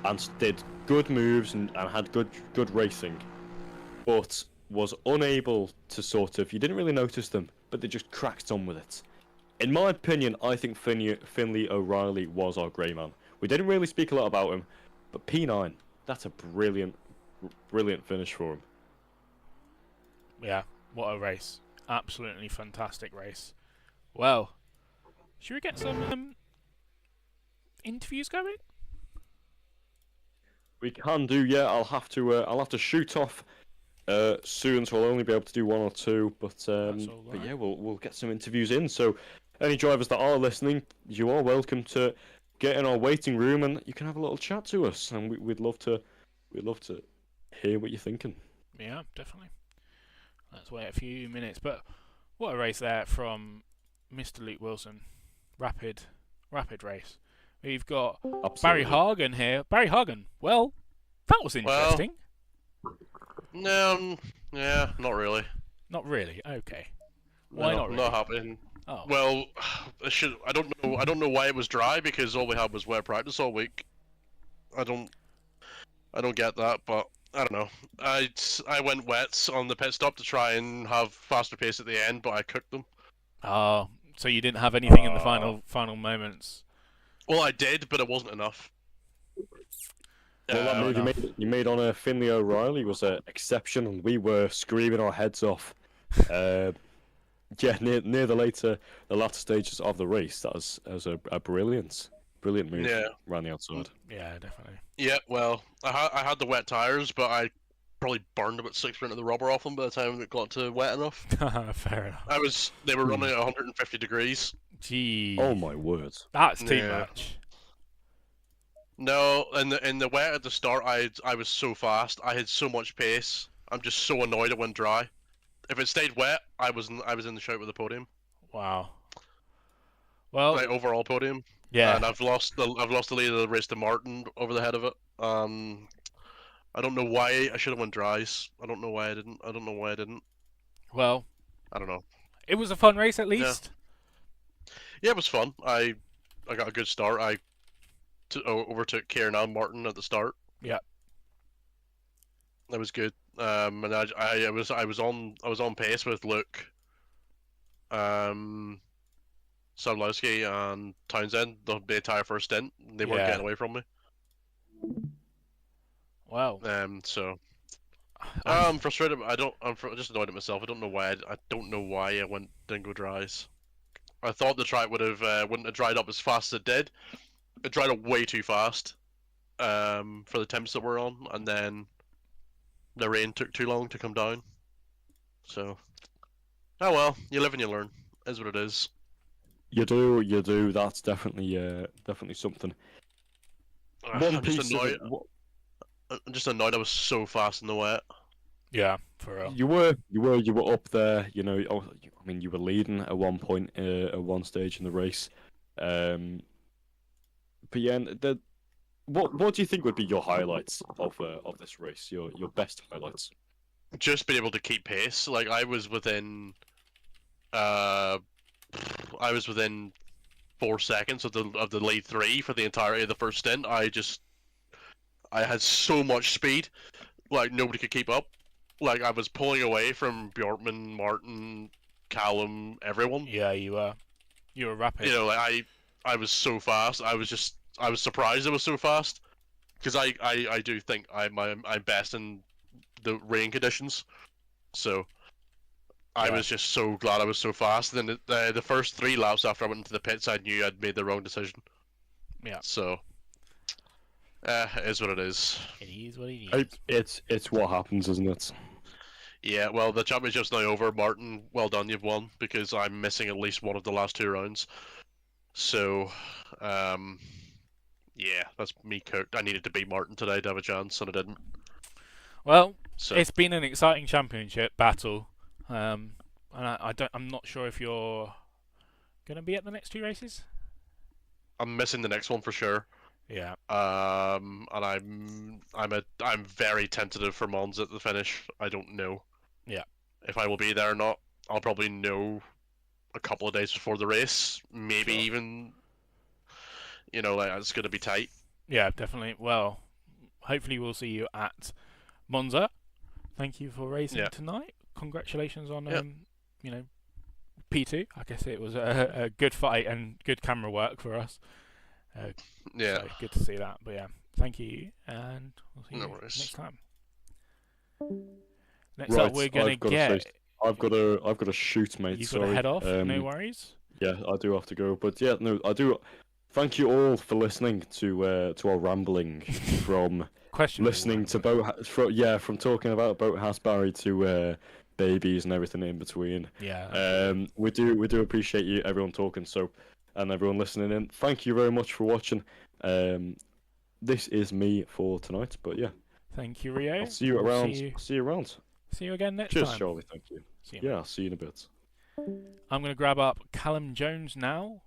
and did good moves and had good racing, but was unable to sort of, you didn't really notice them, but they just cracked on with it. In my opinion, I think Finley O'Reilly was our grey man. We didn't really speak a lot about him, but P9, that's a brilliant finish for him. Yeah, what a race. Absolutely fantastic race. Well, should we get some interviews going? We can do, yeah. I'll have to shoot off soon, so I'll only be able to do 1 or 2. But but yeah, we'll get some interviews in. So any drivers that are listening, you are welcome to get in our waiting room, and you can have a little chat to us, and we'd love to hear what you're thinking. Yeah, definitely. Let's wait a few minutes. But what a race there from Mr. Luke Wilson. Rapid race. We've got Barry Hagen here. Barry Hagen. Well, that was interesting. No, yeah, not really. Not really. Okay. Why not really? Not happening. Oh. Well, I don't know why it was dry, because all we had was wet practice all week. I don't get that, but I don't know. I went wet on the pit stop to try and have faster pace at the end, but I cooked them. Oh, so you didn't have anything in the final moments. Well, I did, but it wasn't enough. Well, that move you made on Finley O'Reilly was exceptional. We were screaming our heads off. Yeah, near the latter stages of the race, that was a brilliant move. Yeah, around the outside. Yeah, definitely. Yeah, well, I had the wet tires, but I probably burned about 6% of the rubber off them by the time it got to wet enough. Fair enough. They were running at 150 degrees. Gee. Oh my word. That's too much. No, in the wet at the start, I was so fast. I had so much pace. I'm just so annoyed it went dry. If it stayed wet, I was in the shout with the podium. Wow. Well, like overall podium. yeah. And I've lost the lead of the race to Martin over the head of it. I don't know why I should have went dries. I don't know why I didn't. Well, I don't know. it was a fun race at Yeah. least. Yeah, it was fun. I got a good start. I overtook Kieran and Martin at the start. Yeah. That was good. And I was on pace with Luke, Sadlowski and Townsend the entire first stint. They weren't getting away from me. Wow. So I'm frustrated. I'm just annoyed at myself. I don't know why. I don't know why I didn't go dries. I thought the track wouldn't have dried up as fast as it did. It dried up way too fast, for the temps that we're on, and then the rain took too long to come down. So, oh well, you live and you learn. Is what it is. You do. That's definitely something. I'm just annoyed. I'm just annoyed I was so fast in the wet. Yeah, for real. You were up there. You know, I mean, you were leading at one point, at one stage in the race. But yeah, what do you think would be your highlights of this race? Your best highlights? Just being able to keep pace. Like I was within 4 seconds of the lead 3 for the entirety of the first stint. I had so much speed, like nobody could keep up. Like I was pulling away from Bjorkman, Martin, Callum, everyone. Yeah, you were rapid. You know, like I was so fast. I was surprised I was so fast, because I do think I'm best in the rain conditions. So I was just so glad I was so fast. And then the first 3 laps after I went into the pits, I knew I'd made the wrong decision. Yeah. So it is what it is. It is what it is. It's what happens, isn't it? Yeah, well, the championship's now over. Martin, well done, you've won, because I'm missing at least one of the last 2 rounds. So, yeah, that's me cooked. I needed to beat Martin today to have a chance, and I didn't. Well, So it's been an exciting championship battle, and I'm not sure if you're gonna be at the next 2 races. I'm missing the next one for sure. Yeah. And I'm very tentative for Mons at the finish. I don't know. Yeah. If I will be there or not. I'll probably know a couple of days before the race. Maybe even, you know, like it's gonna be tight. Yeah, definitely. Well, hopefully we'll see you at Monza. Thank you for racing tonight. Congratulations on you know, P2. I guess it was a good fight and good camera work for us. Yeah. So good to see that. But yeah, thank you, and we'll see you next time. Next up, we're gonna get. I've got to shoot, mate. You've got to head off. No worries. Yeah, I do have to go. But yeah, no, I do. Thank you all for listening to our rambling from listening to from talking about Boat Hasbury to babies and everything in between. Yeah. We do appreciate everyone talking and everyone listening in. Thank you very much for watching. This is me for tonight. But yeah. Thank you, Rio. I'll see you around. See you around. See you again next time. Cheers, Charlie. Thank you. I'll see you in a bit. I'm going to grab up Callum Jones now.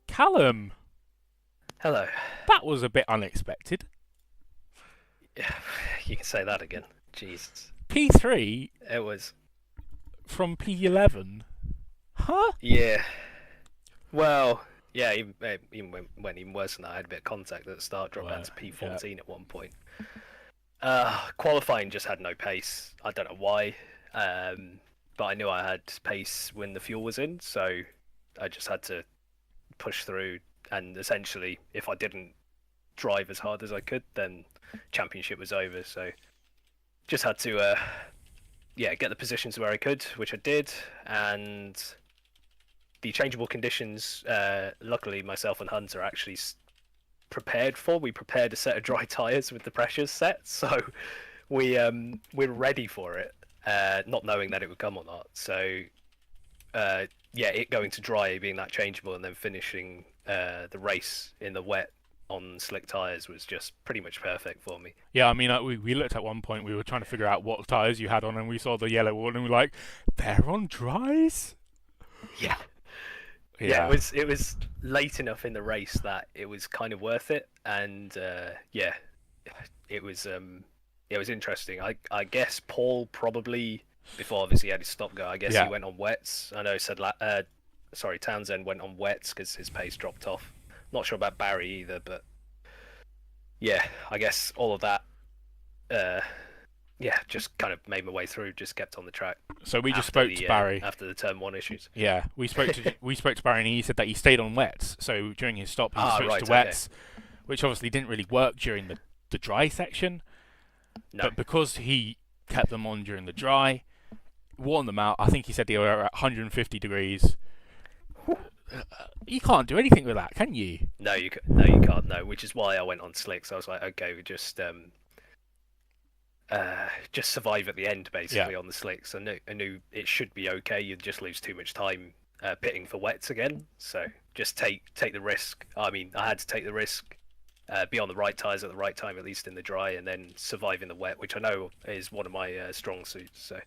Callum! Hello. That was a bit unexpected. Yeah, you can say that again. Jesus. P3? It was. From P11? Huh? Yeah. Well, yeah, even went even worse than that. I had a bit of contact at the start, dropped down to P14 at one point. Qualifying just had no pace. I don't know why, but I knew I had pace when the fuel was in, so I just had to push through. And essentially, if I didn't drive as hard as I could, then championship was over. So just had to, get the positions where I could, which I did, and the changeable conditions. Luckily, myself and Hunt are actually prepared for. We prepared a set of dry tyres with the pressures set, so we're ready for it, not knowing that it would come or not. So it going to dry, being that changeable, and then finishing the race in the wet on slick tyres was just pretty much perfect for me. Yeah, I mean, we looked at one point, we were trying to figure out what tyres you had on, and we saw the yellow one, and we were like, they're on dries? Yeah. Yeah, it was late enough in the race that it was kind of worth it, and yeah, it was interesting. I guess Paul probably, before obviously he had his stop go, I guess he went on wets. I know Townsend went on wets because his pace dropped off. Not sure about Barry either, but yeah, I guess all of that just kind of made my way through, just kept on the track. So we just spoke to Barry after the turn 1 issues. Yeah, we spoke to Barry, and he said that he stayed on wets. So during his stop, he switched to wets, which obviously didn't really work during the dry section. No. But because he kept them on during the dry, warmed them out. I think he said they were at 150 degrees. You can't do anything with that, can you? No, you can't. No, which is why I went on slicks. I was like, okay, we just survive at the end, basically, on the slicks. I knew it should be okay. You'd just lose too much time pitting for wets again. So just take the risk. I mean, I had to take the risk, be on the right tyres at the right time, at least in the dry, and then survive in the wet, which I know is one of my strong suits. So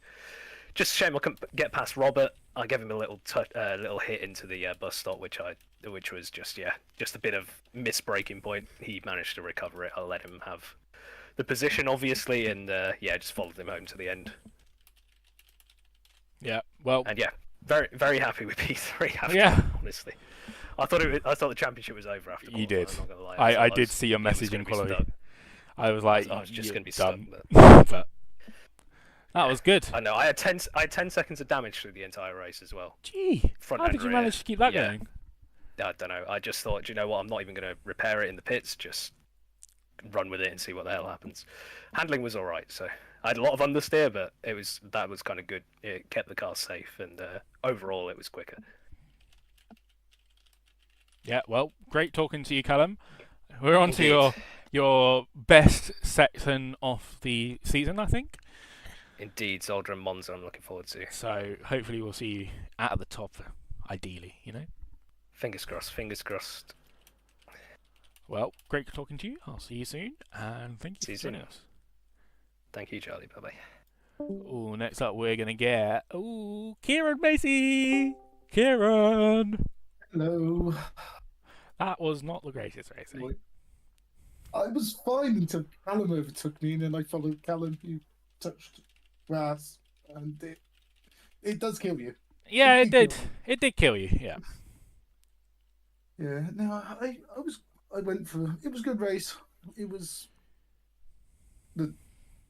just a shame I couldn't get past Robert. I gave him a little hit into the bus stop, which was just a bit of misbraking point. He managed to recover it. I let him have the position, obviously, and just followed him home to the end. Yeah, well, and very very happy with P3. Honestly, I thought the championship was over after. You did. I'm not gonna lie. I did see your message in quality. I was like, I was just going to be stuck. But that was good. I know. I had 10 seconds of damage through the entire race as well. Gee, how did you manage to keep that going? I don't know. I just thought, do you know what? I'm not even going to repair it in the pits. Just run with it and see what the hell happens. Handling was all right, so I had a lot of understeer, but that was kind of good. It kept the car safe, and overall it was quicker. Yeah, well, great talking to you, Callum. We're on to your best section of the season, I think. Indeed, Zolder and Monza I'm looking forward to. So hopefully we'll see you at the top, ideally, Fingers crossed. Well, great talking to you. I'll see you soon, and thank you for joining us. Thank you, Charlie. Bye-bye. Oh, next up we're going to get... Kieran Macy! Kieran! Hello. That was not the greatest racing. I was fine until Callum overtook me, and then I followed Callum, who touched grass, and it does kill you. Yeah, it did. It did kill you, yeah. Yeah, no, I went for... It was a good race. It was...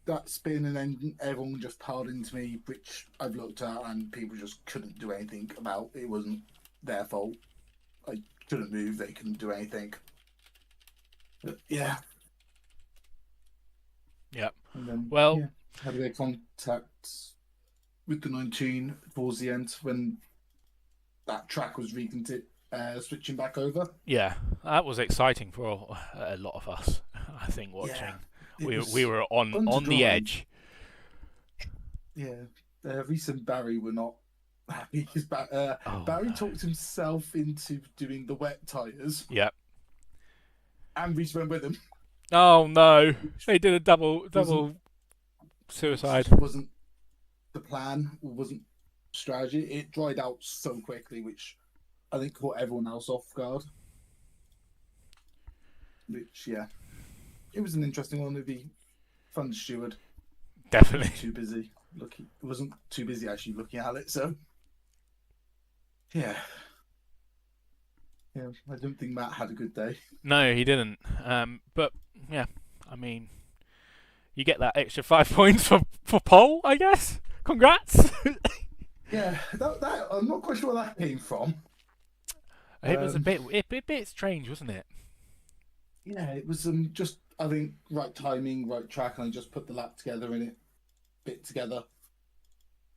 That spin, and then everyone just piled into me, which I've looked at, and people just couldn't do anything about. It wasn't their fault. I couldn't move, they couldn't do anything. But, yeah. Yep. And then, well... Yeah, had their contact with the 19 towards the end when that track was switching back over. Yeah, that was exciting for a lot of us, I think, watching. Yeah, we were on the edge. Yeah, Reese and Barry were not happy because Barry talked himself into doing the wet tyres. Yep. And Reese went with him. Oh no, they did a double suicide. Wasn't the plan, wasn't strategy. It dried out so quickly, which I think caught everyone else off guard. Which, yeah, it was an interesting one. It'd be fun to steward. Definitely. Too busy looking. It wasn't too busy actually looking at it. So, yeah. Yeah, I don't think Matt had a good day. No, he didn't. But yeah, I mean, you get that extra 5 points for pole, I guess. Congrats. Yeah, that I'm not quite sure where that came from. It was a bit strange, wasn't it? Yeah, it was just, I think, right timing, right track, and I just put the lap together and it bit together.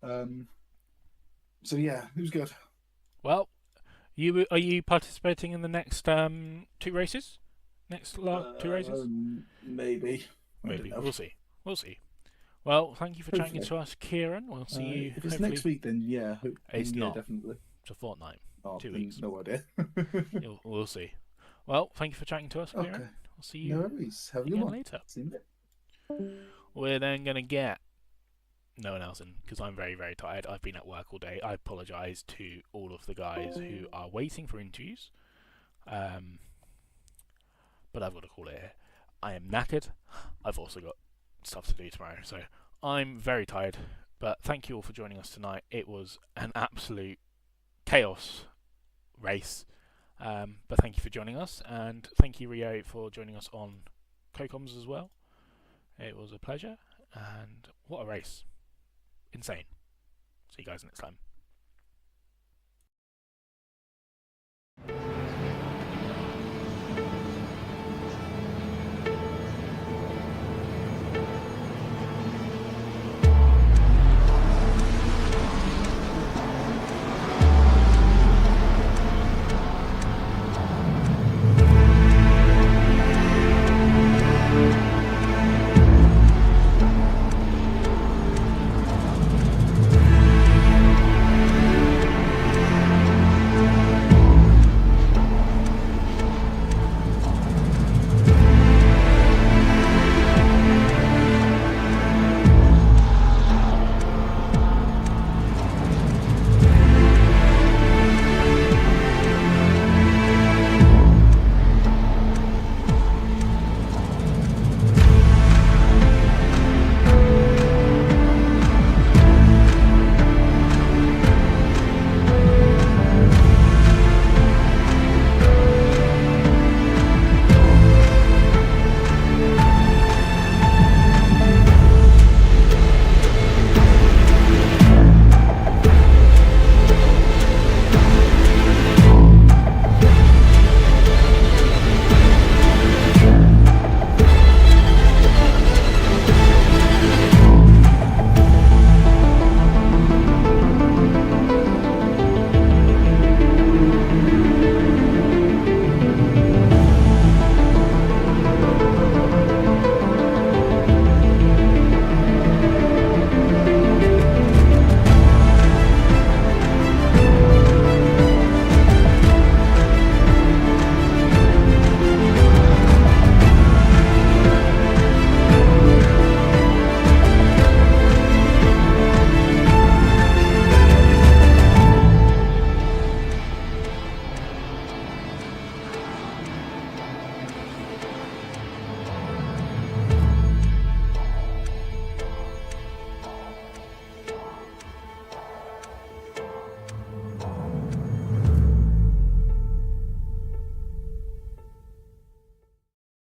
So yeah, it was good. Well, are you participating in the next 2 races? Two races? Maybe. We'll see. Well, thank you for chatting to us, Kieran. We'll see you. If it's next week, then yeah. It's not. Definitely. It's a fortnight. 2 weeks. No idea. We'll see. Well, thank you for chatting to us, Kieran. Okay. I'll see you no worries. Have a good one. Later. See you. We're then going to get no one else in, because I'm very, very tired. I've been at work all day. I apologise to all of the guys who are waiting for interviews. But I've got to call it here. I am knackered. I've also got stuff to do tomorrow, so I'm very tired. But thank you all for joining us tonight. It was an absolute chaos race. But thank you for joining us, and thank you, Rio, for joining us on CoComs as well. It was a pleasure, and what a race. Insane. See you guys next time.